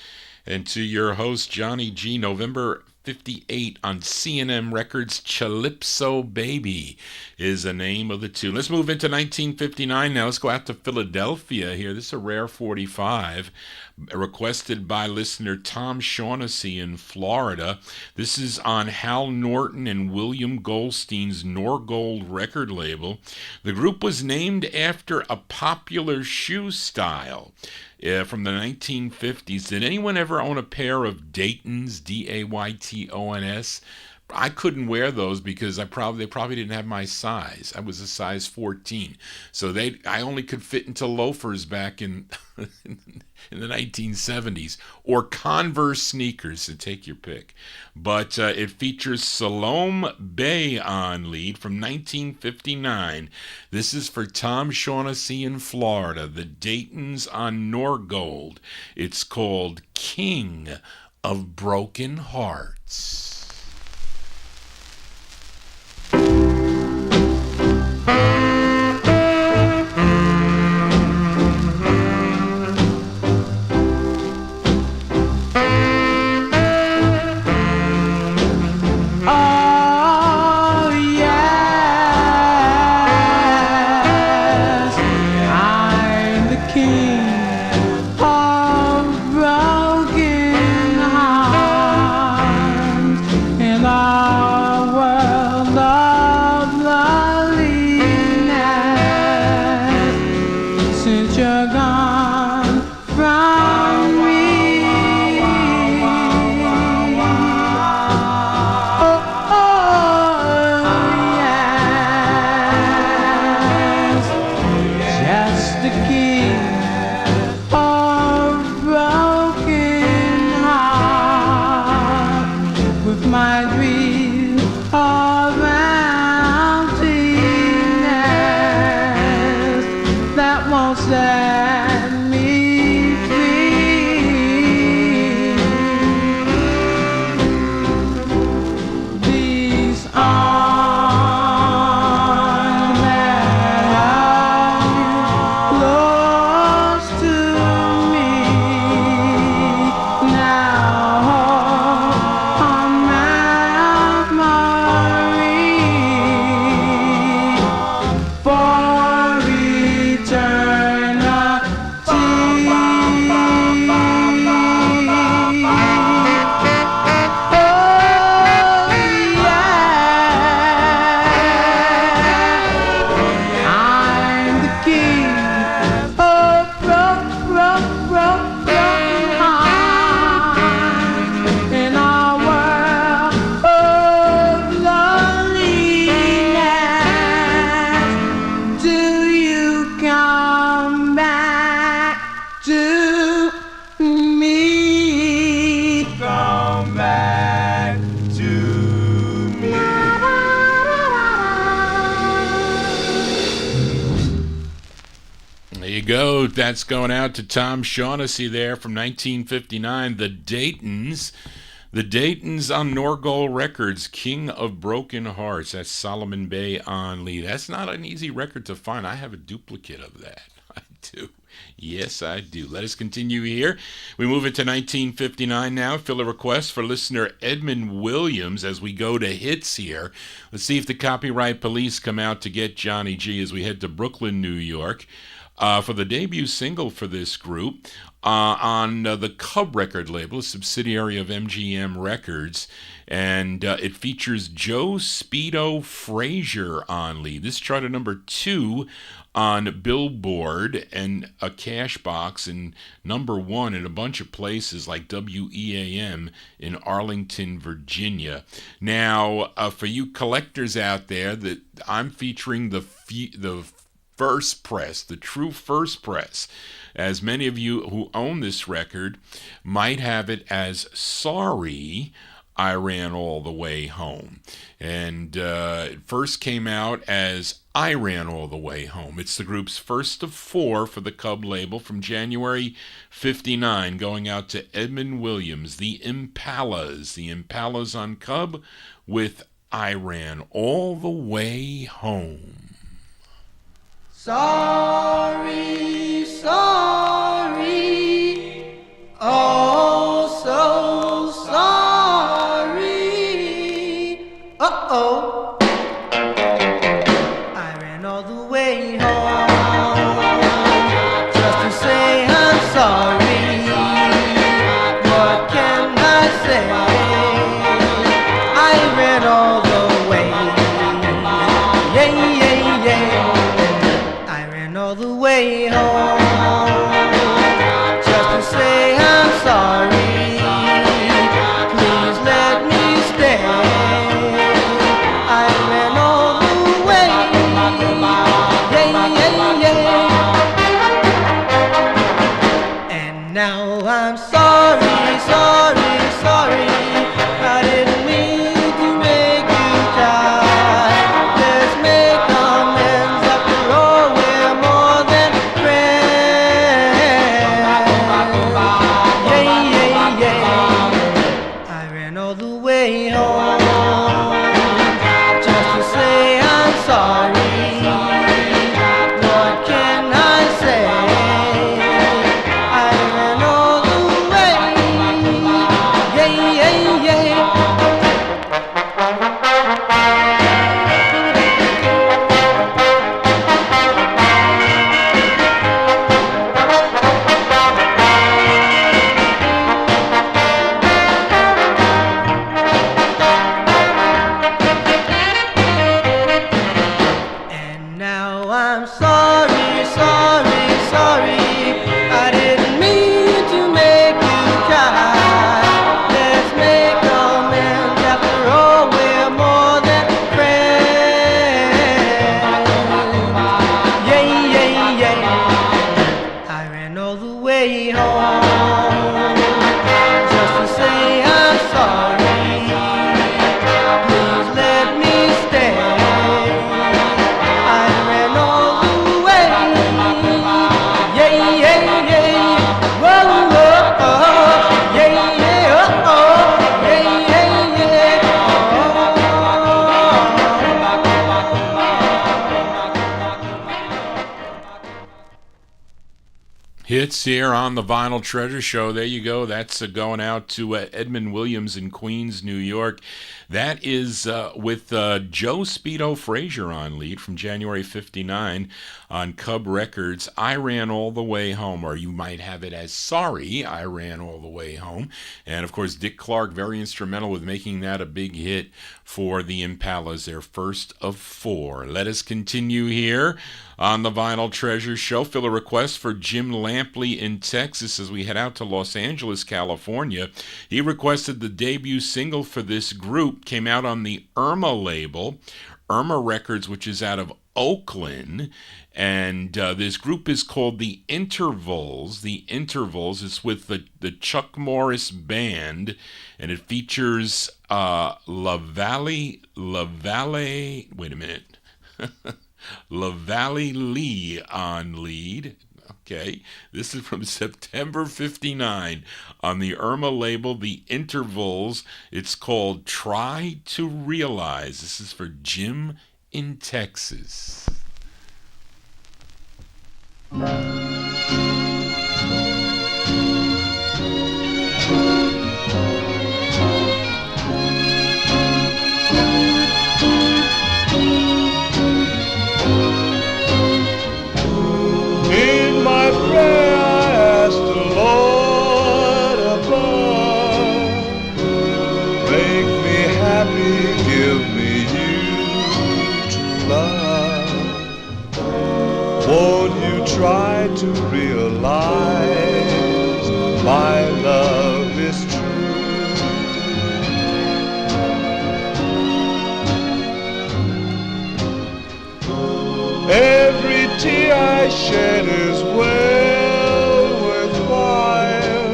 and to your host Johnny G. November '58 on C&M Records. Calypso Baby is the name of the tune. Let's move into 1959 now. Let's go out to Philadelphia here. This is a rare 45 requested by listener Tom Shaughnessy in Florida. This is on Hal Norton and William Goldstein's Norgold record label. The group was named after a popular shoe style from the 1950s. Did anyone ever own a pair of Dayton's, Daytons? I couldn't wear those because they probably didn't have my size. I was a size 14, so I only could fit into loafers back in in the 1970s, or Converse sneakers, so take your pick. But it features Salome Bay on lead from 1959. This is for Tom Shaughnessy in Florida, the Daytons on Norgold. It's called King of Broken Hearts. you go. That's going out to Tom Shaughnessy there from 1959. The Daytons. The Daytons on Norgol Records, King of Broken Hearts. That's Solomon Bay on lead. That's not an easy record to find. I have a duplicate of that. I do. Yes, I do. Let us continue here. We move into 1959 now. Fill a request for listener Edmund Williams as we go to hits here. Let's see if the copyright police come out to get Johnny G as we head to Brooklyn, New York. For the debut single for this group on the Cub record label, a subsidiary of MGM Records, and it features Joe Speedo Frazier on lead. This charted number 2 on Billboard and a cash box, and number 1 in a bunch of places like WEAM in Arlington, Virginia. Now, for you collectors out there, that I'm featuring the first press, the true first press, as many of you who own this record might have it as Sorry, I Ran All the Way Home. And it first came out as I Ran All the Way Home. It's the group's first of 4 for the Cub label from January 59, going out to Edmund Williams, the Impalas. The Impalas on Cub with I Ran All the Way Home. Sorry, sorry, oh so sorry. Uh-oh, I ran all the way home just to say I'm sorry. What can I say? I ran all the way, yeah, yeah, yeah. All the way home just to say I'm sorry. Please let me stay. I ran all the way, yeah, yeah, yeah. And now I'm sorry, sorry, sorry. I didn't mean to make you cry. Let's make amends after all. We're more than friends. Yeah, yeah, yeah. I ran all the way home just to say I'm sorry. What can I say? I ran all the way. Yeah, yeah, yeah. And now I'm sorry, sorry, sorry. I didn't mean to make you cry. Let's make amends after all. We're more than friends. Yeah, yeah, yeah. I ran all the way home just to say I'm sorry. Please let me stay. I ran all the way, yeah, yeah, yeah. Whoa, whoa, oh, yeah, yeah, oh, oh, yeah, yeah, yeah. Hits here on the Vinyl Treasure Show. There you go. That's going out to Edmund Williams in Queens, New York. That is with Joe Speedo Frazier on lead from January 59 on Cub Records. I Ran All the Way Home, or you might have it as Sorry, I Ran All the Way Home. And of course, Dick Clark, very instrumental with making that a big hit for the Impalas, their first of 4. Let us continue here on the Vinyl Treasure Show. Fill a request for Jim Lampley in Texas as we head out to Los Angeles, California. He requested the debut single for this group, came out on the Irma label, Irma Records, which is out of Oakland. And this group is called The Intervals. The Intervals is with the Chuck Morris Band, and it features La Valley, wait a minute, La Valley Lee on lead. okay? This is from September 59 on the Irma label, The Intervals. It's called Try to Realize. This is for Jim in Texas. In my prayer I asked the Lord above, make me happy, give me you to love. Won't you try to realize my love is true? Every tear I shed is well worthwhile.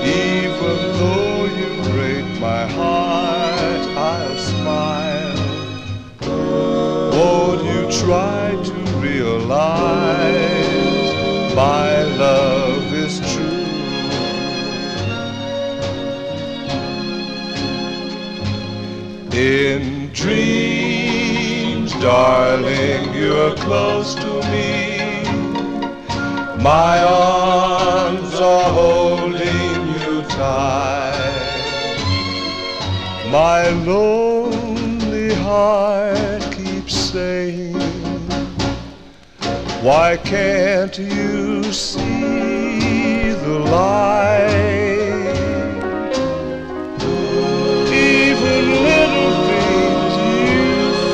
Even though you break my heart, I'll smile. Won't you try to realize my love is true? In dreams, darling, you're close to me. My arms are holding you tight. My lonely heart keeps saying, why can't you see the light? Even little things you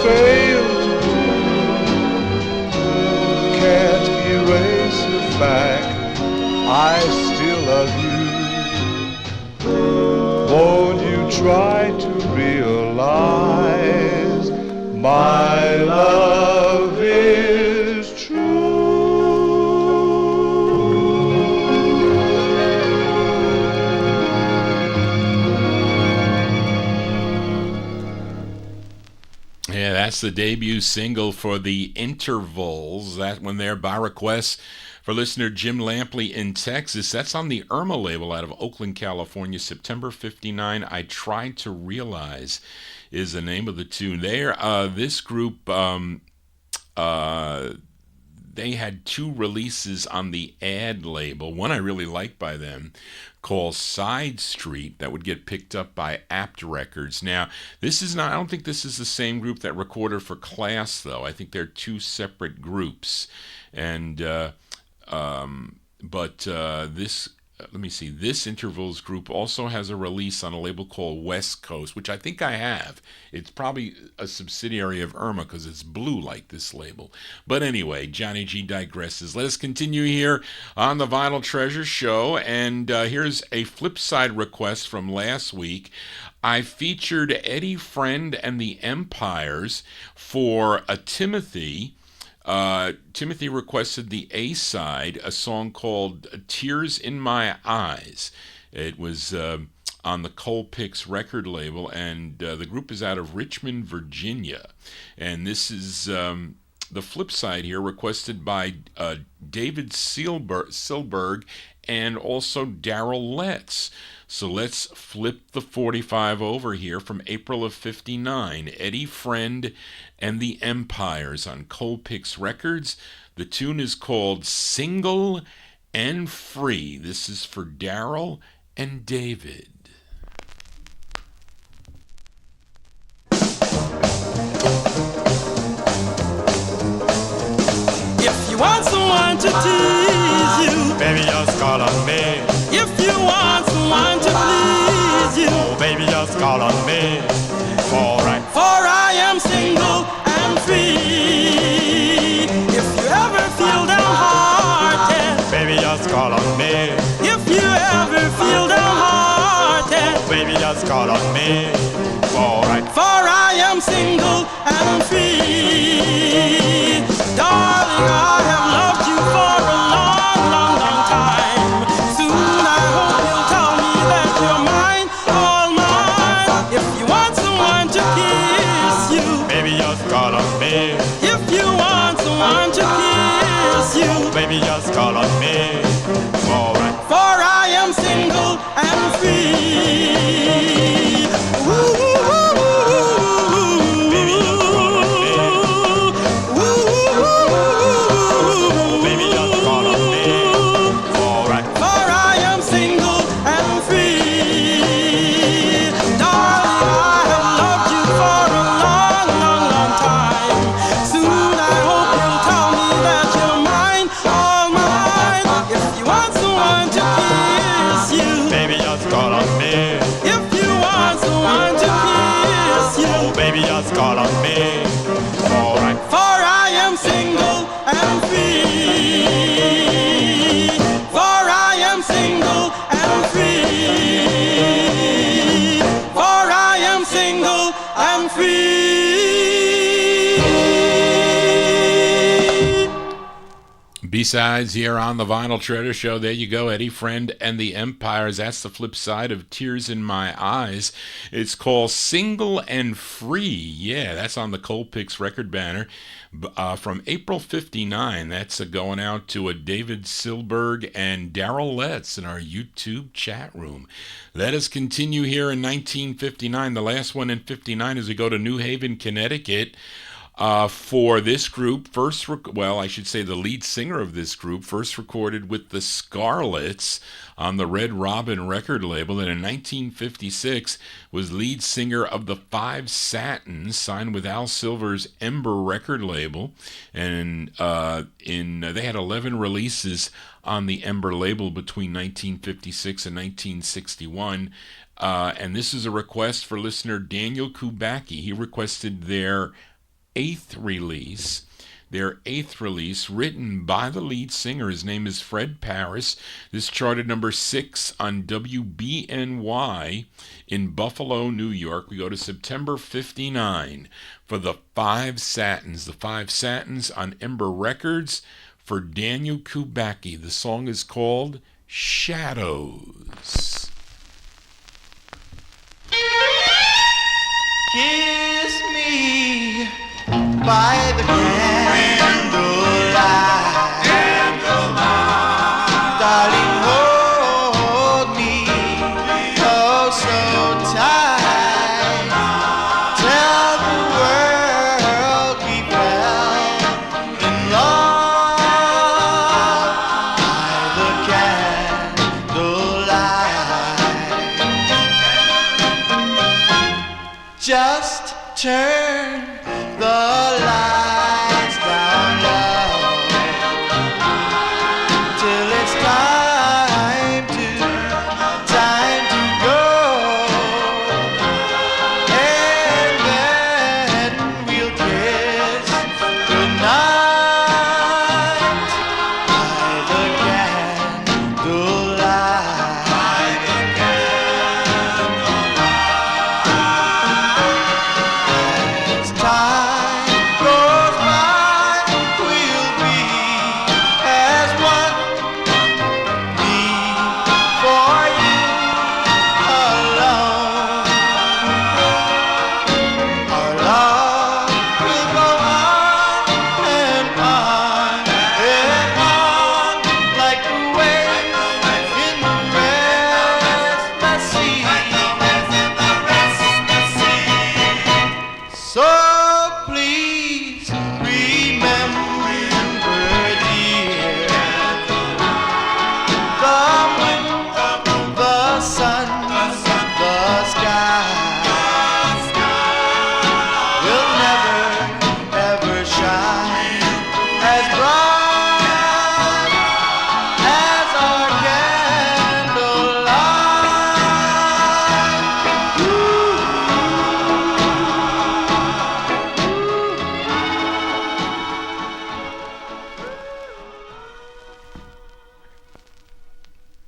fail to do can't erase the fact I still love you. Won't you try to realize my love is true? Yeah, that's the debut single for The Intervals. That one there by request for listener Jim Lampley in Texas. That's on the Irma label out of Oakland, California, September 59. I Tried to Realize is the name of the tune there. This group, they had two releases on the Ad label. One I really liked by them called Side Street that would get picked up by Apt Records. Now, this is not, I don't think this is the same group that recorded for Class, though. I think they're two separate groups. And, this, let me see, this Intervals group also has a release on a label called West Coast, which I think I have. It's probably a subsidiary of Irma because it's blue like this label. But anyway, Johnny G digresses. Let us continue here on the Vinyl Treasure Show, and here's a flip side request from last week. I featured Eddie Friend and the Empires for a Timothy. Timothy requested the A-side, a song called Tears in My Eyes. It was on the Colpix record label, and the group is out of Richmond, Virginia. And this is the flip side here, requested by David Silberg and also Daryl Letts. So let's flip the 45 over here from April of 59. Eddie Friend and the Empires on Colpix Records. The tune is called Single and Free. This is for Daryl and David. If you want someone to tease you, Baby, just call on me. if you want someone to please you, Oh, baby, just call on me. Alright. for I am single and free. If you ever feel downhearted, Baby, just call on me. if you ever feel downhearted, Baby, just call on me. Alright. for I am single and free. Darling, I have loved you for a long, long, long time. Soon I hope you'll tell me that you're mine, all mine. If you want someone to kiss you, Baby, just call on me. if you want someone to kiss you, Baby, just call on me. Alright. For I am single and free. For I am single and free. For I am single and free. B-sides here on the Vinyl Treasure Show. There you go, Eddie Friend and the Empires. That's the flip side of Tears in My Eyes. It's called Single and Free. Yeah, that's on the Cold Picks record banner from April 59. That's going out to a David Silberg and Daryl Letts in our YouTube chat room. Let us continue here in 1959. The last one in 59 is we go to New Haven, Connecticut. For this group, I should say the lead singer of this group, first recorded with the Scarlets on the Red Robin record label, and in 1956 was lead singer of the Five Satins, signed with Al Silver's Ember record label, and they had 11 releases on the Ember label between 1956 and 1961. And this is a request for listener Daniel Kubacki. He requested their eighth release, written by the lead singer. His name is Fred Paris. This charted number 6 on WBNY in Buffalo, New York. We go to September 59 for the Five Satins. The Five Satins on Ember Records for Daniel Kubacki. The song is called Shadows. Kiss me by the candlelight, darling, hold me oh so tight. Tell the world we fell in love by the candlelight. Just turn the lights down low till it's time to go, and then we'll kiss goodnight by the candlelight. As time goes by, we'll be as one, me for you alone. Our love will go on and on and on, like the waves in the restless sea. So please remember, dear, the moon, the sun, the sky will never, ever shine as bright as our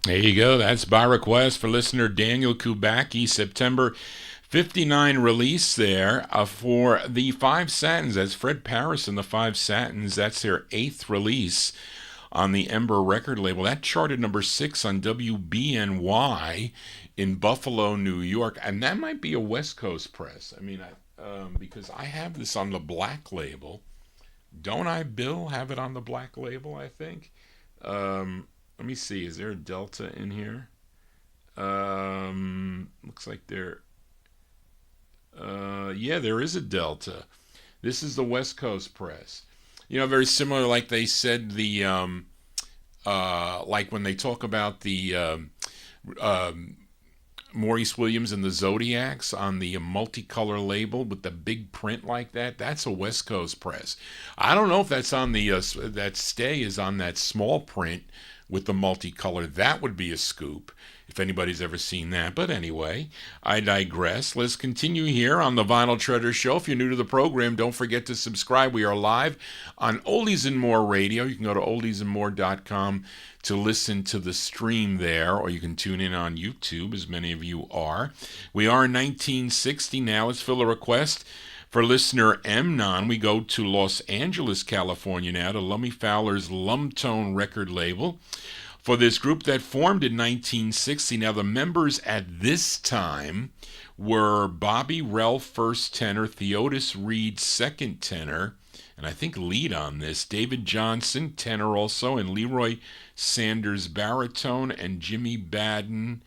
There you go. That's by request for listener Daniel Kubacki. September 59 release there for the Five Satins. That's Fred Paris and the Five Satins. That's their 8th release on the Ember record label. That charted number 6 on WBNY in Buffalo, New York. And that might be a West Coast press. I mean, because I have this on the black label. Don't I, Bill, have it on the black label, I think? Let me see. Is there a Delta in here? Looks like there... yeah, there is a Delta. This is the West Coast press. You know, very similar, like they said, the... like when they talk about the... Maurice Williams and the Zodiacs on the multicolor label with the big print like that. That's a West Coast press. I don't know if that's on the that Stay is on that small print with the multicolor. That would be a scoop if anybody's ever seen that. But anyway, I digress. Let's continue here on the Vinyl Treasure Show. If you're new to the program, don't forget to subscribe. We are live on Oldies and More Radio. You can go to oldiesandmore.com to listen to the stream there, or you can tune in on YouTube, as many of you are. We are in 1960 now. Let's fill a request for listener Mnon. We go to Los Angeles, California now, to Lummy Fowler's Lumtone record label. For this group that formed in 1960, now the members at this time were Bobby Rell, first tenor, Theodis Reed, second tenor, and I think lead on this, David Johnson, tenor also, and Leroy Sanders, baritone, and Jimmy Baden.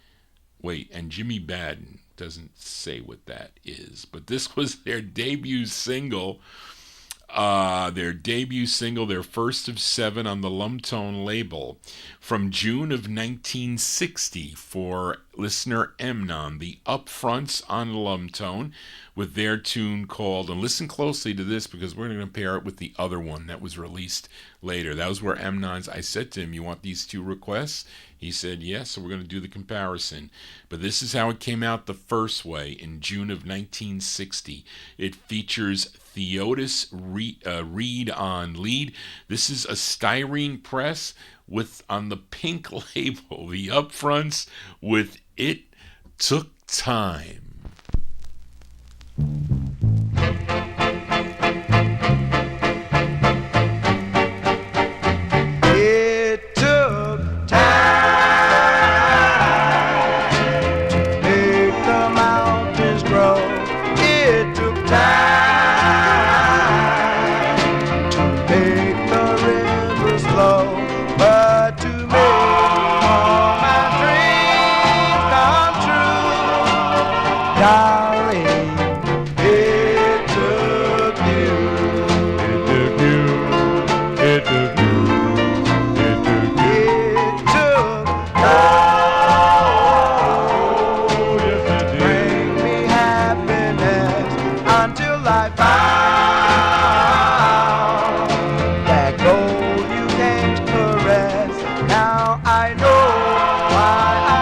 Jimmy Baden doesn't say what that is, but this was their debut single. Their first of 7 on the Lumtone label from June of 1960 for listener Mnon, the Upfronts on Lumtone, with their tune called, and listen closely to this because we're going to compare it with the other one that was released later. That was where Mnon's, I said to him, you want these 2 requests? He said yes, so we're going to do the comparison. But this is how it came out the first way in June of 1960. It features Theodis Reed on lead. This is a styrene press with, on the pink label, the Upfronts with It Took Time. It took time to make the mountains grow. It took time to make the rivers flow. But to make all my dreams come true, darling, it took you. It took you. It took you. It took you. It took Oh, yes, it did. bring me happiness until I found that gold you can't caress. Now I know why I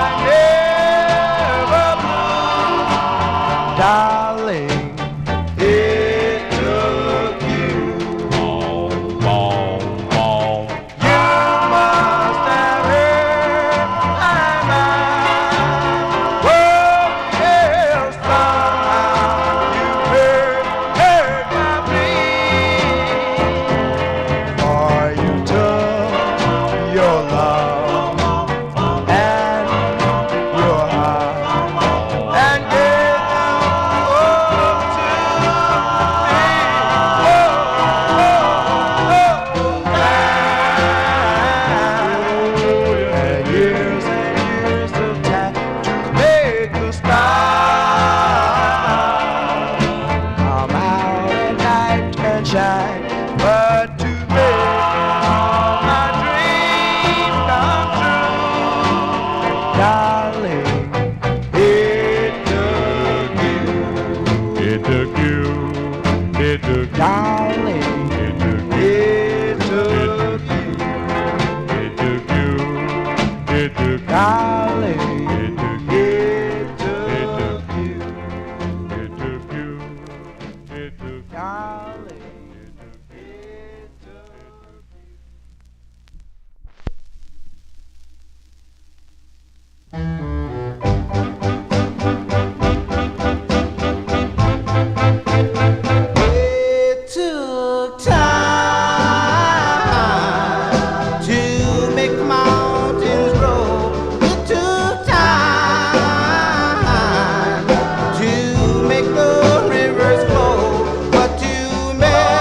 never blew. Darling, it took you. Ball, ball, ball. You must have heard my mind. Oh, yes, somehow you heard my plea. For you took your love and your heart and gave them all to me. And years of time to make you smile. Come out at night and shine, but to make all my dreams come true, darling, it took you. It took you. It took you. Darling, It took you. it took you. It took you. It took you. Darling, It took you. it took you. It took you. It took you. Darling, It took you. it took you. It took time to make mountains grow. It took time to make the rivers flow. But to make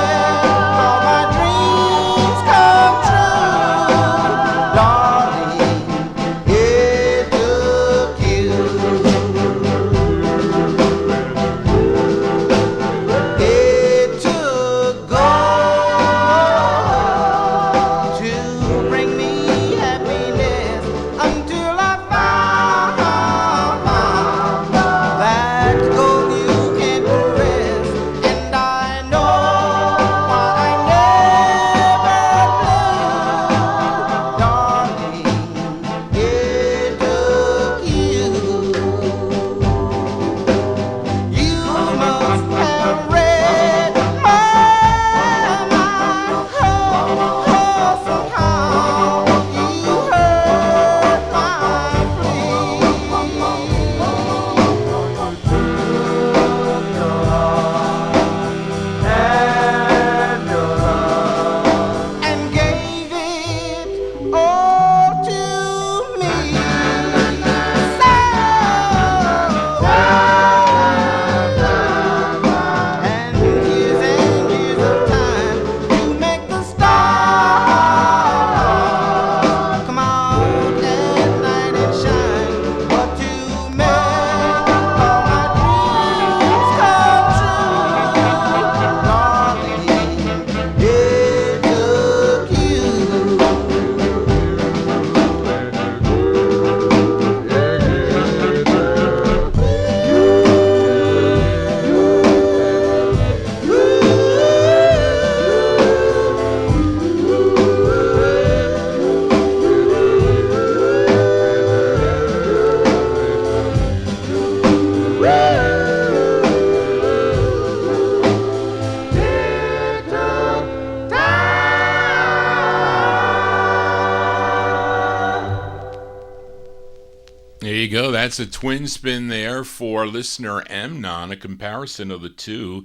that's a twin spin there for listener Amnon, a comparison of the two.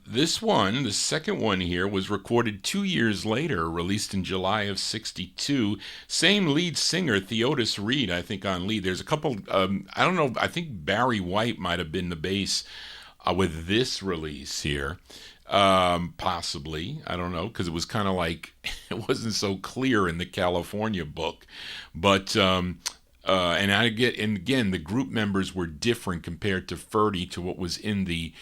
This one, the second one here, was recorded 2 years later, released in July of 62. Same lead singer, Theotis Reed, I think, on lead. There's a couple, I don't know, I think Barry White might have been the bass with this release here. Possibly, I don't know, because it was kind of like, it wasn't so clear in the California book. But, and again, the group members were different compared to Ferdy, to what was in the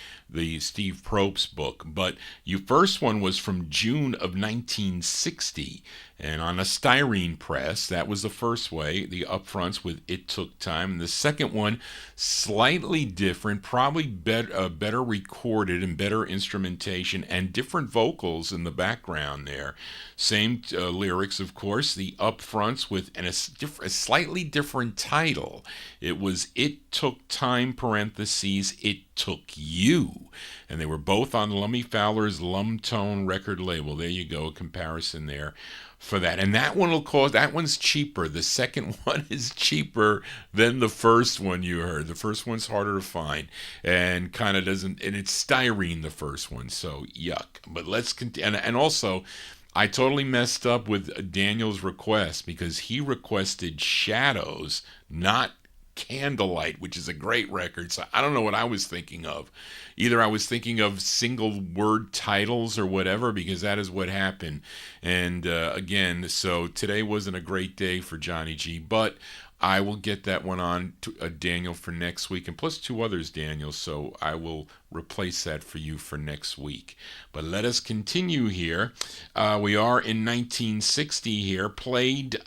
Steve Probst book. But your first one was from June of 1960, and on a styrene press. That was the first way, the upfronts with It Took Time. And the second one, slightly different, probably better recorded and better instrumentation and different vocals in the background there. Same lyrics, of course, the upfronts with a slightly different title. It was It Took Time, parentheses, It Took You. And they were both on Lummy Fowler's Lumtone record label. There you go, a comparison there for that. And that one will cost, that one's cheaper. The second one is cheaper than the first one you heard. The first one's harder to find and kind of doesn't, and it's styrene, the first one, so yuck. But let's continue. And also, I totally messed up with Daniel's request, because he requested Shadows, not Candlelight, which is a great record. So I don't know what I was thinking of. Either I was thinking of single word titles or whatever, because that is what happened. And again, so today wasn't a great day for Johnny G, but I will get that one on to Daniel for next week, and plus two others, Daniel, so I will replace that for you for next week. But let us continue here. We are in 1960 here. Played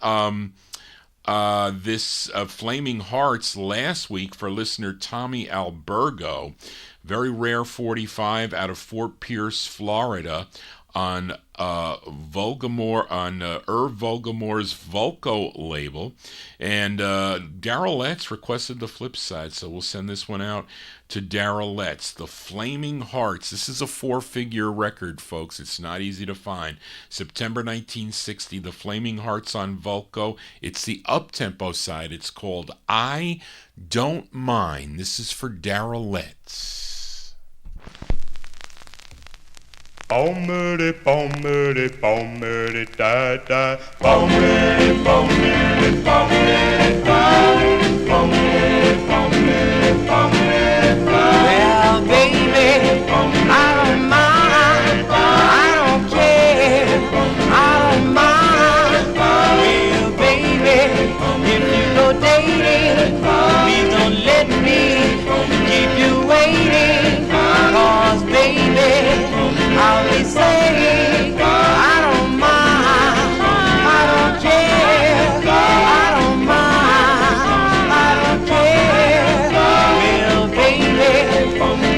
this Flaming Hearts last week for listener Tommy Albergo. Very rare 45 out of Fort Pierce, Florida, on Volgamore, on Irv Volgamore's Volco label. And Daryl Letts requested the flip side, so we'll send this one out to Daryl Letts. The Flaming Hearts. This is a 4-figure record, folks. It's not easy to find. September 1960, The Flaming Hearts on Volco. It's the up-tempo side. It's called I Don't Mind. This is for Daryl Letts. Bomberdy, bomberdy, bomberdy, die, die. Bomberdy, bomberdy, bomberdy, die. Bomberdy, bomberdy, bomberdy, die. Well, baby, I don't mind, I don't care, I don't mind. Well, baby, if you go dating, please don't let me keep you waiting. 'Cause, baby, I'll be saying, I don't mind, I don't care, I don't mind, I don't care. Well, baby,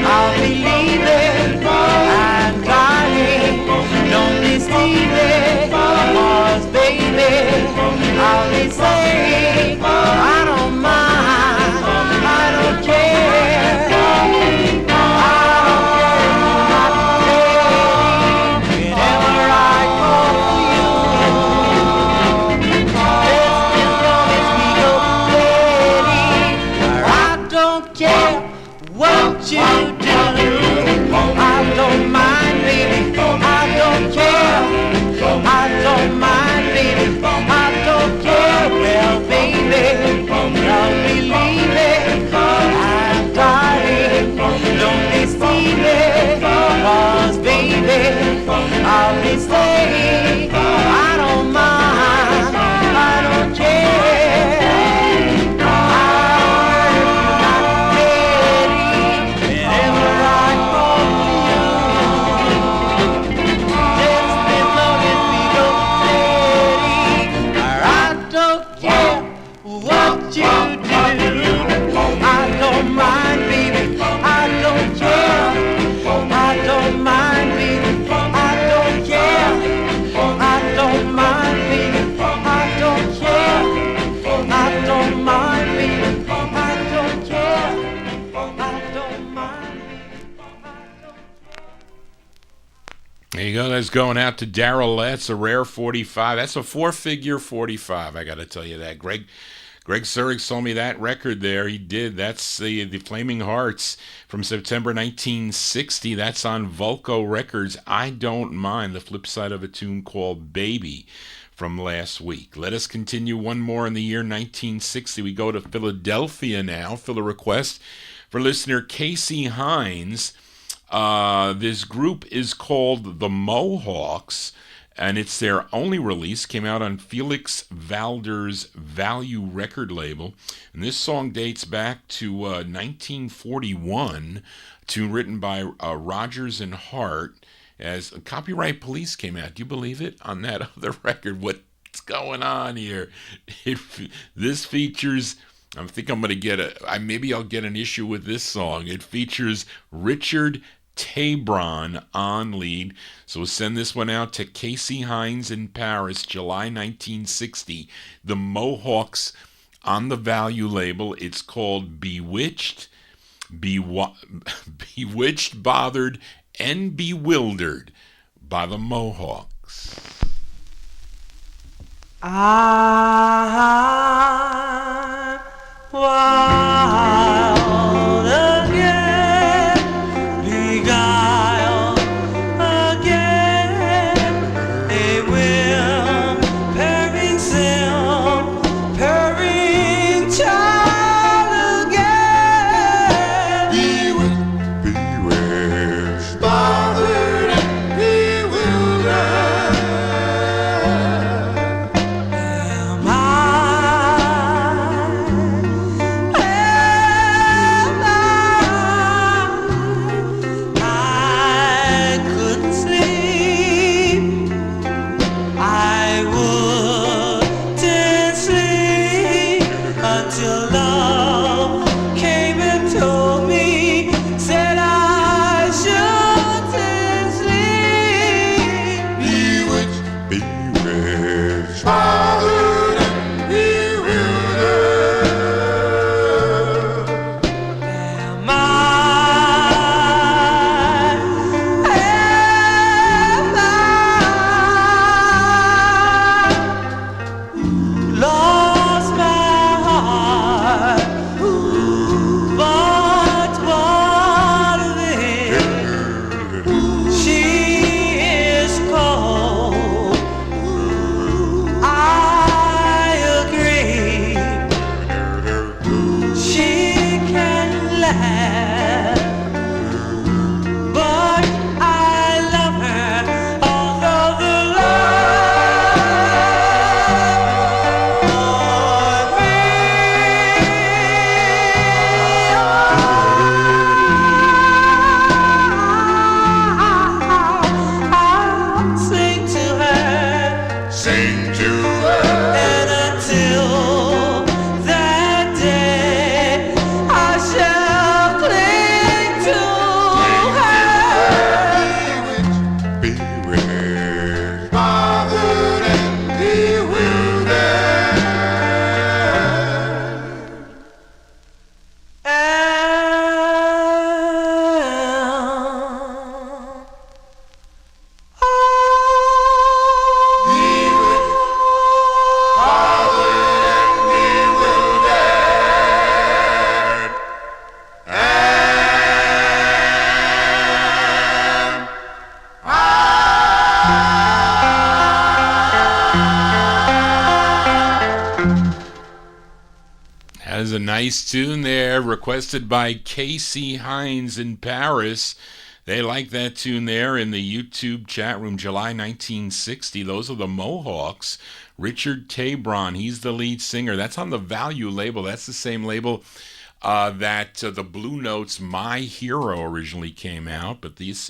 I'll be leaving, and darling, don't deceive me. 'Cause, baby, I'll be saying, I don't mind, I don't care. What you do, I don't mind, baby, I don't care, I don't mind, baby, I don't care. Well, baby, I'll be leaving, and darling, don't deceive me. 'Cause, baby, I'll be staying, I don't mind, I don't care. There you go. That's going out to Daryl Letts, a rare 45. That's a 4-figure 45. I got to tell you that. Great Greg Zurich sold me that record there. He did. That's the Flaming Hearts from September 1960. That's on Vulco Records. I Don't Mind, the flip side of a tune called Baby from last week. Let us continue one more in the year 1960. We go to Philadelphia now. Fill a request for listener Casey Hines. This group is called the Mohawks, and it's their only release. Came out on Felix Valder's Value record label. And this song dates back to 1941, a tune written by Rogers and Hart, as Copyright Police came out. Do you believe it? On that other record. What's going on here? This features... I think I'm going to get maybe I'll get an issue with this song. It features Richard Tabron on lead. So send this one out to Casey Hines in Paris, July 1960. The Mohawks on the Value label. It's called Bewitched, Bewitched, Bothered, and Bewildered by the Mohawks. Wild again, beguiled again, a will-pairing pairing child again. Bewitched, bothered, and bewildered. Am I That is a nice tune there, requested by Casey Hines in Paris. They like that tune there in the YouTube chat room, July 1960. Those are the Mohawks. Richard Tabron, he's the lead singer. That's on the Value label. That's the same label that the Blue Notes My Hero originally came out, but these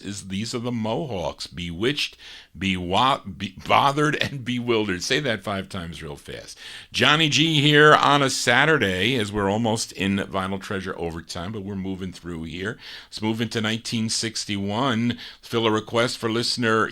are the Mohawks. Bewitched, bothered, and bewildered. Say that 5 times real fast. Johnny G here on a Saturday, as we're almost in Vinyl Treasure overtime, but we're moving through here. Let's move into 1961. Fill a request for UK listener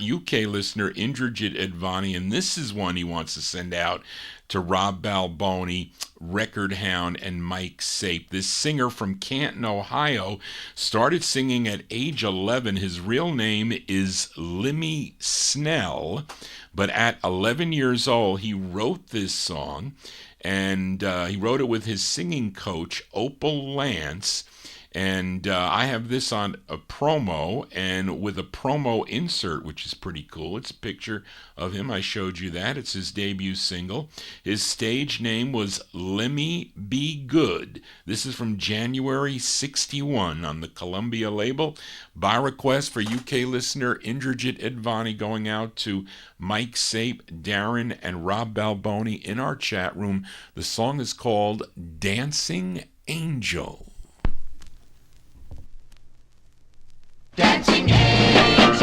Indrajit Advani, and this is one he wants to send out to Rob Balboni, Record Hound, and Mike Sape. This singer from Canton, Ohio, started singing at age 11. His real name is Limmy Snell, but at 11 years old, he wrote this song, and he wrote it with his singing coach, Opal Lance. And I have this on a promo, and with a promo insert, which is pretty cool. It's a picture of him. I showed you that. It's his debut single. His stage name was Lemmy Be Good. This is from January 61 on the Columbia label. By request for UK listener Indrajit Advani, going out to Mike Sape, Darren, and Rob Balboni in our chat room. The song is called Dancing Angel. Dancing angel,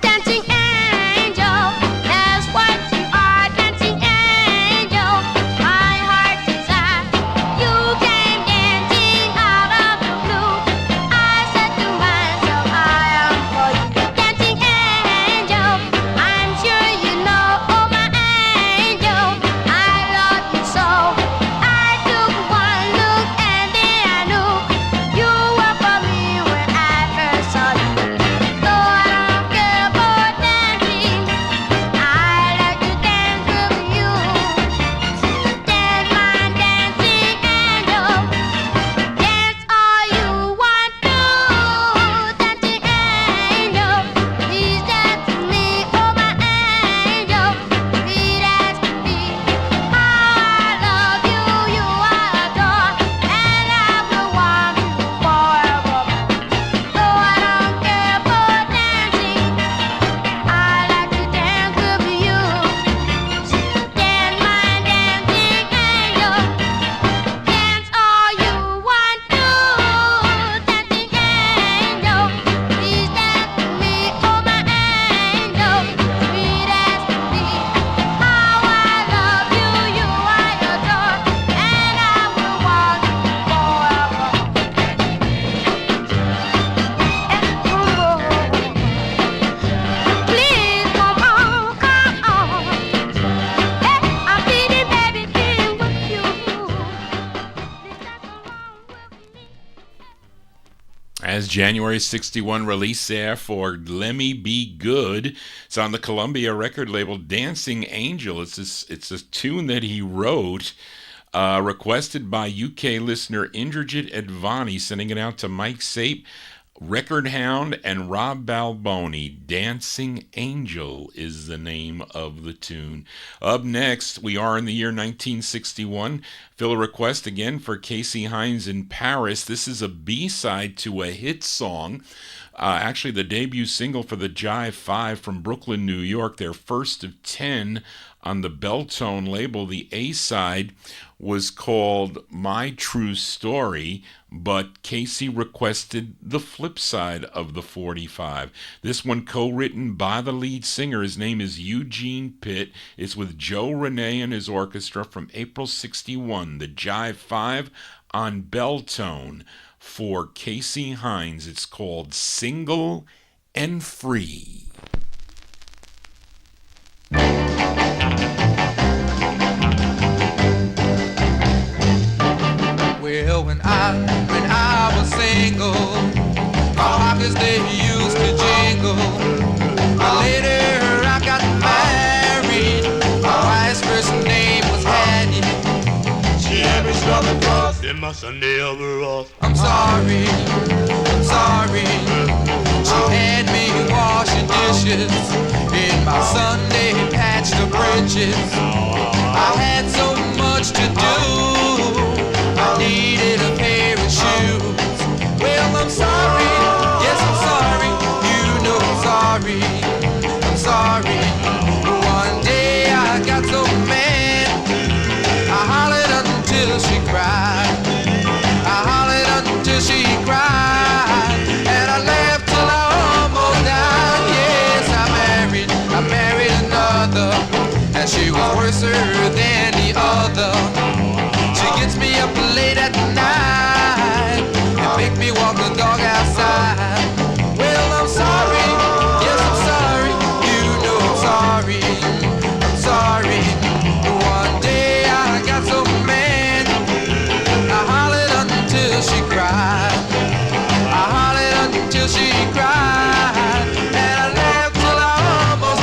dancing angel, that's what you are, dancing angel. My heart desire, you came dancing out of the blue. I said to myself, I am for you, dancing angel. I'm sure you know, oh my angel, I love you so. I took one look and then I knew you were for me when I first saw you. Though I don't care for dancing, I like to dance with you. Dance my dancing angel, dance all you want to. Dancing angel, please dance with me, oh my angel. Please ask me how I love you, you I adore, and I will want you forever. Though I don't care for dancing, I like to dance with you. Dance my dancing angel, dance all you want to. Dancing angel, please dance with me, oh my angel. Please ask me how I love you, you I adore, and I will want you forever. Please come on, come on. I'm feeling, baby, feeling with you. Please dance along with me. As January 61 release there for Lemmy Be Good. It's on the Columbia record label Dancing Angel. It's a tune that he wrote, requested by UK listener Indrajit Advani, sending it out to Mike Sape, Record Hound, and Rob Balboni. Dancing Angel is the name of the tune. Up next, we are in the year 1961. Fill a request again for Casey Hines in Paris. This is a B-side to a hit song. Actually, the debut single for the Jive 5 from Brooklyn, New York, their first of 10 on the Belltone label. The A-side was called My True Story, but Casey requested the flip side of the 45. This one co-written by the lead singer. His name is Eugene Pitt. It's with Joe Renee and his orchestra from April 61. The Jive 5 on Belltone for Casey Hines. It's called Single and Free. Well, when I was single, my pockets they used to jingle. But later I got married. My wife's first name was Hattie. She had me struck across in my Sunday overalls. I'm sorry. She had me washing dishes in my Sunday patched up breeches. I had so much to do. I needed a pair of shoes. Well, I'm sorry. Yes, I'm sorry. You know I'm sorry. I'm sorry. One day I got so mad, I hollered until she cried. I hollered until she cried, and I laughed till I almost died. Yes, I married another, and she was worse than the other. She gets me up late at night and make me walk the dog outside. Well, I'm sorry, yes, I'm sorry. You know I'm sorry, I'm sorry. One day I got so mad, I hollered until she cried. I hollered until she cried, and I laughed till I almost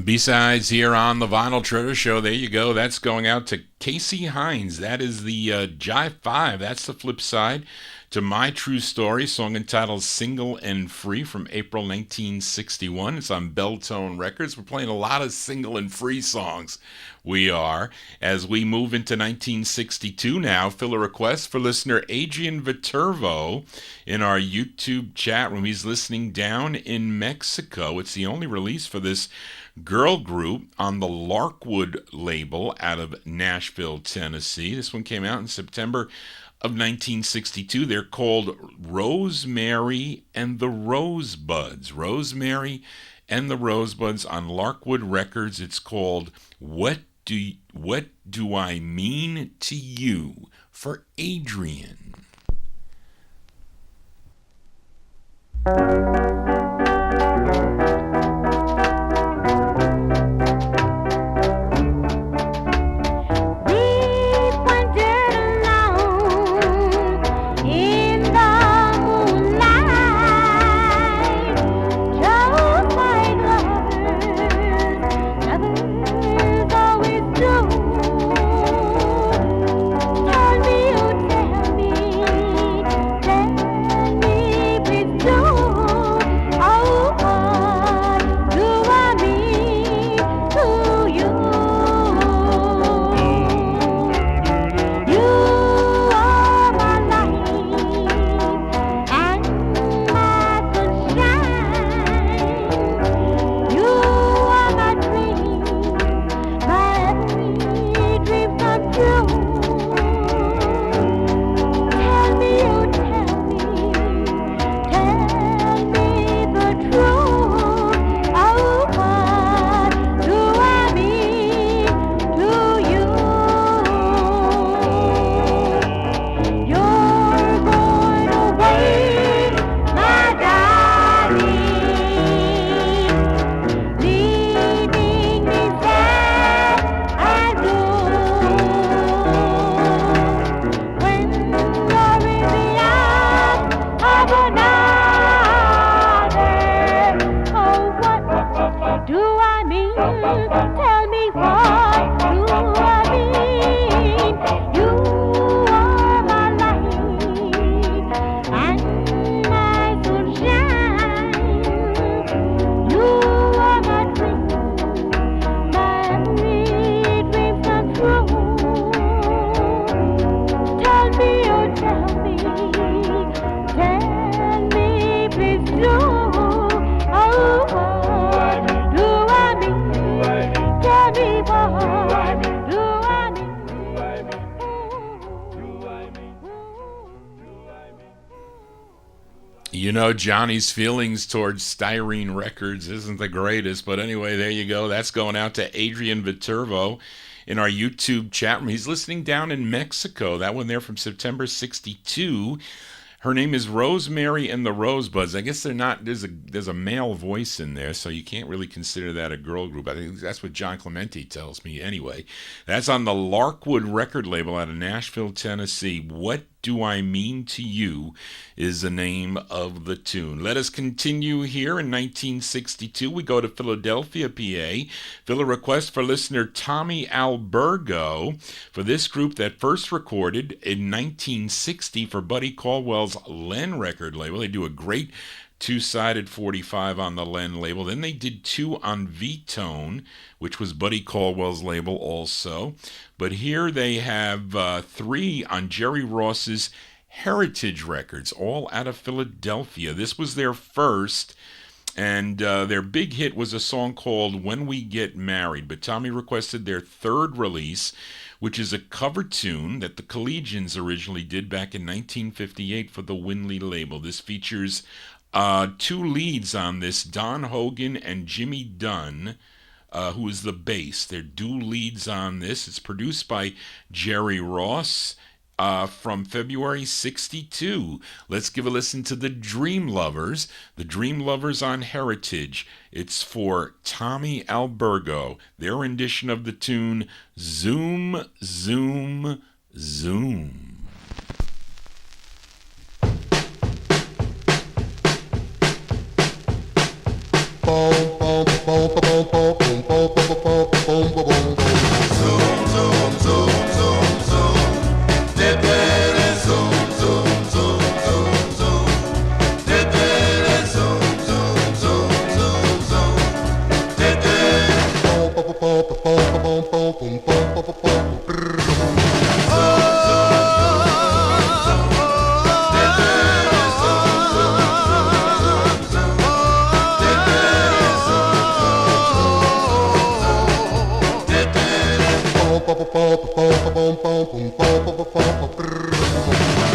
B-sides here on the Vinyl Treasure Show. There you go. That's going out to Casey Hines. That is the Jive 5. That's the flip side to My True Story, song entitled Single and Free from April 1961. It's on Belltone Records. We're playing a lot of single and free songs. We are. As we move into 1962 now, fill a request for listener Adrian Viterbo in our YouTube chat room. He's listening down in Mexico. It's the only release for this girl group on the Larkwood label out of Nashville, Tennessee. This one came out in September of 1962. They're called Rosemary and the Rosebuds. Rosemary and the Rosebuds on Larkwood Records. It's called What Do I Mean to You for Adrian. You know, Johnny's feelings towards Styrene Records isn't the greatest, but anyway, there you go. That's going out to Adrian Viterbo in our YouTube chat room. He's listening down in Mexico. That one there from September 62. Her name is Rosemary and the Rosebuds. I guess they're not. There's a male voice in there, so you can't really consider that a girl group. I think that's what John Clemente tells me. Anyway, that's on the Larkwood record label out of Nashville, Tennessee. What Do I Mean to You is the name of the tune. Let us continue here in 1962. We go to Philadelphia, PA. Fill a request for listener Tommy Albergo for this group that first recorded in 1960 for Buddy Caldwell's Len record label. They do a great two-sided 45 on the Len label. Then they did two on V-Tone, which was Buddy Caldwell's label also. But here they have three on Jerry Ross's Heritage Records, all out of Philadelphia. This was their first, and their big hit was a song called When We Get Married. But Tommy requested their third release, which is a cover tune that the Collegians originally did back in 1958 for the Winley label. This features two leads on this, Don Hogan and Jimmy Dunn, who is the bass. They're dual leads on this. It's produced by Jerry Ross from February 62. Let's give a listen to the Dream Lovers. The Dream Lovers on Heritage. It's for Tommy Albergo. Their rendition of the tune, Zoom, Zoom, Zoom. Boom, boom, boom, boom, boom, boom, boom.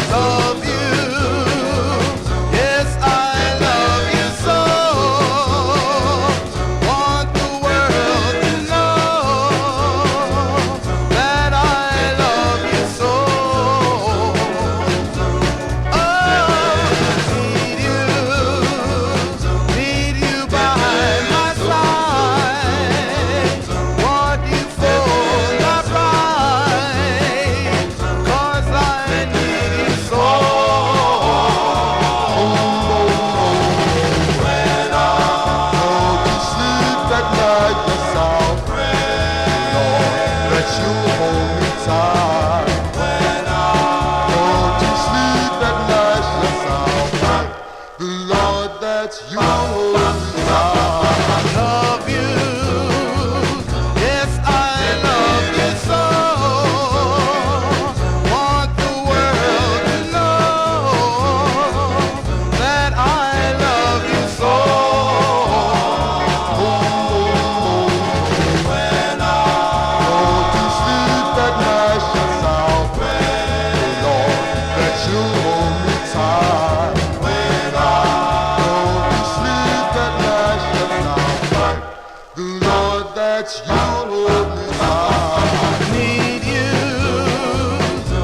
Love you, yes I love you so. Want the world to know that I love you so. Oh, need you by my side. Want you for my bride, 'cause I need you so. When I go to sleep at night, yes I'll pray, Lord, that you hold me tight. When I go to sleep at night, yes I'll pray, the Lord, that you hold me tight. I love you, yes I love you so. Want the world to know that I love you so. When I go to sleep at night, yes I'll pray, Lord, that you hold me tight. When I go to sleep at night, yes I'll pray, the Lord, that you hold me tight.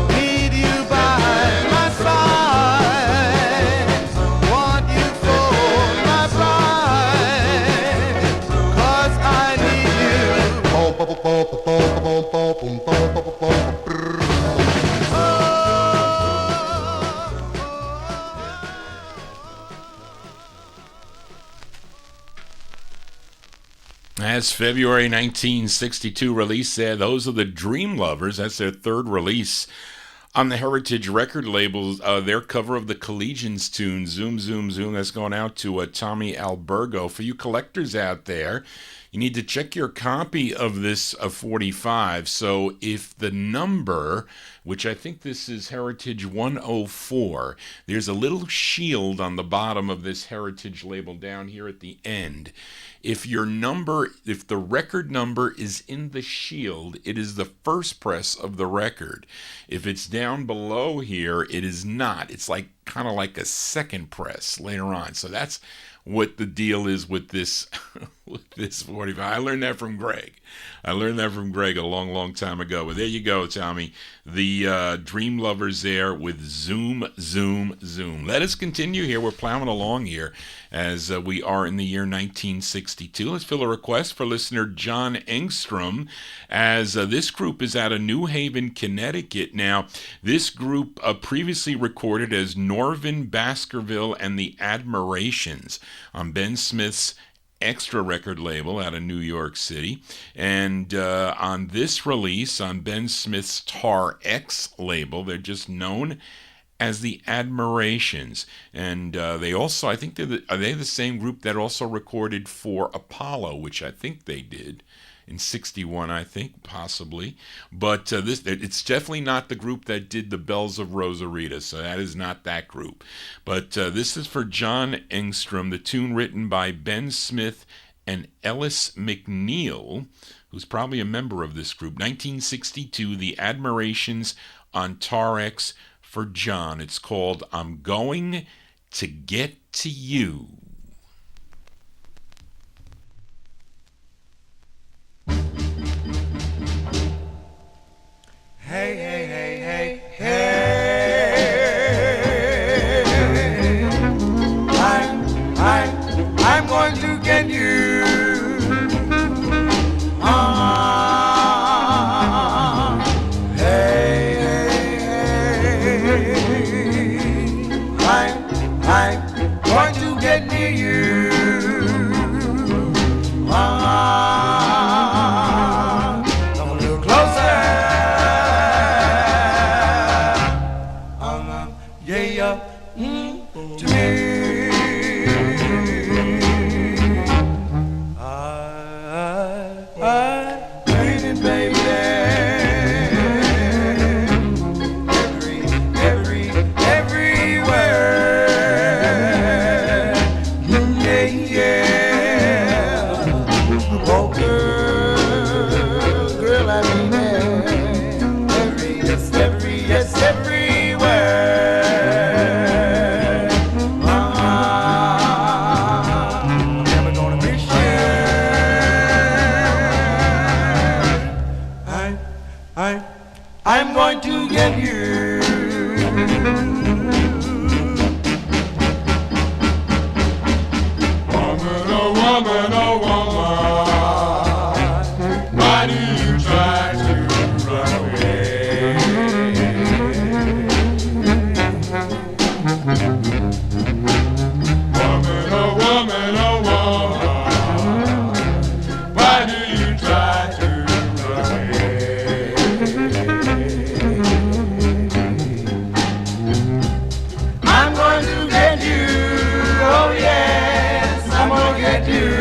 Need you by my side. Want you for my bride, 'cause I need you. That's February 1962 release there. Those are the Dream Lovers. That's their third release on the Heritage record label. Their cover of the Collegians tune, Zoom, Zoom, Zoom. That's going out to Tommy Albergo. For you collectors out there, you need to check your copy of this 45. So if the number, which I think this is Heritage 104, there's a little shield on the bottom of this Heritage label down here at the end. If the record number is in the shield, it is the first press of the record. If it's down below here, it is not. It's like kind of like a second press later on. So that's what the deal is with this with this 45. I learned that from Greg. a long, long time ago. But there you go, Tommy. The Dream Lovers there with Zoom, Zoom, Zoom. Let us continue here. We're plowing along here as we are in the year 1962. Let's fill a request for listener John Engstrom, as this group is out of New Haven, Connecticut. Now, this group previously recorded as Norvin Baskerville and the Admirations on Ben Smith's Extra record label out of New York City. And on this release, on Ben Smith's Tar X label, they're just known as the Admirations. And they also, I think are they the same group that also recorded for Apollo, which I think they did in 61, I think, possibly. But it's definitely not the group that did the Bells of Rosarita, so that is not that group. But this is for John Engstrom, the tune written by Ben Smith and Ellis McNeil, who's probably a member of this group. 1962, The Admirations on Tar X for John. It's called I'm Going to Get to You. Hey, hey, hey, hey, hey. I'm going to get you. Hey, hey, hey. I'm going to get you. raining, baby. Everywhere. Yeah, yeah. Oh, girl, I mean everywhere. Never gonna be sure. I'm going to get you. Woman, oh woman, oh woman, why do you try to run away? Woman, oh woman, oh woman, why do you try to run away? I'm going to get you, oh yes, I'm going to get you.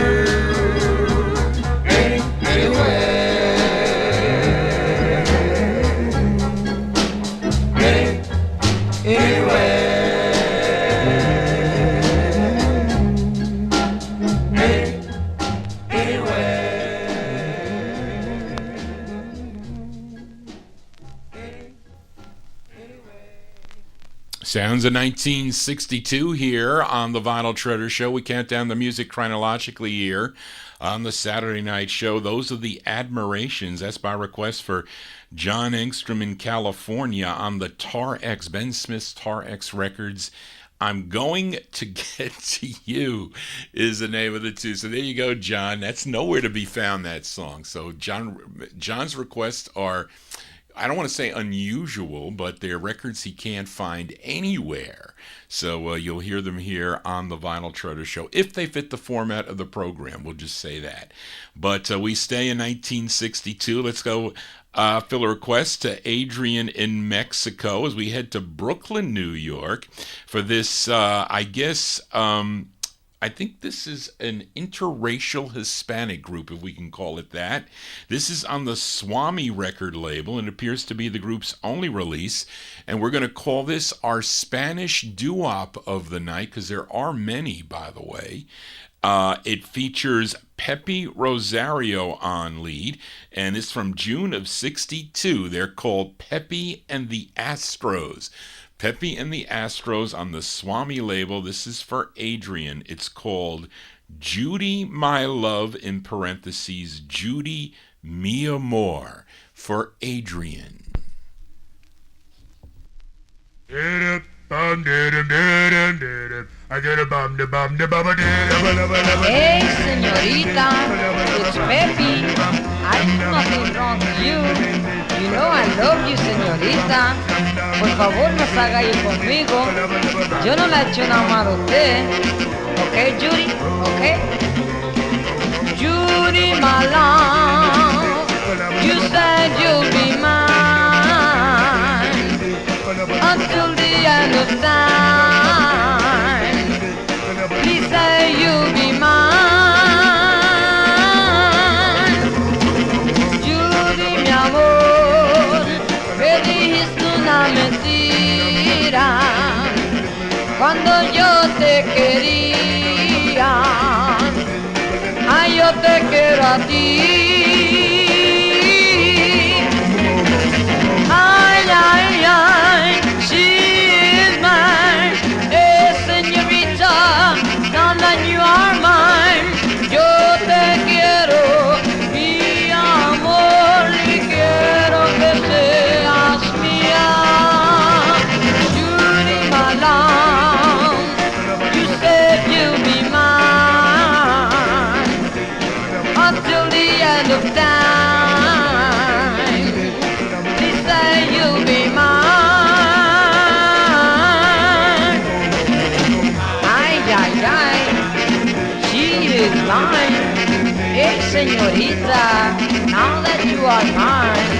Sounds of 1962 here on the Vinyl Treasure Show. We count down the music chronologically here on the Saturday night show. Those are the Admirations. That's by request for John Engstrom in California on the Tar X, Ben Smith's Tar X Records. I'm Going to Get to You is the name of the two. So there you go, John. That's nowhere to be found, that song. So John's requests are, I don't want to say unusual, but they're records he can't find anywhere. So you'll hear them here on the Vinyl Treasure Show, if they fit the format of the program. We'll just say that. But we stay in 1962. Let's go fill a request to Adrian in Mexico as we head to Brooklyn, New York for this, I think this is an interracial Hispanic group, if we can call it that. This is on the Swami record label and appears to be the group's only release. And we're going to call this our Spanish Doowop of the night, because there are many, by the way. It features Pepe Rosario on lead, and it's from June of '62. They're called Pepe and the Astros. Pepe and the Astros on the Swami label. This is for Adrian. It's called Judy, My Love, in parentheses, Judy, Mi Amor, for Adrian. Hey, señorita, it's Pepe. I do nothing wrong to you. You know I love you, señorita. Por favor, no se haga ir conmigo. Yo no le he hecho nada mal a usted. Okay, Judy? Okay? Judy, my love, you said you'll be mine until the end of time. Please say you'll be mine. Judy, mi amor, me dijiste una mentira cuando yo te quería. Ay, yo te quiero a ti. Ay, ay, ay, she is mine. Señorita, now that you are mine, yo te quiero, mi amor, y quiero que seas mía. Judy, my love, you said you'll be mine until the end of time. Please say you'll be mine. Ay, ay, ay, she is mine. Hey, señorita, now that you are mine,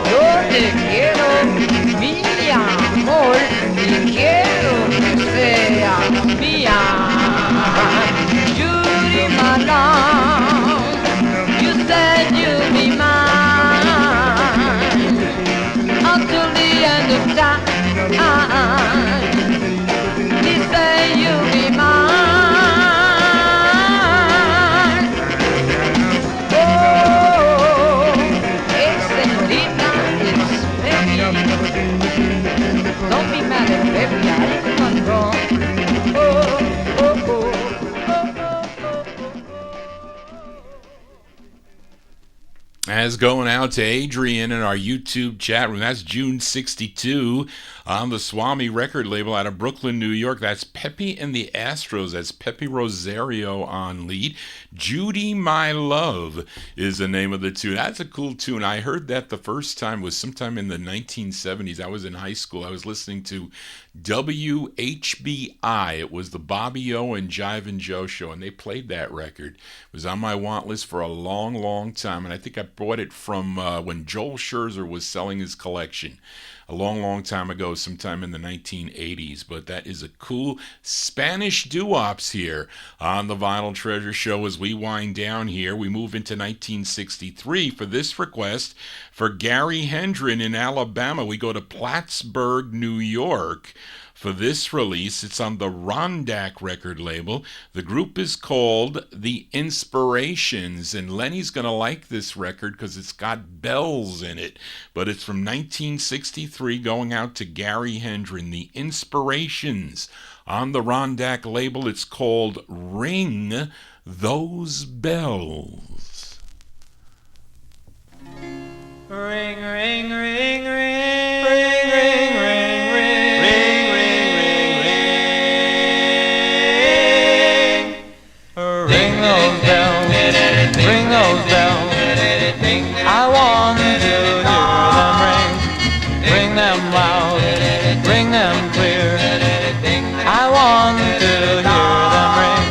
yo te quiero, mi amor, y quiero que seas mía. Judy, my love, you said you As going out to Adrian in our YouTube chat room. That's June 62 on the Swami record label out of Brooklyn, New York. That's Pepe and the Astros. That's Pepe Rosario on lead. Judy My Love is the name of the tune. That's a cool tune. I heard that the first time was sometime in the 1970s. I was in high school. I was listening to WHBI. It was the Bobby O and Jive and Joe show, and they played that record. It was on my want list for a long, long time, and I think I bought it from when Joel Scherzer was selling his collection a long, long time ago, sometime in the 1980s. But that is a cool Spanish doo-wops here on the Vinyl Treasure Show. As we wind down here, we move into 1963 for this request for Gary Hendren in Alabama. We go to Plattsburgh, New York. For this release, it's on the Rondak record label. The group is called The Inspirations, and Lenny's going to like this record because it's got bells in it. But it's from 1963, going out to Gary Hendren. The Inspirations on the Rondak label. It's called Ring Those Bells. Ring, ring, ring, ring, ring, ring, ring, ring, ring, ring those bells, ring those bells. I want to hear them ring, ring them loud, ring them clear. I want to hear them ring.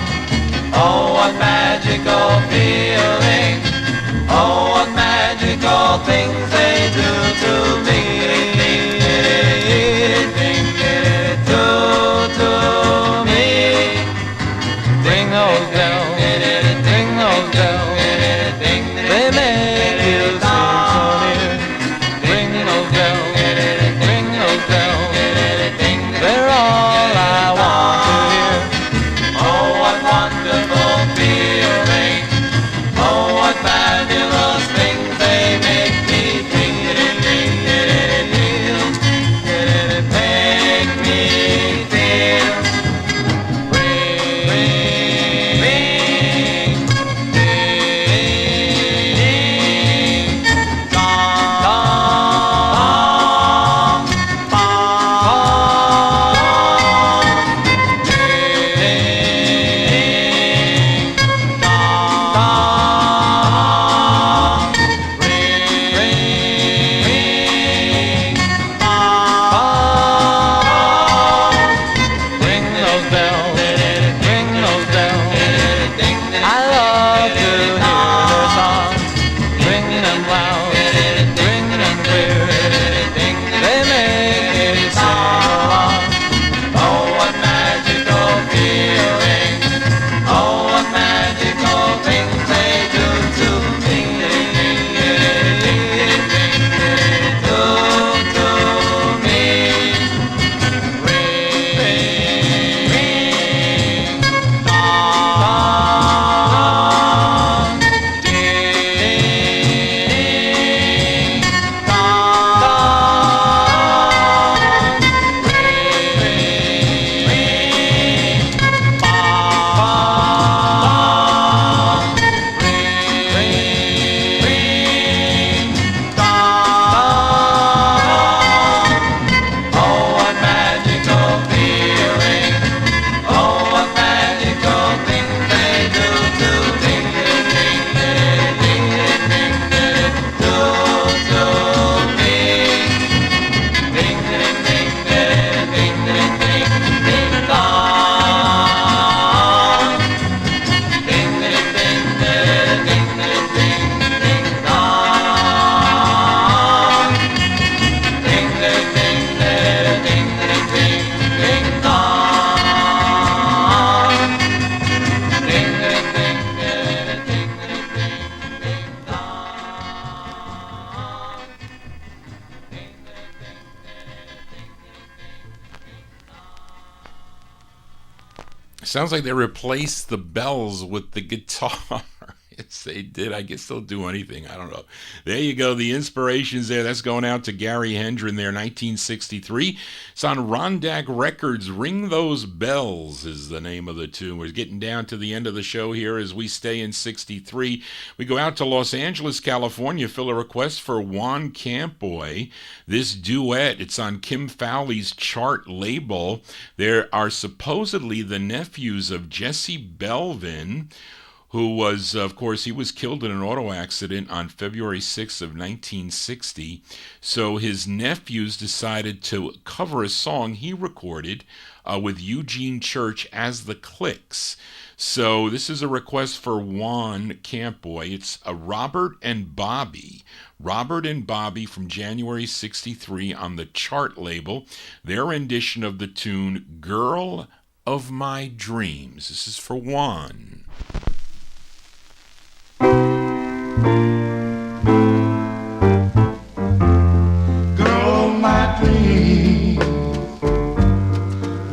Oh, what magical feeling! Oh, what magical things they do to me. To me. Ring those bells, ring those bells. They make you sing so near. Ring those bells, ring those bells. They're all I want to hear. Oh, what wonderful feeling. Oh, what fabulous things they make me feel. Make me feel. Ring, ring, ding, dong, dong, ring those bells, ring those bells. I love to hear their songs. Ring them loud, ring them clear. They make me sing along. Oh, what magical feeling! Oh, what magical things they do to me. Do to me. Ring, ring, dong, ding, dong, ring, ring, bong, ring, ring, dong. Oh, what magical feeling! Oh, what magical things they do to me. Do to me. Ding, ding, ding, ding, ding, ding, ding, ding, dong. Ding, ding, ding, ding, ding, ding, ding, ding, dong. Ding, ding, ding, ding, ding, ding, ding, ding, dong. Ding, ding, ding, ding, ding, ding, ding, Sounds like they replaced the bells with the guitar. Yes, they did. I guess they'll do anything. I don't know. There you go. The inspirations there. That's going out to Gary Hendren there, 1963. It's on Rondak Records. Ring Those Bells is the name of the tune. We're getting down to the end of the show here as we stay in 63. We go out to Los Angeles, California, fill a request for Juan Campboy. This duet, it's on Kim Fowley's chart label. There are supposedly the nephews of Jesse Belvin, who was, of course, he was killed in an auto accident on February 6th of 1960. So his nephews decided to cover a song he recorded with Eugene Church as the Clicks. So this is a request for Juan Campboy. It's a Robert and Bobby. Robert and Bobby from January 63 on the chart label. Their rendition of the tune, Girl of My Dreams. This is for Juan. Girl of my dreams,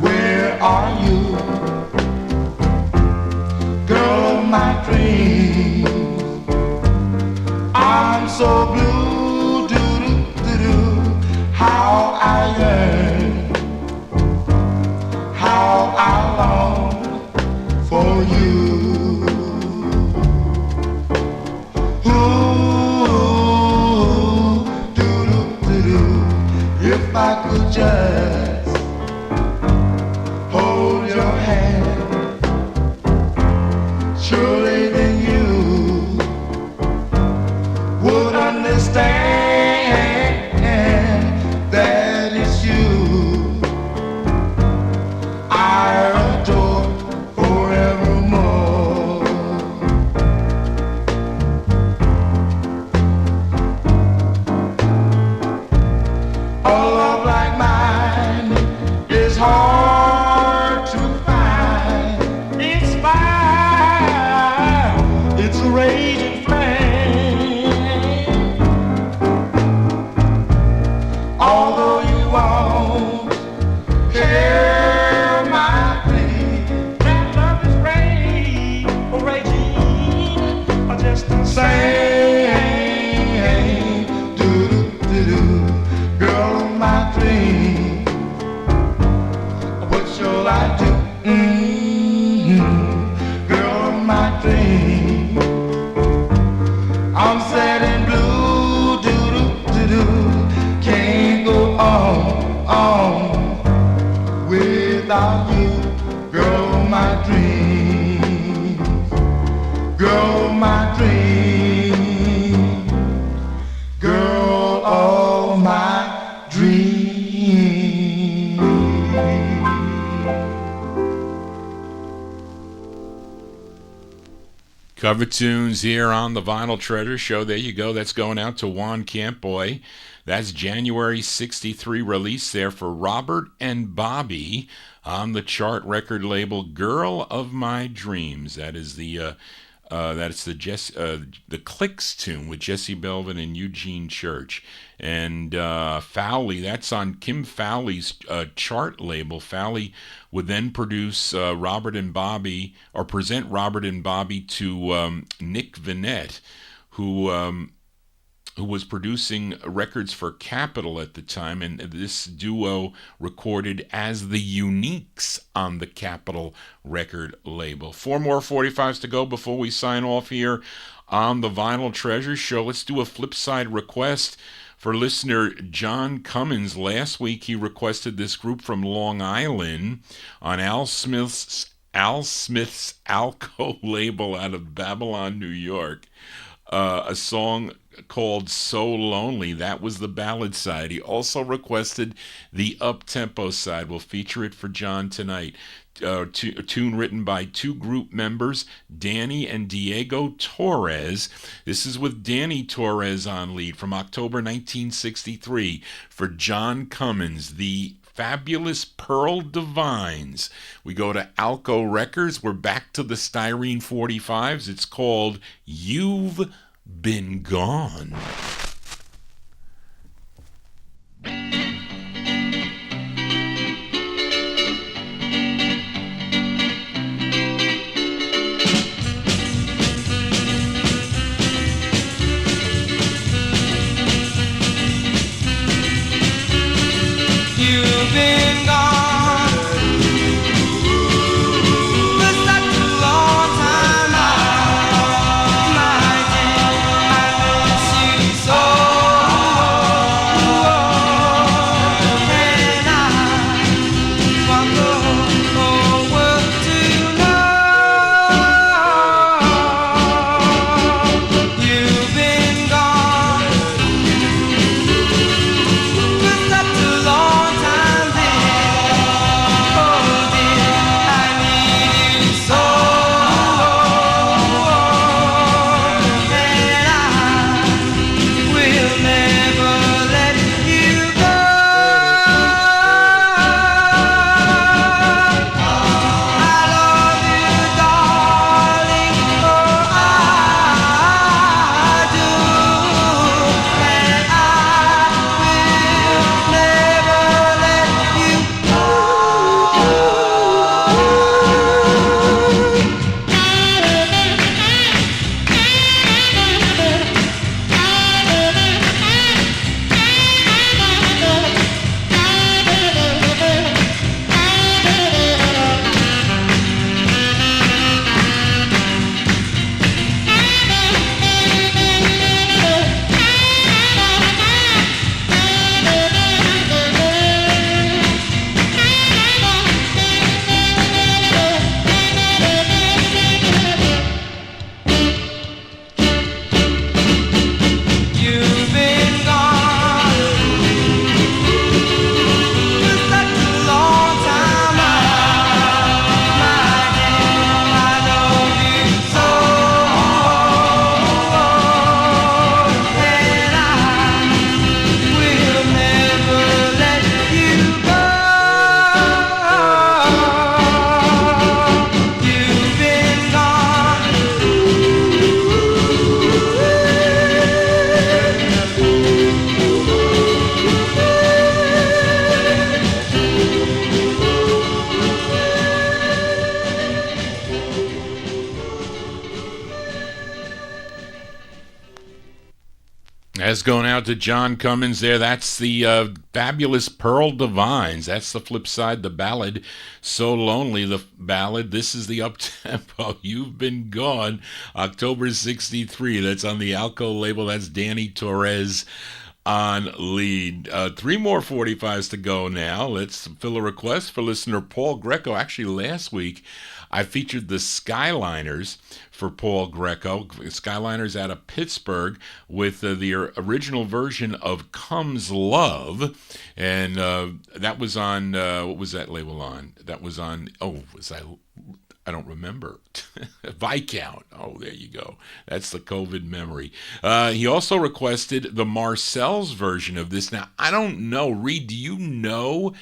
where are you? Girl of my dreams, I'm so blue, doo-doo-doo-doo. How I yearn, how I long for you. If I could just hold your hand, surely then you would understand that it's you I adore forevermore. A love like mine is hard to find. It's fire, it's a raging flame. Although you won't hear my plea, that love is raging, or just the same. Girl of my dreams, what shall I do? Girl of my dreams, I'm sad and blue, doo-doo-doo-doo. Can't go on without you. Girl of my dreams, girl of my dreams, girl of my dreams. Cover tunes here on the Vinyl Treasure Show. There you go. That's going out to Juan Campboy. That's January 63 release there for Robert and Bobby on the chart record label Girl of My Dreams. That is the the Clicks tune with Jesse Belvin and Eugene Church. And Fowley, that's on Kim Fowley's chart label. Fowley would then produce Robert and Bobby, or present Robert and Bobby to Nick Vinette, who was producing records for Capitol at the time, and this duo recorded as the Uniques on the Capitol record label. 4 more 45s to go before we sign off here on the Vinyl Treasure Show. Let's do a flip side request for listener John Cummins. Last week he requested this group from Long Island on Al Smith's Alco label out of Babylon, New York. A song called So Lonely. That was the ballad side. He also requested the up-tempo side. We'll feature it for John tonight. A tune written by two group members, Danny and Diego Torres. This is with Danny Torres on lead from October 1963 for John Cummins, the Fabulous Pearl Divines. We go to Alco Records. We're back to the Styrene 45s. It's called You've Been Gone. That's going out to John Cummins there. That's the fabulous Pearl Divines. That's the flip side, the ballad, So Lonely, the ballad. This is the up-tempo, You've Been Gone, October 63. That's on the Alco label. That's Danny Torres on lead. 3 more 45s to go now. Let's fill a request for listener Paul Greco. Actually, last week, I featured the Skyliners for Paul Greco. Skyliners out of Pittsburgh with the original version of Comes Love. And that was on, what was that label on? That was on, I don't remember. Viscount. Oh, there you go. That's the COVID memory. He also requested the Marcel's version of this. Now, I don't know. Reed, do you know?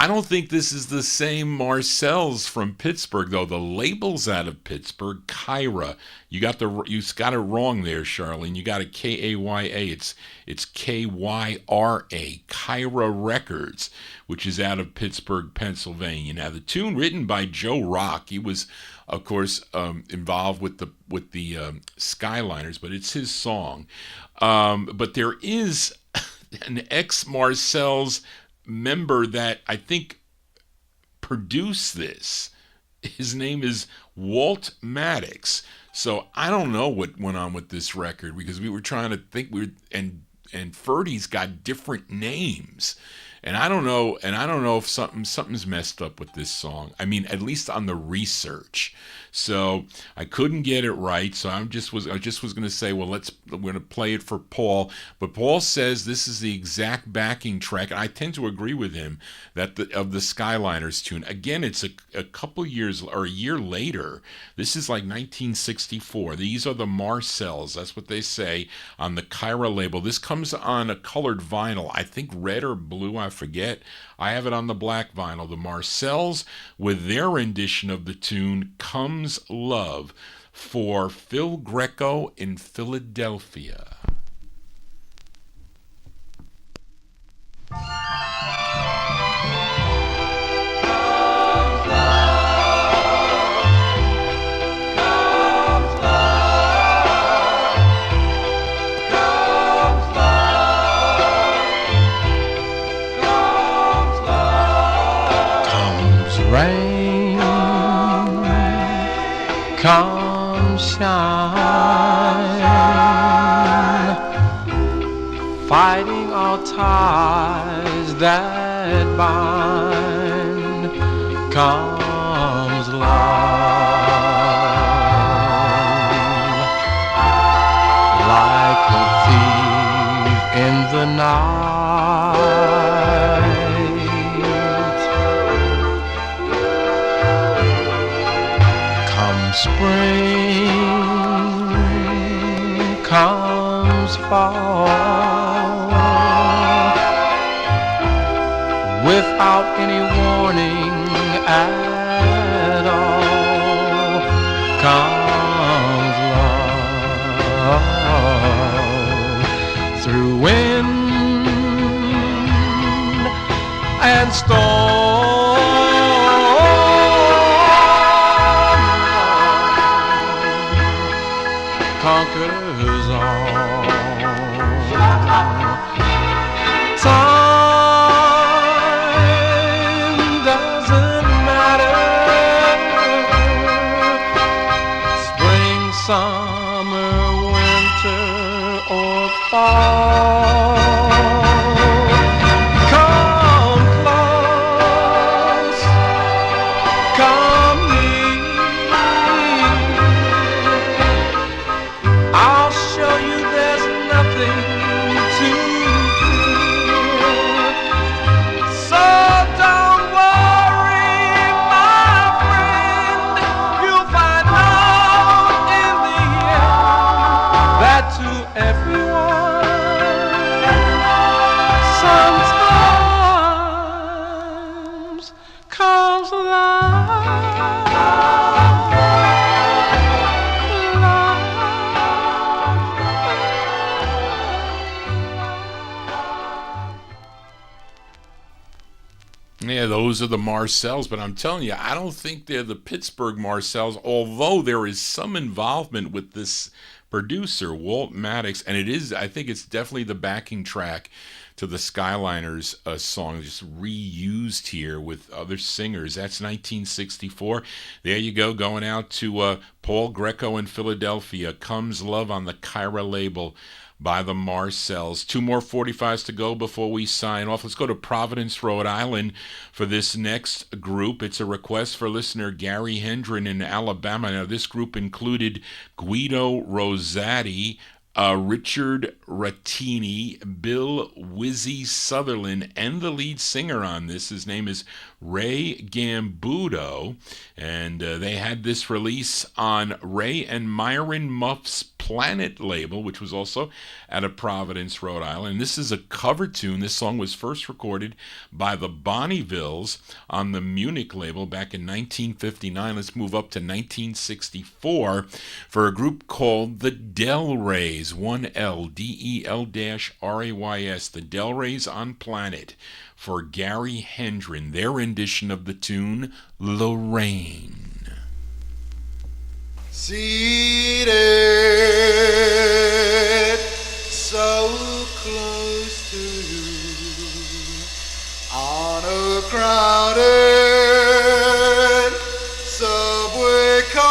I don't think this is the same Marcel's from Pittsburgh, though. The label's out of Pittsburgh, Kyra. You got it wrong there, Charlene. You got a K-A-Y-A. It's K-Y-R-A, Kyra Records, which is out of Pittsburgh, Pennsylvania. Now, the tune written by Joe Rock. He was, of course, involved with the Skyliners, but it's his song. But there is an ex-Marcel's member that I think produced this. His name is Walt Maddox. So I don't know what went on with this record, because we were trying to think, and Ferdy's got different names. And I don't know if something's messed up with this song. I mean, at least on the research. So I couldn't get it right. So I just was going to say, well, we're going to play it for Paul. But Paul says this is the exact backing track, and I tend to agree with him that of the Skyliners tune. Again, it's a couple years or a year later. This is like 1964. These are the Marcel's. That's what they say on the Kyra label. This comes on a colored vinyl. I think red or blue. I forget. I have it on the black vinyl. The Marcel's with their rendition of the tune Comes Love for Phil Greco in Philadelphia. Rain, come shine, fighting all ties that bind, comes love, like a thief in the night. Spring comes fall, without any warning at all, comes love, through wind and storm. Conquers all. Time doesn't matter. Spring, summer, winter, or fall. Come close, come near. I'll show you there's nothing to fear. So don't worry, my friend. You'll find out in the end that to everyone, sometimes comes love. Yeah, those are the Marcel's, but I'm telling you, I don't think they're the Pittsburgh Marcel's, although there is some involvement with this producer Walt Maddox, and I think it's definitely the backing track to the Skyliners song, just reused here with other singers. That's 1964. There you go, going out to Paul Greco in Philadelphia. Comes Love on the Kyra label by the Marcells. 2 more 45s to go before we sign off. Let's go to Providence, Rhode Island for this next group. It's a request for listener Gary Hendren in Alabama. Now, this group included Guido Rosati, Richard Rattini, Bill Wizzy Sutherland, and the lead singer on this. His name is Ray Gambudo, and they had this release on Ray and Myron Muff's Planet label, which was also out of Providence, Rhode Island. This is a cover tune. This song was first recorded by the Bonnievilles on the Munich label back in 1959. Let's move up to 1964 for a group called the Del Rays, 1LDEL-RAYS, the Del Rays on Planet, for Gary Hendren, their rendition of the tune Lorraine. Seated so close to you on a crowded subway car.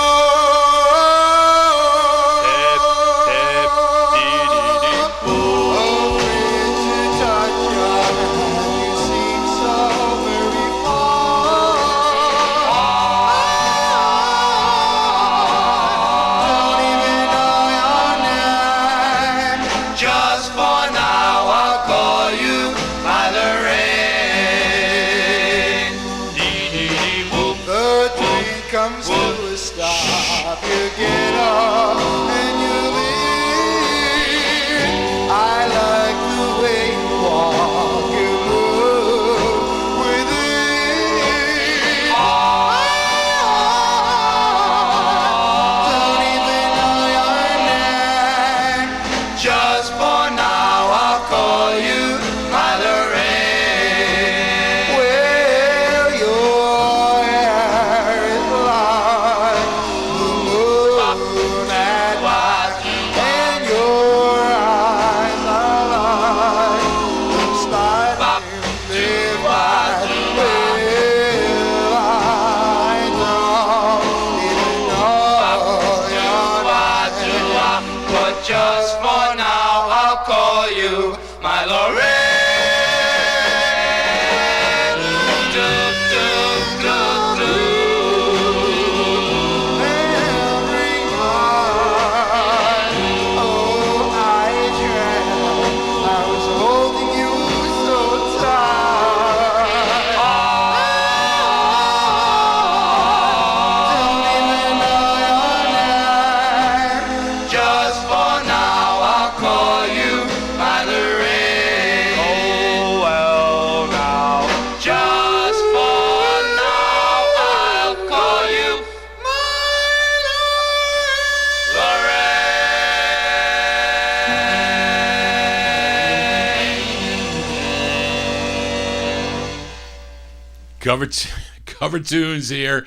Cover tunes here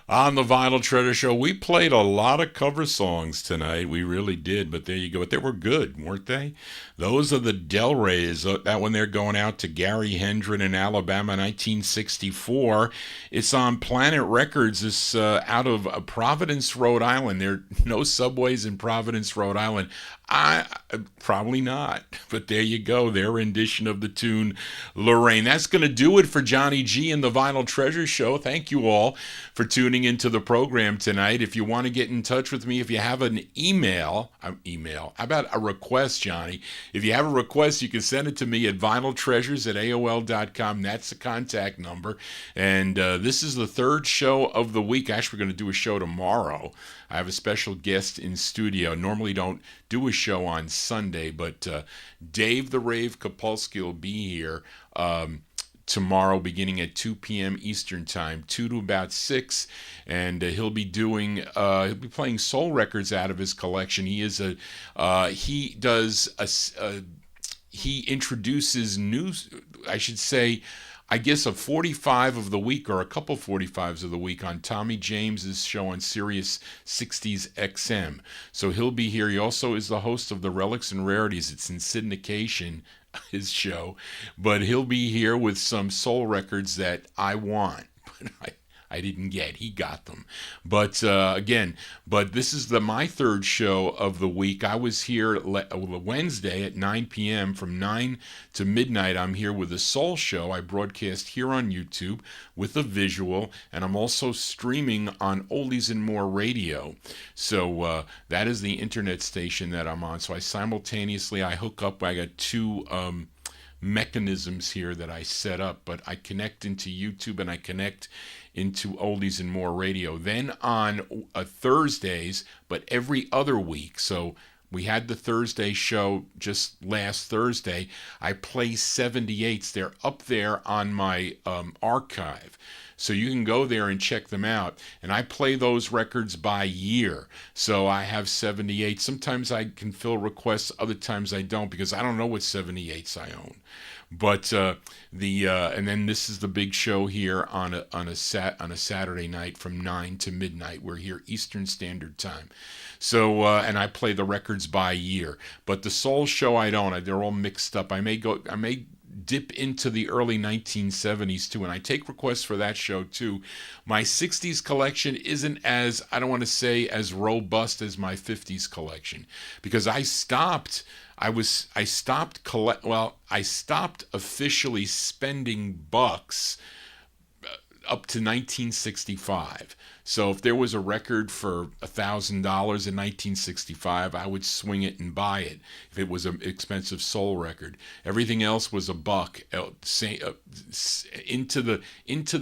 on the Vinyl Treasure Show. We played a lot of cover songs tonight. We really did, but there you go. But they were good, weren't they? Those are the Del Rays. That one they're going out to Gary Hendren in Alabama, 1964. It's on Planet Records. It's out of Providence, Rhode Island. There are no subways in Providence, Rhode Island. Probably not, but there you go, their rendition of the tune Lorraine. That's going to do it for Johnny G and the Vinyl Treasure Show. Thank you all for tuning into the program tonight. If you want to get in touch with me, if you have an how about a request, Johnny? If you have a request, you can send it to me at vinyltreasures@aol.com. That's the contact number. And this is the third show of the week. Actually, we're going to do a show tomorrow. I have a special guest in studio. Normally don't do a show on Sunday, but Dave the Rave Kapulski will be here tomorrow beginning at 2 p.m. Eastern Time, 2 to about 6, and he'll be playing soul records out of his collection. He introduces new, I should say, I guess a 45 of the week or a couple 45s of the week on Tommy James's show on Sirius 60's XM. So he'll be here. He also is the host of the Relics and Rarities. It's in syndication, his show. But he'll be here with some soul records that I want. But I didn't get. He got them. But but this is my third show of the week. I was here Wednesday at 9 p.m. from 9 to midnight. I'm here with a soul show. I broadcast here on YouTube with a visual, and I'm also streaming on Oldies and More Radio. So that is the internet station that I'm on. So I hook up. I got two mechanisms here that I set up, but I connect into YouTube and I connect into Oldies and More Radio. Then on Thursdays, but every other week. So we had the Thursday show just last Thursday. I play 78s. They're up there on my archive. So you can go there and check them out. And I play those records by year. So I have 78. Sometimes I can fill requests. Other times I don't, because I don't know what 78s I own. But and then this is the big show here on a Saturday night from 9 to midnight. We're here Eastern Standard Time. So and I play the records by year. But the soul show I don't. They're all mixed up. I may dip into the early 1970s too, and I take requests for that show too. My 60s collection isn't as, I don't want to say as robust as my 50s collection, because I stopped officially spending bucks up to 1965. So if there was a record for $1,000 in 1965, I would swing it and buy it if it was an expensive soul record. Everything else was $1 into the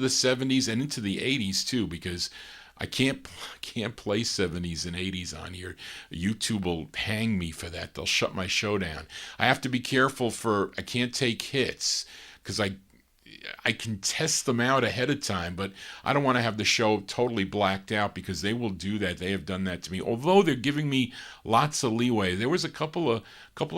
70s and into the 80s too, because I can't play 70s and 80s on here. YouTube will hang me for that. They'll shut my show down. I have to be careful I can't take hits, because I can test them out ahead of time, but I don't want to have the show totally blacked out, because they will do that. They have done that to me. Although they're giving me lots of leeway. There was a couple of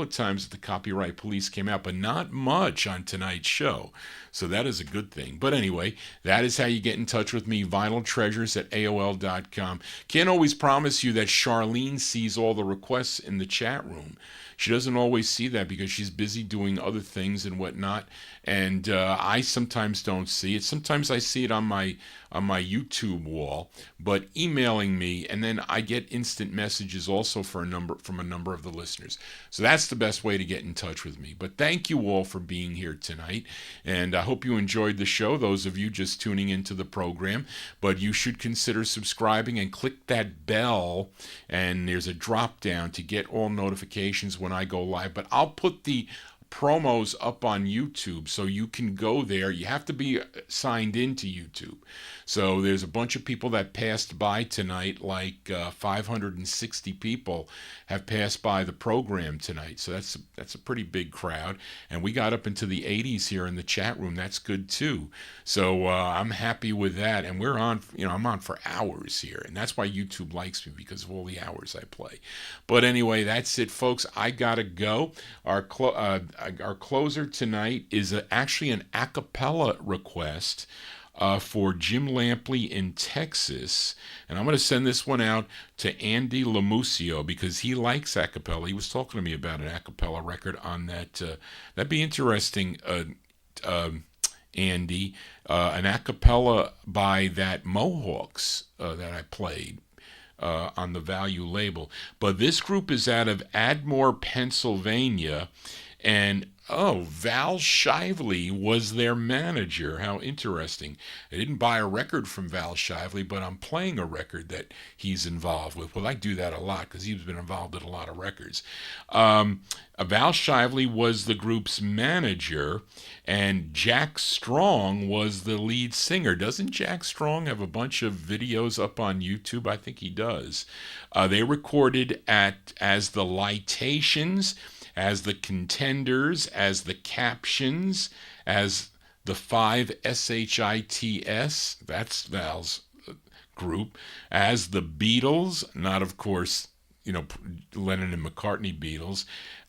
times that the copyright police came out, but not much on tonight's show. So that is a good thing. But anyway, that is how you get in touch with me, vinyltreasures@AOL.com. Can't always promise you that Charlene sees all the requests in the chat room. She doesn't always see that because she's busy doing other things and whatnot, and I sometimes don't see it. Sometimes I see it on my YouTube wall, but emailing me, and then I get instant messages also from a number of the listeners. So that's the best way to get in touch with me. But thank you all for being here tonight, and I hope you enjoyed the show, those of you just tuning into the program. But you should consider subscribing and click that bell, and there's a drop down to get all notifications when I go live. But I'll put the promos up on YouTube, so you can go there. You have to be signed into YouTube. So there's a bunch of people that passed by tonight, like 560 people have passed by the program tonight. So that's a pretty big crowd, and we got up into the 80s here in the chat room. That's good too. So I'm happy with that, and we're on. I'm on for hours here, and that's why YouTube likes me, because of all the hours I play. But anyway, that's it, folks. I gotta go. Our closer tonight is actually an a cappella request for Jim Lampley in Texas. And I'm going to send this one out to Andy Lamusio, because he likes a cappella. He was talking to me about an a cappella record on that. That'd be interesting, Andy. An a cappella by that Mohawks that I played on the Value label. But this group is out of Ardmore, Pennsylvania, and Val Shively was their manager. How interesting. I didn't buy a record from Val Shively, but I'm playing a record that he's involved with. Well, I do that a lot because he's been involved in a lot of records. Val Shively was the group's manager, and Jack Strong was the lead singer. Doesn't Jack Strong have a bunch of videos up on YouTube? I think he does. They recorded as the Litations, as the Contenders, as the Captions, as the 5 SHITS, that's Val's group, as the Beatles, not of course, Lennon and McCartney Beatles,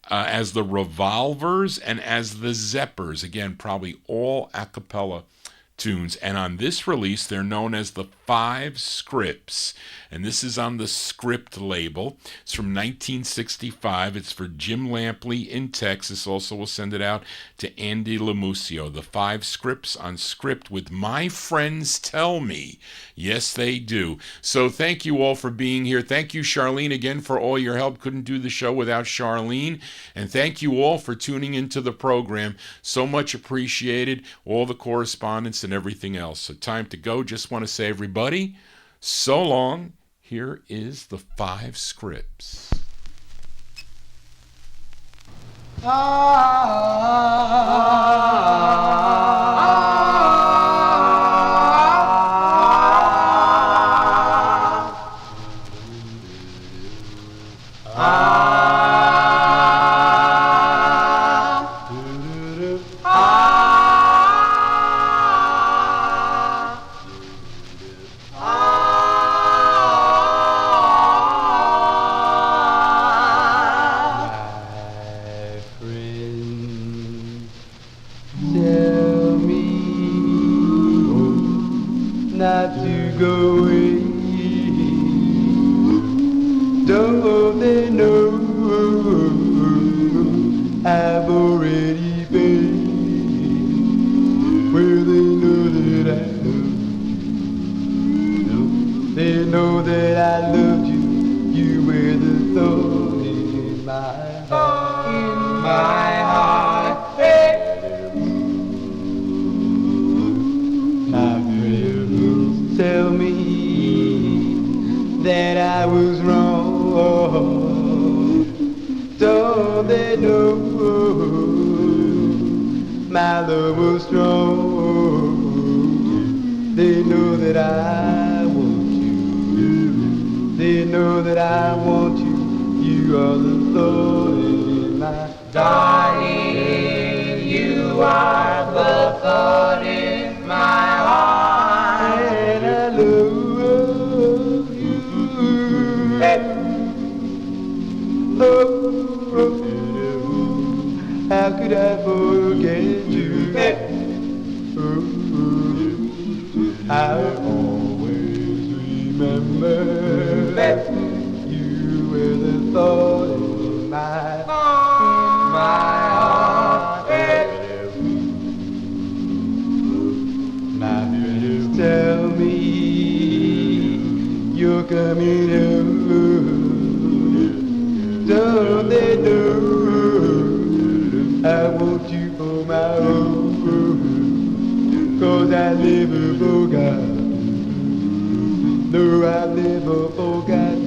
as the Revolvers, and as the Zeppers. Again, probably all a cappella tunes. And on this release, they're known as the 5 Scripts. And this is on the Script label. It's from 1965. It's for Jim Lampley in Texas. Also, we'll send it out to Andy Lamusio. The 5 Scripts on Script with My Friends Tell Me. Yes, they do. So thank you all for being here. Thank you, Charlene, again for all your help. Couldn't do the show without Charlene. And thank you all for tuning into the program. So much appreciated. All the correspondence and everything else. So time to go. Just want to say, everybody, so long. Here is the 5 Scripts. No, I never forgot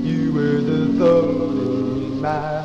you were the thought in my